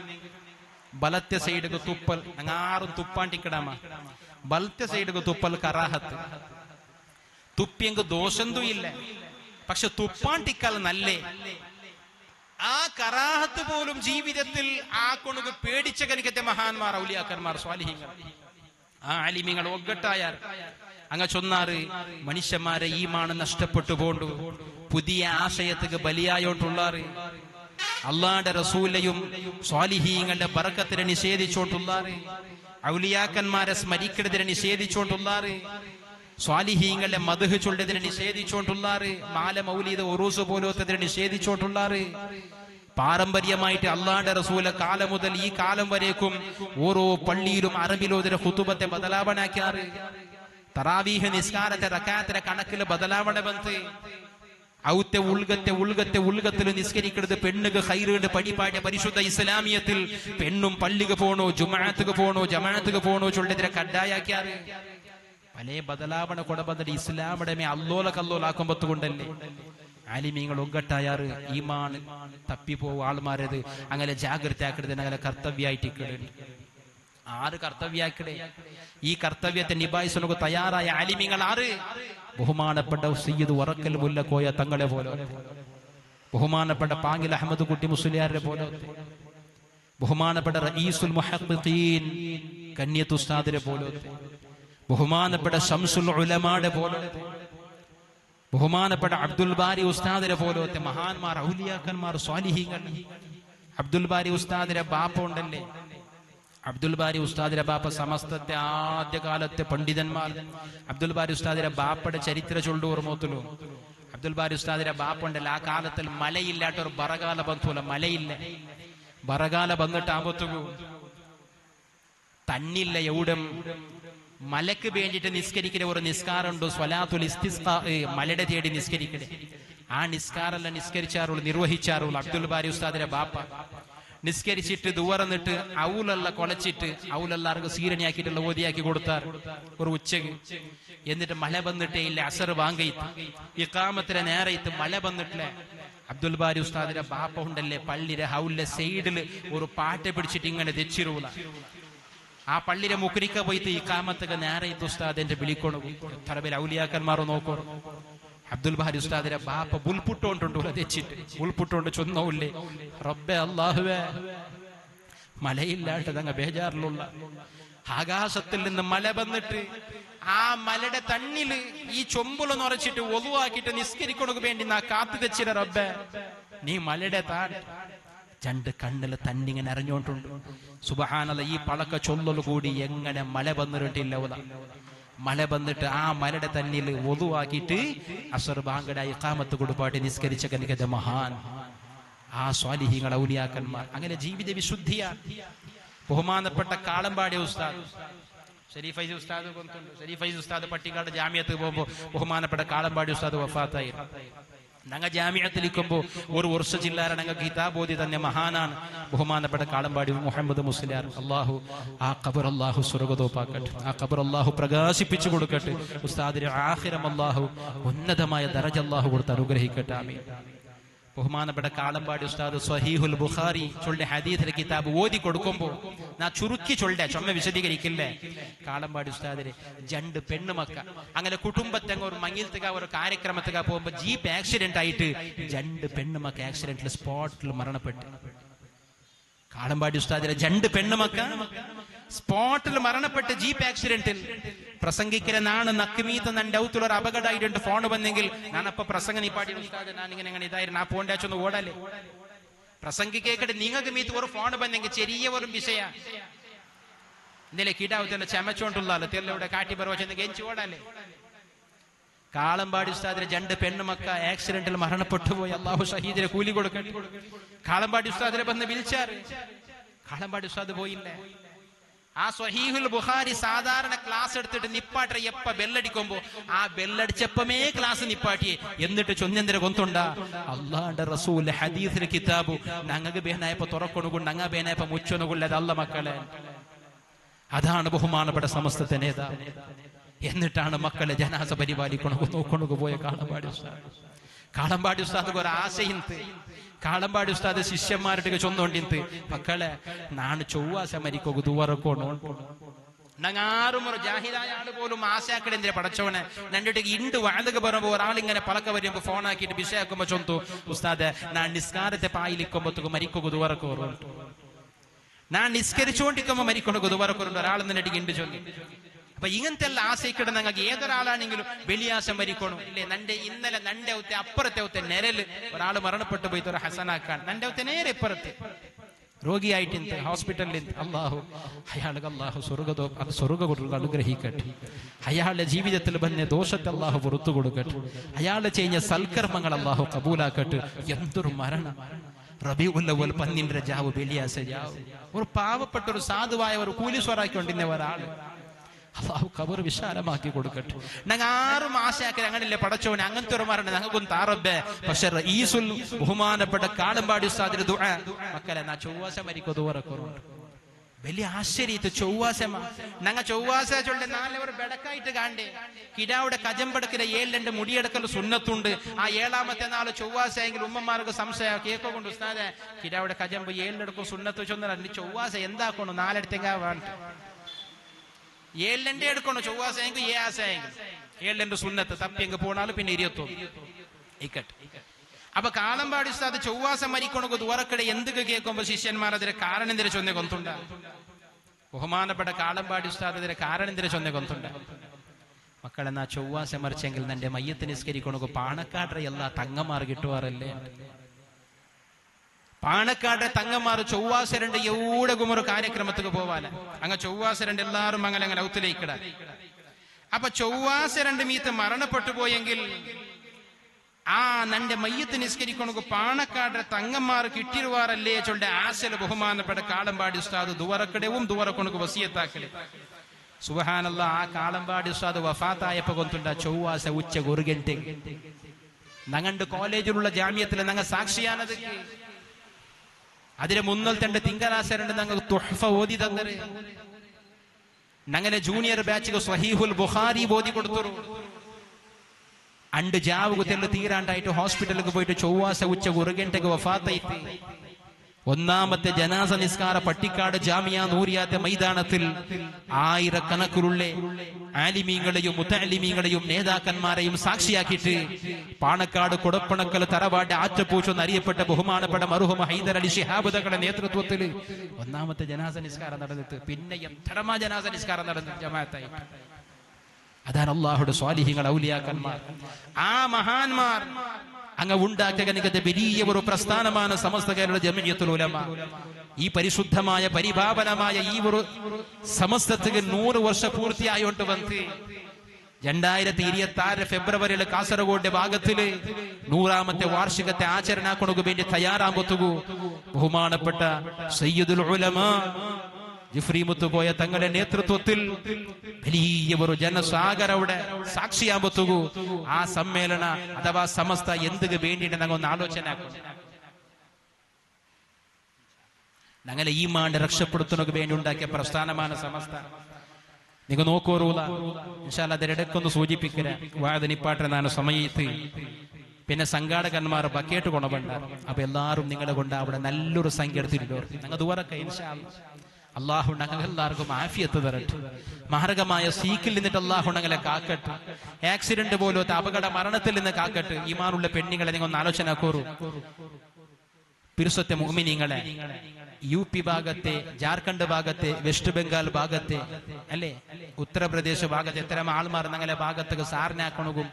ബലത്തെ സൈഡ് തുപ്പൽ, അങ്ങാറും തുപ്പാണ്ടിക്കിടാമ. ബലത്തെ സൈഡ് തുപ്പൽ കറാഹത്ത്. തുപ്പിയെങ്കിൽ ദോഷന്തും ഇല്ല, പക്ഷെ തുപ്പാണ്ടിക്കൽ നല്ലേ. ആ കറാഹത്ത് പോലും ജീവിതത്തിൽ ആ കൊണുക്ക് പേടിച്ച കനിക്കത്തെ മഹാന്മാർ, ഔലിയാക്കന്മാർ, സ്വാലിഹീങ്ങൾ. ആ ആലിമീങ്ങൾ ഒగ్గട്ടായാർ അങ്ങ ചൊന്നാറ് മനുഷ്യന്മാരെ ഈമാൻ നഷ്ടപ്പെട്ടു പോണ്ടു, പുതിയ ആശയത്തിക്ക് ബലിയായോട്ടുള്ളാറ്, അള്ളാന്റെ റസൂലയും സ്വാലിഹീങ്ങളുടെ ബർക്കത്തിനെ നിഷേധിച്ചോട്ടുള്ളാറ്, ഔലിയാക്കന്മാരെ സ്മരിക്കുന്നതിനെ നിഷേധിച്ചോട്ടുള്ളാറ്, സ്വാലിഹീങ്ങളുടെ മദ്ഹ് ചൊല്ലതിനെ നിഷേധിച്ചോട്ടുള്ളാറ്, മാല മൗലീദ് ഉറൂസ് പോലത്തതിനെ നിഷേധിച്ചോട്ടുള്ളാറ്. പാരമ്പര്യമായിട്ട് അള്ളാന്റെ റസൂല കാലം മുതൽ ഈ കാലം വരേക്കും ഓരോ പള്ളിയിലും അറബിലോതിരെ ഖുതുബത്തെ ബദലാവണാക്കാറ്. തറാവീഹ് നിസ്കാരത്തെ റകാത്തിലെ കണക്കില് ബദലാവണ ബന്ധ്. ഔത്തെ ഉൾഗത്തിൽ നിസ്കരിക്കുന്നത് പെണ്ണുക്ക് ഖൈറുണ്ട് പടിപാടിയ പരിശുദ്ധ ഇസ്ലാമിയത്തിൽ പെണ്ണും പള്ളിക്ക് പോണോ, ജുമാഅത്തുക്ക് പോണോ ചൊല്ലതിരെ കഡ്ഡായാക്കിയാറ്. പല ബദലാവണ കൊടബന്ധ ഇസ്ലാമിടെ അല്ലോലാക്കുമ്പത്തുകൊണ്ടല്ലേ ആലിമീങ്ങൾ ഒగ్గട്ടായാറ് ഈമാൻ തപ്പിപ്പോവും ആൾമാരത്. അങ്ങനെ ജാഗ്രത ആക്കരുത്, അങ്ങനെ കർത്തവ്യമായിട്ട്. ആറ് കർത്തവ്യാക്കടെ ഈ കർത്തവ്യത്തെ നിഭായിച്ചു തയ്യാറായ ആലിമീങ്ങൾ ആറ്? ബഹുമാനപ്പെട്ട സയ്യിദ് വറക്കൽ മുല്ലക്കോയ തങ്ങളെ പോലെ, ബഹുമാനപ്പെട്ട പാങ്ങിൽ അഹമ്മദ് കുട്ടി മുസ്ലിയാരെ പോലെ, ബഹുമാനപ്പെട്ട റഈസുൽ മുഹഖ്ഖീൻ കന്യത്ത് ഉസ്താദിനെ പോലെ, ബഹുമാനപ്പെട്ട ശംസുൽ ഉലമാടെ പോലെ, ബഹുമാനപ്പെട്ട അബ്ദുൽ ബാരി ഉസ്താദിനെ പോലത്തെ മഹാന്മാർ, ഔലിയാക്കന്മാർ, സ്വാലിഹീങ്ങൾ. അബ്ദുൽ ബാരി ഉസ്താദിന്റെ ബാപ്പ ഉണ്ടല്ലേ, അബ്ദുൽ ബാരി ഉസ്താദിന്റെ ബാപ്പ സമസ്തത്തെ ആദ്യകാലത്തെ പണ്ഡിതന്മാർ. അബ്ദുൽ ബാരി ഉസ്താദിന്റെ ബാപ്പയുടെ ചരിത്ര ചൊല്ലു ഓർമ്മത്തുള്ളൂ. അബ്ദുൽ ബാരി ഉസ്താദിന്റെ ബാപ്പ ഉണ്ടല്ലോ, ആ കാലത്തിൽ മലയില്ലാത്ത ഒരു ബറകാല ബന്ധുല്ല, മലയില്ല. ബറകാല ബന്നിട്ടാകുമ്പോ തന്നില്ല എവിടെ മലക്ക് വേണ്ടിയിട്ട് നിസ്കരിക്കുന്ന ഒരു നിസ്കാരമുണ്ട്, സ്വലാത്തുൽ ഇസ്തിസ്ഖാ, മലയുടെ തേടി നിസ്കരിക്കണേ. ആ നിസ്കാരമെല്ലാം നിസ്കരിച്ചാറുള്ളൂ, നിർവഹിച്ചാറുള്ളൂ. അബ്ദുൽ ബാരി ഉസ്താദിന്റെ ബാപ്പ നിസ്കരിച്ചിട്ട് ദൂരന്നിട്ട് ഔലല്ല കൊലച്ചിട്ട് ഔലല്ലാർക്ക് സീരണിയാക്കിയിട്ടുള്ള ഓതിയാക്കി കൊടുത്താർ ഒരു ഉച്ചക്ക്. എന്നിട്ട് മല വന്നിട്ടേ ഇല്ല, അസർ വാങ്കയിത്ത് ഇഖാമത്തിലെ നേരെ ഇത്ത് മല വന്നിട്ടില്ലേ. അബ്ദുൽ ബാരി ഉസ്താദിന്റെ ബാപ്പ ഉണ്ടല്ലേ പള്ളിയുടെ ഹൗലിലെ സൈഡില് ഒരു പാട്ട പിടിച്ചിട്ട് ഇങ്ങനെ തെച്ചിരൂല. ആ പള്ളിയുടെ മുക്കരിക്ക പോയിട്ട് ഈ കാമത്തൊക്കെ നേരെ ഇത് ഉസ്താദിന്റെ വിളിക്കണു. എത്ര പേര് ഔലിയാക്കന്മാർ നോക്കോ. അബ്ദുൽ ബാരി ഉസ്താദിന്റെ ബാപ്പ ബുൽപുട്ടോണ്ടുണ്ട് തെച്ചിട്ട്, ബുൽപുട്ടോണ്ട് ചൊന്നോല്ലേ റബ്ബെ അല്ലാഹുവേ, മലയില്ലാട്ട് തങ്ങ ബേജാറിലുള്ള. ആകാശത്തിൽ നിന്ന് മല വന്നിട്ട് ആ മലയുടെ തണ്ണില് ഈ ചൊമ്പുല നിറച്ചിട്ട് ഒതുവാക്കിയിട്ട് നിസ്കരിക്കണക്ക് വേണ്ടി നാ കാത്തു തെച്ചിര റബ്ബെ, നീ മലയുടെ താൻ രണ്ട് കണ്ണില് തന്നിങ്ങനെ അറിഞ്ഞോണ്ടുണ്ട്. സുബ്ഹാനല്ലാഹ്, ഈ പളക്ക ചൊല്ലല് കൂടി എങ്ങനെ മല വന്നിട്ടില്ല. മല വന്നിട്ട് ആ മലയുടെ തന്നിൽ ഒതുവാക്കിയിട്ട് അസർ ബാങ്കട ഇഖാമത്ത് കൊടുപ്പാട്ടി നിസ്കരിച്ച കനികത മഹാൻ ആ സ്വാലിഹീങ്ങൾ ഔലിയാക്കന്മാർ. അങ്ങനെ ജീവിത വിശുദ്ധിയാണ്. ബഹുമാനപ്പെട്ട കാളമ്പാടി ഉസ്താദ് ഷരീഫ് ഫൈസി ഉസ്താദ് കൊണ്ടുണ്ട്. ഷരീഫ് ഫൈസി ഉസ്താദ് പട്ടിക്കാട് ജാമ്യത്ത് പോകുമ്പോൾ ബഹുമാനപ്പെട്ട കാളമ്പാടി ഉസ്താദ് വഫാത്തായി. ഞങ്ങൾ ജാമ്യത്തിലിരിക്കുമ്പോൾ ഒരു വർഷ ജില്ലാര ഞങ്ങൾ കിതാബോധി തന്നെ മഹാനാണ് ബഹുമാനപ്പെട്ട കാളമ്പാടി മുഹമ്മദ് മുസ്ലിയാർ. അള്ളാഹു ആ ഖബർ അള്ളാഹു സ്വർഗ്ഗതോപ്പാക്കട്ടെ, ആ ഖബർ അള്ളാഹു പ്രകാശിപ്പിച്ചു കൊടുക്കട്ടെ. ഉസ്താദിന്റെ ആഖിറം അള്ളാഹു ഉന്നതമായ ദറജ അള്ളാഹു കൊടുത്ത് അനുഗ്രഹിക്കട്ടെ. ആമീൻ. ബഹുമാനപ്പെട്ട കാളമ്പാടി ഉസ്താദ് സ്വഹീഹുൽ ബുഖാരി ചൊല്ലെ ഹദീസിലെ കിതാബ് ഓതി കൊടുക്കുമ്പോൾ ഞാൻ ചുരുക്കി ചൊല്ലെ ചൊമ്മ വിശദീകരിക്കില്ലേ. കാളമ്പാടി ഉസ്താദിന് 2 പെണ്ണുമക്ക അങ്ങനെ കുടുംബത്തെങ്ങ ഒരു മങ്ങിലത്തുക ഒരു കാര്യക്രമത്തുക പോകുമ്പോ ജീപ്പ് ആക്സിഡന്റ് ആയിട്ട് 2 പെണ്ണുമക്ക ആക്സിഡന്റിൽ സ്പോട്ടിൽ മരണപ്പെട്ടു. കാളമ്പാടി ഉസ്താദിലെ 2 പെണ്ണുമക്ക സ്പോട്ടിൽ മരണപ്പെട്ട് ജീപ്പ് ആക്സിഡന്റിൽ. പ്രസംഗിക്കല നാണ് നക്കുമീത്ത നന്റെ ഔത്തുള്ളൊരു അപകടമായിട്ട് ഫോൺ വന്നെങ്കിൽ ഞാനപ്പൊ പ്രസംഗം നീപ്പാട്ടി ഉസ്താദ് ഞാനിങ്ങനെ ഇതായിരുന്നു ആ പോണ്ടാച്ചൊന്ന് ഓടല്ലേ പ്രസംഗിക്കേക്കട്ടെ. നിങ്ങൾക്ക് മീത്ത് ഒരു ഫോൺ വന്നെങ്കിൽ ചെറിയ ഒരു വിഷയ ഇന്നലെ കീടാവത്തെ ചമച്ചോണ്ടുള്ള തെല്ലവിടെ കാട്ടി പറവച്ചെന്ന് ഗെഞ്ചി ഓടല്ലേ. കാളമ്പാടി ഉസ്താദിലെ 2 പെണ്ണുമക്ക ആക്സിഡന്റിൽ മരണപ്പെട്ടു പോയി. അള്ളാഹു ഷഹീദിനെ കൂലി കൊടുക്കട്ടെ. കാളമ്പാടി ഉസ്താദിനെ വന്ന് വിളിച്ചാറ്. കാളമ്പാടി ഉസ്താദ് പോയില്ല. ആ സ്വഹീഹുൽ ബുഖാരി സാധാരണ ക്ലാസ് എടുത്തിട്ട് നിപ്പാട്ട എപ്പ ബെല്ലടിക്കുമ്പോ ആ ബെല്ലടിച്ചപ്പമേ ക്ലാസ് നിപ്പാട്ടിയെ എന്നിട്ട് ചൊന്നന്തര കൊന്തുണ്ട അള്ളാന്റെ റസൂൽ ഹദീസിലെ കിതാബു ഞങ്ങൾക്ക് ബേനായപ്പോ തുറക്കൊണുകൊണ്ട് ഞങ്ങ ബേനായപ്പോ മുച്ചൊന്നുകൊള്ളത് അല്ല മക്കളെ. അതാണ് ബഹുമാനപ്പെട്ട സമസ്തത്തെ നേതാവ്. എന്നിട്ടാണ് മക്കളെ ജനാസ പരിപാലിക്കൊണു നോക്കൊണു പോയ കാളമ്പാടി ഉസ്താദ്. കാളമ്പാടി ഉസ്താദ് ഒരു ആശയിന്ത്. കാളമ്പാടി ഉസ്താദ് ശിഷ്യന്മാരുടെ ചൊന്നോണ്ടിന്ത് മക്കളെ നാണ് ചൊവ്വാസ മരിക്കോ ദുവറക്കോണോ ഞങ്ങാറും ഒരു ജാഹിദായ ആള് പോലും ആശയാക്കടെന്തിരെ പടച്ചവനെ നന്റെ ഇണ്ട് വാഴക പറയുമ്പോ ഒരാളിങ്ങനെ പലക്ക വരുമ്പോ ഫോൺ ആക്കിയിട്ട് വിഷയാക്കുമ്പോ ചൊന്തു ഉസ്താദ് ഞാൻ നിസ്കാരത്തെ പായിലിക്കുമ്പോഴത്തേക്ക് മരിക്കോ ദുവറക്കോറോ ഞാൻ നിസ്കരിച്ചുകൊണ്ടിരിക്കുമ്പോ മരിക്കണോ ദുവറക്കോറുണ്ട് ഒരാൾ നിന്നെ ഇണ്ട് ചൊല്ലി. അപ്പൊ ഇങ്ങനത്തെ എല്ലാം ആശയിക്കിട ഞങ്ങൾക്ക് ഏതൊരാളാണെങ്കിലും വെളിയാശം വരിക്കണു ഇല്ലേ. നന്റെ ഇന്നലെ നന്റെ ഒത്തെ അപ്പുറത്തെ ഒത്തെ നിരല് ഒരാൾ മരണപ്പെട്ടു പോയിട്ട് ഒരു ഹസനാക്കാൻ നന്റെ ഒത്തെ നേരെ ഇപ്പുറത്ത് രോഗിയായിട്ട് ഹോസ്പിറ്റലിൽ അള്ളാഹു അയാൾക്ക് അള്ളാഹു സ്വർഗ്ഗ കൊടുക്കുക അനുഗ്രഹിക്കട്ടെ. അയാളുടെ ജീവിതത്തിൽ വന്ന ദോഷത്തെ അള്ളാഹു പുറത്തു കൊടുക്കട്ടെ. അയാൾ ചെയ്യുന്ന സൽക്കർമ്മങ്ങൾ അള്ളാഹു കബൂലാക്കട്ടെ. എന്തൊരു മരണം. റബീഉൽ അവ്വൽ 12 ജാവ് വെള്ളിയാഴ്ച ജാവ് ഒരു പാവപ്പെട്ട ഒരു സാധുവായ ഒരു കൂലിസ്വറാക്കിക്കൊണ്ടിരുന്ന ഒരാള് അള്ളാഹു ഖബർ വിശാലമാക്കി കൊടുക്കട്ടെ. ഞങ്ങൾ ആറും ആശയാക്കി അങ്ങനല്ലേ പടച്ചോനെ അങ്ങനത്തെ ഒരു മരണം ഞങ്ങൾക്കും താറബേ. പക്ഷെ റഈസുൽ ബഹുമാനപ്പെട്ട കാളമ്പാടി ഉസ്താദിന്റെ ദുആ മക്കളെ നാ ചൊവ്വാസ മരിക്കോ ദുവറക്കുറുണ്ട്. വലിയ ആശ്ചര്യത്ത് ചൊവ്വാസമ ഞങ്ങൾ ചൊവ്വാസ ചൊല്ലെ 4 ബെടക്കായിട്ട് കാണ്ടേ. കിടാവിടെ കജമ്പടക്കിലെ 7 മുടിയെടുക്കൽ സുന്നത്തുണ്ട്. ആ 7ാമത്തെ നാള് ചൊവ്വാസയെങ്കിൽ ഉമ്മമാർക്ക് സംശയം കേക്കോ കൊണ്ട് ഉസ്താദെ കിടാവിടെ കജമ്പ് 7 സുന്നത്ത് ചൊന്നല്ല ചൊവ്വാസ എന്താക്കണോ 4 വേണ്ട 7 എടുക്കണോ ചൊവ്വാസയെങ്കിൽ 7 സുന്നത്ത് തപ്പിയെങ്കിൽ പോണാലും പിന്നെ 21 അപ്പൊ കാളമ്പാടി ഉസ്താദ് ചൊവ്വാസ മരിക്കണോ ദുവറക്കടെ എന്തൊക്കെ കേൾക്കുമ്പോ ശിഷ്യന്മാർ അതിന്റെ കാരണം എന്തിനെ ചൊന്നെ കൊന്തുണ്ട. ബഹുമാനപ്പെട്ട കാളമ്പാടി ഉസ്താദ് അതിന്റെ കാരണം എന്തിനെ ചൊന്നെ കൊന്തുണ്ട. മക്കളെന്നാ ചൊവ്വാസ മറിച്ചെങ്കിൽ നിന്റെ മയ്യത്ത് നിസ്കരിക്കണോ പാണക്കാട്ടെ എല്ലാ തങ്ങന്മാർ കിട്ടുവാറല്ലേ. പാണക്കാട്ടെ തങ്ങന്മാർ ചൊവ്വാസ 2 എവിടെ ഒരു കാര്യക്രമത്തിക്ക് പോവാല അങ്ങ് ചൊവ്വാസ 2 എല്ലാവരും അങ്ങനെ ഔത്തിലേക്കിട. അപ്പൊ ചൊവ്വാസ 2 മീത്ത് മരണപ്പെട്ടു പോയെങ്കിൽ ആ നന്റെ മയ്യത്ത് നിസ്കരിക്കണക്ക് പാണക്കാട്ടെ തങ്ങന്മാർ കിട്ടിരുവാറല്ലേ ചൊല്ലെ ആശല ബഹുമാനപ്പെട്ട കാളമ്പാടി ഉസ്താദ് ദുവറക്കടവും ദുവറക്കൊണക്ക് വസിയത്താക്കല്. സുബ്ഹാനല്ലാ. ആ കാളമ്പാടി ഉസ്താദ് വഫാത്തായപ്പോ കൊന്തുണ്ട ചൊവ്വാസ ഉച്ച 1 ഗಂಟೆ ഞങ്ങളുടെ കോളേജിലുള്ള ജാമ്യത്തിൽ ഞങ്ങൾ സാക്ഷിയാണത്. അതിന് മുന്നൽ തന്റെ തിങ്കളാശരണ്ട് ഞങ്ങൾ തുഹ്ഫ ഓതി തന്നര്. ഞങ്ങളെ ജൂനിയർ ബാച്ചിക്ക് സ്വഹീഹുൽ ബുഖാരി ഓതി കൊടുത്തു. 2 ജാവുക തെല്ല് തീരാണ്ടായിട്ട് ഹോസ്പിറ്റലിലേക്ക് പോയിട്ട് ചൊവ്വാസ ഉച്ച 1 ഗಂಟೆಗೆ വഫാത്തായിട്ട്. 1ാമത്തെ ജനാസ നിസ്കാര പട്ടിക്കാട് ജാമിയ നൂരിയാത്തെ മൈതാനത്തിൽ ആയിരക്കണക്കിലുള്ള ആലിമീങ്ങളെയും മുത്തഅലിമീങ്ങളെയും നേതാക്കന്മാരെയും സാക്ഷിയാക്കിയിട്ട് പാണക്കാട് കൊടപ്പണക്കൽ തറവാട് ആറ്റപ്പൂച്ചെന്ന് അറിയപ്പെട്ട ബഹുമാനപ്പെട്ട മർഹൂം ഹൈദർ അലി ശിഹാബ് തങ്ങളുടെ നേതൃത്വത്തിൽ 1ാമത്തെ ജനാസ നിസ്കാരം നടന്നിട്ട് പിന്നെ എത്രമാ ജനാസ നിസ്കാരം നടന്നു ജമാഅത്തായി. അതാണ് അല്ലാഹുവിന്റെ സ്വാലിഹീങ്ങൾ ഔലിയാക്കന്മാർ. ആ മഹാന്മാർ അങ്ങ് ഉണ്ടാക്കിയ വലിയ ഒരു പ്രസ്ഥാനമാണ് സമസ്ത കേരള ജമിയത്തുൽ ഉലമ. ഈ പരിശുദ്ധമായ പരിപാവനമായ ഈ ഒരു സമസ്തത്തിന് 100 വർഷം പൂർത്തിയായോണ്ട് വന്ന് 2026 ഫെബ്രുവരിയിൽ കാസർഗോഡ് ഭാഗത്തില് 100ാമത്തെ വാർഷികത്തെ ആചരണാക്കണക്ക് വേണ്ടി തയ്യാറാകുമ്പോ ബഹുമാനപ്പെട്ട സയ്യിദുൽ ഉലമാ ജിഫ്രി മുത്തുപോയ തങ്ങളുടെ നേതൃത്വത്തിൽ വലിയ ഒരു ജനസാഗര അവിടെ സാക്ഷിയാകുമ്പോ ആ സമ്മേളന അഥവാ സമസ്ത എന്തിനു വേണ്ടിയിട്ട് ഞങ്ങൾ ഒന്ന് ആലോചന ഞങ്ങളെ ഈമാന്റെ രക്ഷപ്പെടുത്തുന്നതിന് വേണ്ടി ഉണ്ടാക്കിയ പ്രസ്ഥാനമാണ് സമസ്ത. നിങ്ങൾ നോക്കൂറൂല ഇൻഷാ അല്ലാഹ് അതിനിടയ്ക്കൊന്ന് സൂചിപ്പിക്കുക വാദനിപ്പാട്ടെന്നാണ് സമയത്ത് പിന്നെ സംഘാടകന്മാർ ബക്കറ്റ് കൊണ്ടുപോണ്ടാറ്. അപ്പൊ എല്ലാവരും നിങ്ങളെ കൊണ്ട് അവിടെ നല്ലൊരു സംഖ്യ എടുത്തിട്ടോ ഞങ്ങൾ ദൂരൊക്കെ ഇൻഷാ അല്ലാഹ് അള്ളാഹു ഞങ്ങൾ എല്ലാവർക്കും ആഫിയത്ത് തരട്ടെ. മാരകമായ സീക്കിൽ നിന്നിട്ട് അള്ളാഹു ഞങ്ങളെ കാക്കട്ടെ. ആക്സിഡന്റ് പോലത്തെ അപകട മരണത്തിൽ നിന്ന് കാക്കട്ടെ. ഈമാനുള്ള പെണ്ണുങ്ങളെ നിങ്ങൾ ഒന്ന് ആലോചന കൂറു. പിരുസത്തെ മുഅ്മിനീങ്ങളെ UP ഭാഗത്തെ, ജാർഖണ്ഡ് ഭാഗത്തെ, വെസ്റ്റ് ബംഗാൾ ഭാഗത്തെ അല്ലെ ഉത്തർപ്രദേശ് ഭാഗത്തെ എത്ര ആൾമാർ ഞങ്ങളെ ഭാഗത്തേക്ക് സാറിനാക്കണകും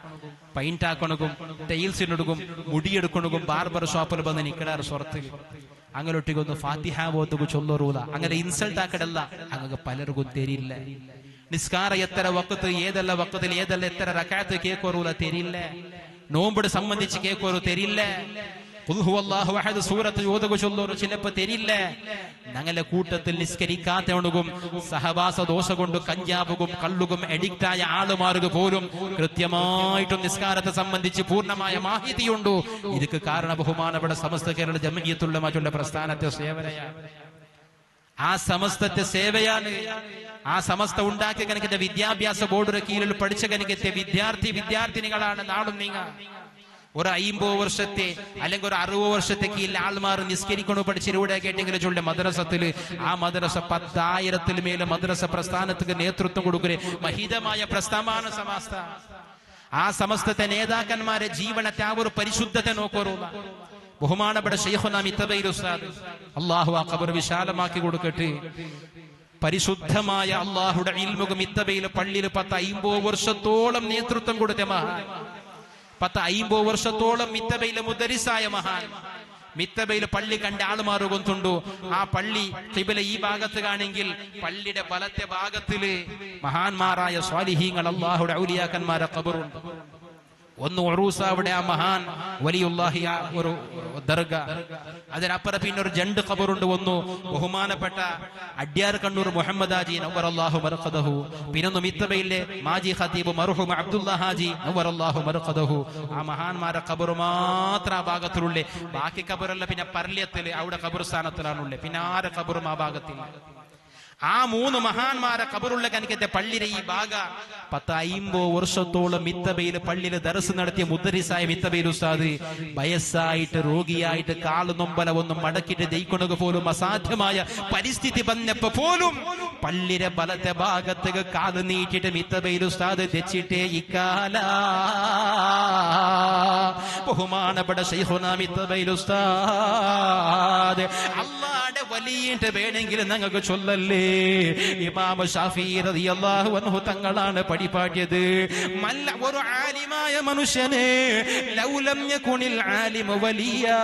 പൈൻറ്റാക്കണകും ടൈൽസിനൊടുക്കും മുടിയെടുക്കണകും ബാർബർ ഷോപ്പിൽ വന്ന് നിൽക്കടാറ് സ്വർത്തിൽ അങ്ങനൊട്ടിക്കൊന്ന് ഫാത്തിഹ പോത്തുക ചൊല്ലറൂല. അങ്ങനെ ഇൻസൾട്ട് ആക്കടല്ല. അങ്ങനെ പലർക്കും തരില്ല. നിസ്കാര എത്ര വക്കത്ത് ഏതല്ല വക്കത്തിൽ ഏതല്ല എത്ര റകാത്ത് കേക്കോറൂല തരില്ല. നോമ്പട് സംബന്ധിച്ച് കേക്കോറു തരില്ല. സൂറത്ത് ഓതുക ചൊല്ലോറ് ചിലപ്പോ തരില്ല. ഞങ്ങളെ കൂട്ടത്തിൽ നിസ്കരിക്കാത്തവണും സഹവാസ ദോഷ കൊണ്ട് കഞ്ചാവുകും കള്ളുകും എഡിക്റ്റായ ആളുമാർക്ക് പോലും കൃത്യമായിട്ടും നിസ്കാരത്തെ സംബന്ധിച്ച് പൂർണ്ണമായ മാഹിതിയുണ്ടോ. ഇതൊക്കെ കാരണം ബഹുമാനപ്പെട്ട സമസ്ത കേരള ജംഇയ്യത്തുൽ മറ്റുള്ള പ്രസ്ഥാനത്തെ സേവനയാണ്. ആ സമസ്തത്തെ സേവയാണ്. ആ സമസ്ത ഉണ്ടാക്കിയ കണക്കിന്റെ വിദ്യാഭ്യാസ ബോർഡിന്റെ കീഴിൽ പഠിച്ച കണക്കത്തെ വിദ്യാർത്ഥിനികളാണ് നാളും നീങ്ങ. ഒരു 50 വർഷത്തെ അല്ലെങ്കിൽ ഒരു 60 വർഷത്തെ കീഴിൽ ആൾമാർ നിസ്കരിക്കണോ പഠിച്ചിലൂടെ കേട്ടെങ്കിലും ചൊല്ലെ മദ്രസത്തില് ആ മദ്രസ 10,000 മേലെ മദ്രസ പ്രസ്ഥാനത്തിന് നേതൃത്വം കൊടുക്കുക മഹിതമായ പ്രസ്ഥാനമാണ് സമസ്ത. ആ സമസ്തത്തെ നേതാക്കന്മാരെ ജീവനത്തെ ആ ഒരു പരിശുദ്ധത്തെ നോക്കോറൂല. ബഹുമാനപ്പെട്ട ശൈഖുനാ മിത്തബൈൽ ഉസ്താദ് അല്ലാഹു ആ ഖബർ വിശാലമാക്കി കൊടുക്കട്ടെ. പരിശുദ്ധമായ അല്ലാഹുവിന്റെ ഇൽമുക മിത്തബൈൽ പള്ളിയിൽ 10-50 വർഷത്തോളം നേതൃത്വം കൊടുത്ത മഹാൻ. 10-50 വർഷത്തോളം മിത്തബയിലെ മുദരിസായ മഹാൻ. മിത്തബയില് പള്ളി കണ്ട ആളുമാറുകൊണ്ടുണ്ടു. ആ പള്ളി ഖിബല ഈ ഭാഗത്ത് കാണെങ്കിൽ പള്ളിയുടെ വലത്തെ ഭാഗത്തില് മഹാന്മാരായ സ്വാലിഹീങ്ങൾ അല്ലാഹുവിന്റെ ഔലിയാക്കന്മാരെ ഖബറുണ്ട്. ഒന്ന് ഉറൂസ, അവിടെ ആ മഹാൻ വലിയുല്ലാഹി ഒരു ദർഗ. അതിനപ്പുറം പിന്നെ ഒരു 2 ഖബറുണ്ട്. ഒന്ന് ബഹുമാനപ്പെട്ട അഡ്യാർ കണ്ണൂർ മുഹമ്മദ് ഹാജി നവ്വറല്ലാഹു മർഖദഹു. പിന്നൊന്ന് മിത്തബയിലെ മാജി ഖതീബ് മർഹൂം അബ്ദുല്ലാ ഹാജി നവ്വറല്ലാഹു മർഖദഹു. ആ മഹാന്മാരെ ഖബർ മാത്രം ആ ഭാഗത്തിലുള്ളേ. ബാക്കി ഖബറല്ല പിന്നെ പർലിയത്തില് അവിടെ ഖബർസ്ഥാനത്തിലാണുള്ളേ. പിന്നെ ആരെ ഖബറും ആ ഭാഗത്തില്ല. ആ 3 മഹാന്മാരെ ഖബറുള്ള കനിക്കത്തെ പള്ളിയുടെ ഈ ഭാഗ 10-50 വർഷത്തോളം മിത്തബയിൽ പള്ളിയിൽ ദർസ് നടത്തിയ മുദരിസായ മിത്തബയിൽ ഉസ്താദ് വയസ്സായിട്ട് രോഗിയായിട്ട് കാല് നൊമ്പല ഒന്നും മടക്കിട്ട് ദയിക്കുന്നത് പോലും അസാധ്യമായ പരിസ്ഥിതി വന്നപ്പോ പോലും പള്ളിയുടെ വലത്തെ ഭാഗത്തേക്ക് കാല് നീട്ടിട്ട് മിത്തബയിൽ ഉസ്താദ് തെച്ചിട്ടേ ഇക്കാല. ബഹുമാനപ്പെട്ട ശൈഖുനാ മിത്തബയിൽ ഉസ്താദ് അല്ലാഹുവിന്റെ വലിയിട്ട് വേണമെങ്കിൽ ഞങ്ങൾക്ക് ചൊല്ലല്ലേ. ഇമാം ശാഫി റളിയല്ലാഹു അൻഹു തങ്ങളാണ് പഠിപ്പാട്ടിയത്. ഒരു ആലിമായ മനുഷ്യനെ ലൗലം യകുനിൽ ആലിമു വലിയാ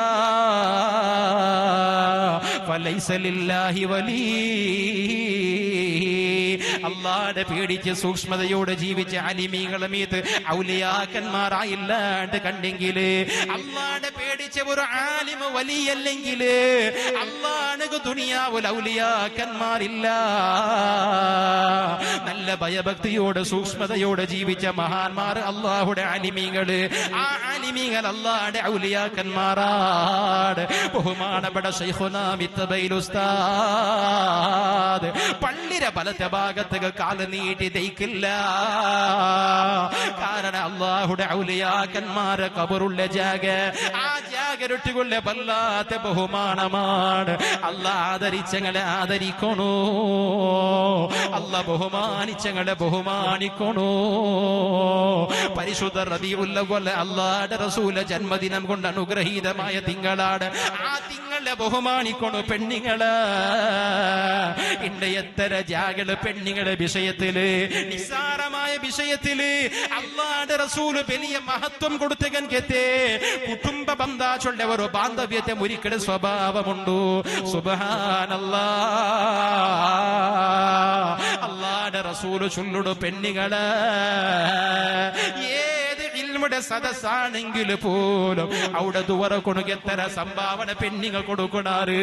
ഫലൈസ ലില്ലാഹി വലി. അല്ലാഹുവിനെ പേടിച്ച് സൂക്ഷ്മതയോടെ ജീവിച്ച അലിമീങ്ങളെ മീത്ത് ഔലിയാക്കന്മാരായില്ലാണ്ട് കണ്ടെങ്കിൽ, അല്ലാഹുവിനെ പേടിച്ച ഒരു ആലിമ വലിയല്ലെങ്കിൽ അല്ലാഹുവിനെ ദുനിയാവിൽ ഔലിയാക്കന്മാരില്ല. നല്ല ഭയഭക്തിയോടെ സൂക്ഷ്മതയോടെ ജീവിച്ച മഹാന്മാർ അല്ലാഹുവിന്റെ അലിമീങ്ങള്. ആ അലിമീങ്ങൾ അല്ലാഹുവിന്റെ ഔലിയാക്കന്മാരാണ്. ബഹുമാനപ്പെട്ട ശൈഖുനാ മിത്തബൈൽ ഉസ്താദ് പള്ളിയുടെ വലത്തെ ഭാഗത്തേക്ക് കാല് നീട്ടി ദയിക്കില്ല. കാരണം അല്ലാഹുവിന്റെ ഔലിയാക്കന്മാരെ ഖബറുള്ള ജാഗ, ആ ജാഗരൊട്ടികൊള്ള വല്ലാത്ത ബഹുമാനമാണ്. അല്ലാഹ് ആദരിച്ചങ്ങളെ ആദരിക്കണോ, അല്ലാഹ് ബഹുമാനിച്ചങ്ങളെ ബഹുമാനിക്കണോ. പരിശുദ്ധ റബീഉൽ അവ്വൽ അല്ലാഹുവിന്റെ റസൂല ജന്മദിനം കൊണ്ട് അനുഗ്രഹീതമായ തിങ്കളാണ്. ആ തങ്ങളെ ബഹുമാനിക്കണു പെണ്ണുങ്ങള്. ഇണ്ട് എത്ര ജാകള് പെണ്ണുങ്ങളെ വിഷയത്തില്, നിസ്സാരമായ വിഷയത്തില് അല്ലാഹുവിന്റെ റസൂല് വലിയ മഹത്വം കൊടുത്തകൻ കെത്തേ കുടുംബ ബന്ധാച്ചുള്ള ഒരു ബാന്ധവ്യത്തെ മുരിക്കട സ്വഭാവമുണ്ടു. സുബ്ഹാനല്ലാഹ്. അല്ലാഹുവിന്റെ റസൂല് ചൊല്ലുടു പെണ്ണുങ്ങള്, ഏത് ഇൽമുടെ സദസ്സാണെങ്കിൽ പോലും അവിടെ ദുവറ കൊണു എത്ര സംഭാവന പെണ്ണുങ്ങൾ കൊടുക്കണാറ്.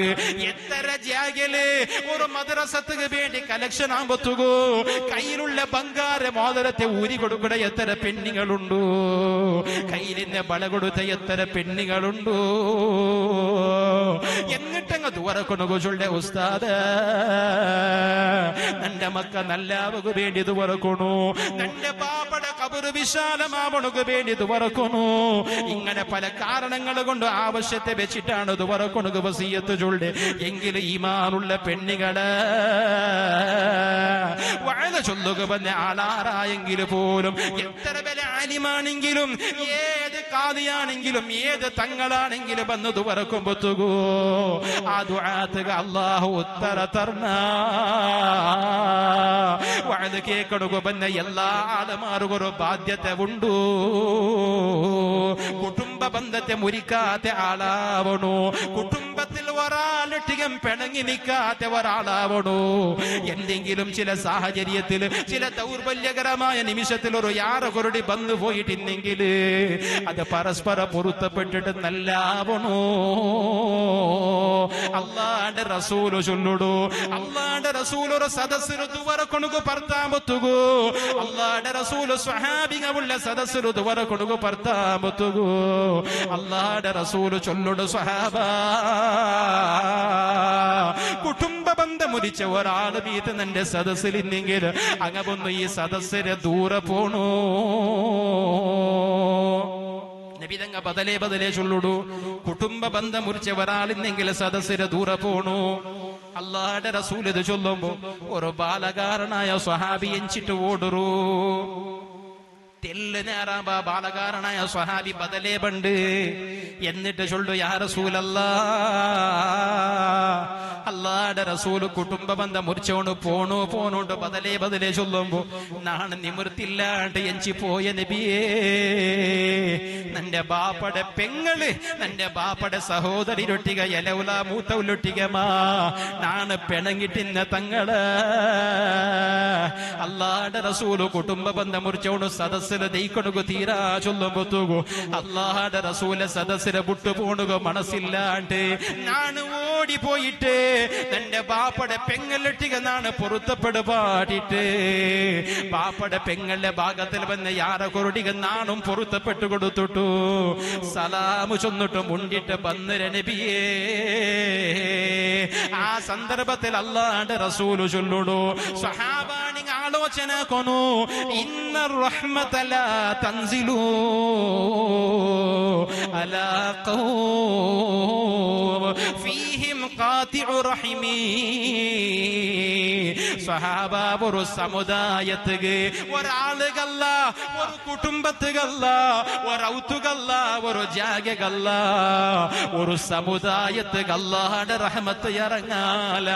എത്ര ജാഗല് ഒരു മദ്രസക്ക് വേണ്ടി കലക്ഷൻ ആകുമ്പത്തുകോ കയ്യിലുള്ള ബംഗാര മോതിരത്തെ ഊരി കൊടുക്കണ എത്ര പെണ്ണുങ്ങളുണ്ടോ, കയ്യിലിന്റെ ബല കൊടുത്ത എത്ര പെണ്ണുങ്ങളുണ്ടോ. എന്നിട്ടങ്ങ് ദുവറ കൊണു ചൊല്ലെ ഉസ്താദ് നിന്റെ മക്ക നല്ലാവകു വേണ്ടി ദുവറക്കണു, നിന്റെ പാപ്പട കബറ് വിശാലമാവണക്ക് വേണ്ടി ദുവറക്കണു. ഇങ്ങനെ പല കാരണങ്ങൾ കൊണ്ട് ആവശ്യത്തെ വെച്ചിട്ടാണ് ദുവറക്കണക്ക് വസിയത്ത് ചൊല്ലെ. എങ്കിലും ഈമാനുള്ള പെണ്ണുകള് വഅദ ചൊല്ലുക വന്ന ആളാറായെങ്കിൽ പോലും, എത്ര വലിയ ആലിമാണെങ്കിലും, ഏത് ഖാദിയാണെങ്കിലും, ഏത് തങ്ങളാണെങ്കിലും വന്ന് ദുവറക്കുമ്പത്തുകോ ആ ദുആത്തുക അല്ലാഹു ഉത്തര തർന. വഅദ കേൾക്കണുക വന്ന എല്ലാ ആളുമാർക്കും ഒരു ബാധ്യത ഉണ്ടു. കുടുംബ ബന്ധത്തെ മുറിക്കാത്ത ആളാവണു, കുടുംബത്തിൽ ഒരാളൊട്ടികം പിണങ്ങി നിൽക്കാത്ത ഒരാളാവണു. എന്തെങ്കിലും ചില സാഹചര്യത്തിൽ, ചില ദൗർബല്യകരമായ നിമിഷത്തിൽ ഒരു യാറകൊരുടി വന്നു പോയിട്ടുണ്ടെങ്കിൽ അത് പരസ്പര പൊരുത്തപ്പെട്ടിട്ട് നല്ലാവണു. അല്ലാഹുവിന്റെ റസൂല് ചൊല്ലുടു, അല്ലാഹുവിന്റെ റസൂല് ഒരു സദസ്സിന് ദുവറ കൊണുകു പർത്താമത്തുകു, അല്ലാഹുവിന്റെ റസൂല് സ്വഹാബികളുള്ള സദസ്സിന് ദുവറ കൊണുകു പർത്താമത്തുകു. അല്ലാഹുവിന്റെ റസൂല് ചൊല്ലുടു, സ്വഹാബാ കുടുംബ ബന്ധം മുരിച്ച ഒരാൾ വീട്ട് നിന്റെ സദസ്സിൽ ഇല്ലെങ്കിൽ അങ്ങൊന്ന് ഈ സദസ്സിനെ ദൂരെ പോണു. നബിതങ്ങ ബദലേ ബദലേ ചൊല്ലുടു, കുടുംബ ബന്ധം മുറിച്ച ഒരാളിന്നെങ്കിൽ സദസ്സിനെ ദൂരെ പോണു. അല്ലാഹുവിന്റെ റസൂൽ ഇത് ചൊല്ലുമ്പോ ഒരു ബാലകാരനായ സ്വഹാബി എഞ്ചിട്ട് ഓടുറു. തെല്ല് നേറാമ്പ ബാലകാരനായ സ്വഹാബി ബദലേ ബണ്ട്. എന്നിട്ട് ചൊല്ലു, യാ റസൂലല്ലാഹ്, അല്ലാഹുവിന്റെ റസൂല് കുടുംബ ബന്ധം മുറിച്ചോണ്ട് പോണോണ്ട് ബദലേ ബദലേ ചൊല്ലുമ്പോ നാണ് നിവൃത്തില്ലാണ്ട് എഞ്ചി പോയ നബിയേ, നിന്റെ ബാപ്പടെ പെങ്ങള്, നിന്റെ ബാപ്പടെ സഹോദരിരൊട്ടിക എലവുല മൂത്തവുലൊട്ടികമാ നാണ് പിണങ്ങിട്ടിന്ന തങ്ങള്. അല്ലാഹുവിന്റെ റസൂല് കുടുംബ ബന്ധം മുറിച്ചോണ്ട് സദസ്സില് ദൈക്കൊടുക്കു തീരാ ചൊല്ലുമ്പോ അല്ലാഹുവിന്റെ റസൂല് സദസ്സിനെ വിട്ടുപോണുക മനസ്സില്ലാണ്ട് നാണ് ഓടിപ്പോയിട്ട് നിന്റെ ബാപ്പടെ പെങ്ങലൊട്ടിക നാണ് പൊരുത്തപ്പെടു പാടിട്ട് ബാപ്പടെ പെങ്ങളുടെ ഭാഗത്തിൽ വന്ന യാറ കൊരുടിക നാണും പൊരുത്തപ്പെട്ടു കൊടുത്തിട്ടു. സലാമു ചൊന്നിട്ട് മുണ്ടിട്ട് ബന്നര നബിയേ. ആ സന്ദർഭത്തിൽ അല്ലാഹുവിന്റെ റസൂല് ചൊല്ലുടു, സ്വഹാബാ നിങ്ങൾ ആലോചന കൊനു, ഇന്ന റഹ്മത ലാ തൻസിലു അലാ ഖൗം ഫീഹിം ഖാതിഉ റഹിമി. സ്വഹാബ ഒരു സമുദായത്തുക്ക്, ഒരാളുകല്ല, ഒരു കുടുംബത്തുകല്ല, ഒരൗത്തുകല്ല, ഒരു ജാഗകല്ല, ഒരു സമുദായത്തുക്ക് അല്ലാഹുവിന്റെ റഹ്മത്ത് ഇറങ്ങാല.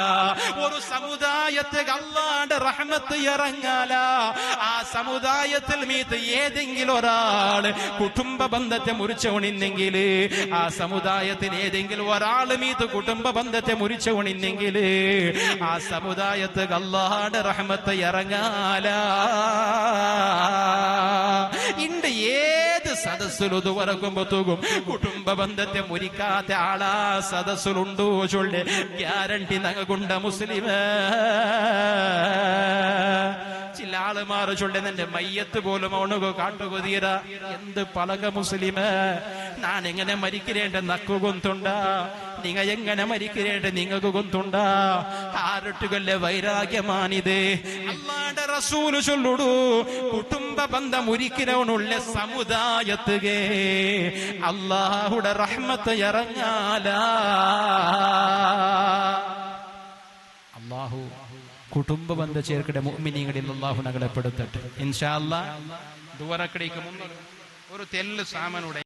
ഒരു സമുദായത്തുക്ക് അല്ലാഹുവിന്റെ റഹ്മത്ത് ഇറങ്ങാല. ആ സമുദായത്തിൽ മീത്ത് ഏതെങ്കിലും ഒരാൾ കുടുംബ ബന്ധത്തെ മുറിച്ചോണിന്നെങ്കിൽ, ആ സമുദായത്തിൽ ഏതെങ്കിലും ഒരാൾ മീത്ത് കുടുംബ ബന്ധത്തെ മുറിച്ചോണിന്നെങ്കിൽ ആ സമുദായത്ത് അല്ലാഹുവിന്റെ റഹ്മത്ത് ഇറങ്ങാല. ഇണ്ട് ഏത് സദസ്സിലും ഇതുവരക്കുമ്പോത്തും കുടുംബ ബന്ധത്തെ മുറിക്കാത്ത ആളാ സദസ്സിലുണ്ടോ ചൊല്ലെ ഗ്യാരണ്ടി നങ്ങുണ്ട മുസ്ലിം. ചില ആളുമാർ ചൊല്ലെ നിന്റെ മയ്യത്ത് പോലും അവണുക കാട്ടുക തീര. എന്ത് പലക മുസ്ലിം, ഞാൻ എങ്ങനെ മരിക്കരേണ്ട നക്കു കൊന്തുണ്ട, നിങ്ങ എങ്ങനെ മരിക്കരേണ്ട നിങ്ങൾക്ക് കൊന്തുണ്ട. ആരൊട്ടുകല്ലേ വൈരാഗ്യമാണിത്. അല്ലാഹുവിന്റെ റസൂല് ചൊല്ലുടു, കുടുംബ ബന്ധം ഒരിക്കലുള്ള സമുദായത്തുകേ അല്ലാഹുടെ റഹ്മത്ത് ഇറങ്ങാല. അല്ലാഹു കുടുംബ ബന്ധ ചേർക്കടെ മുഅ്മിനീങ്ങളിൽ അല്ലാഹു ഞങ്ങളെ പെടുത്തട്ടെ ഇൻഷാ അല്ലാഹ്. ദുവറക്കടേക്ക് മുന്നേ ഒരു തെല്ല് സാമനുടെ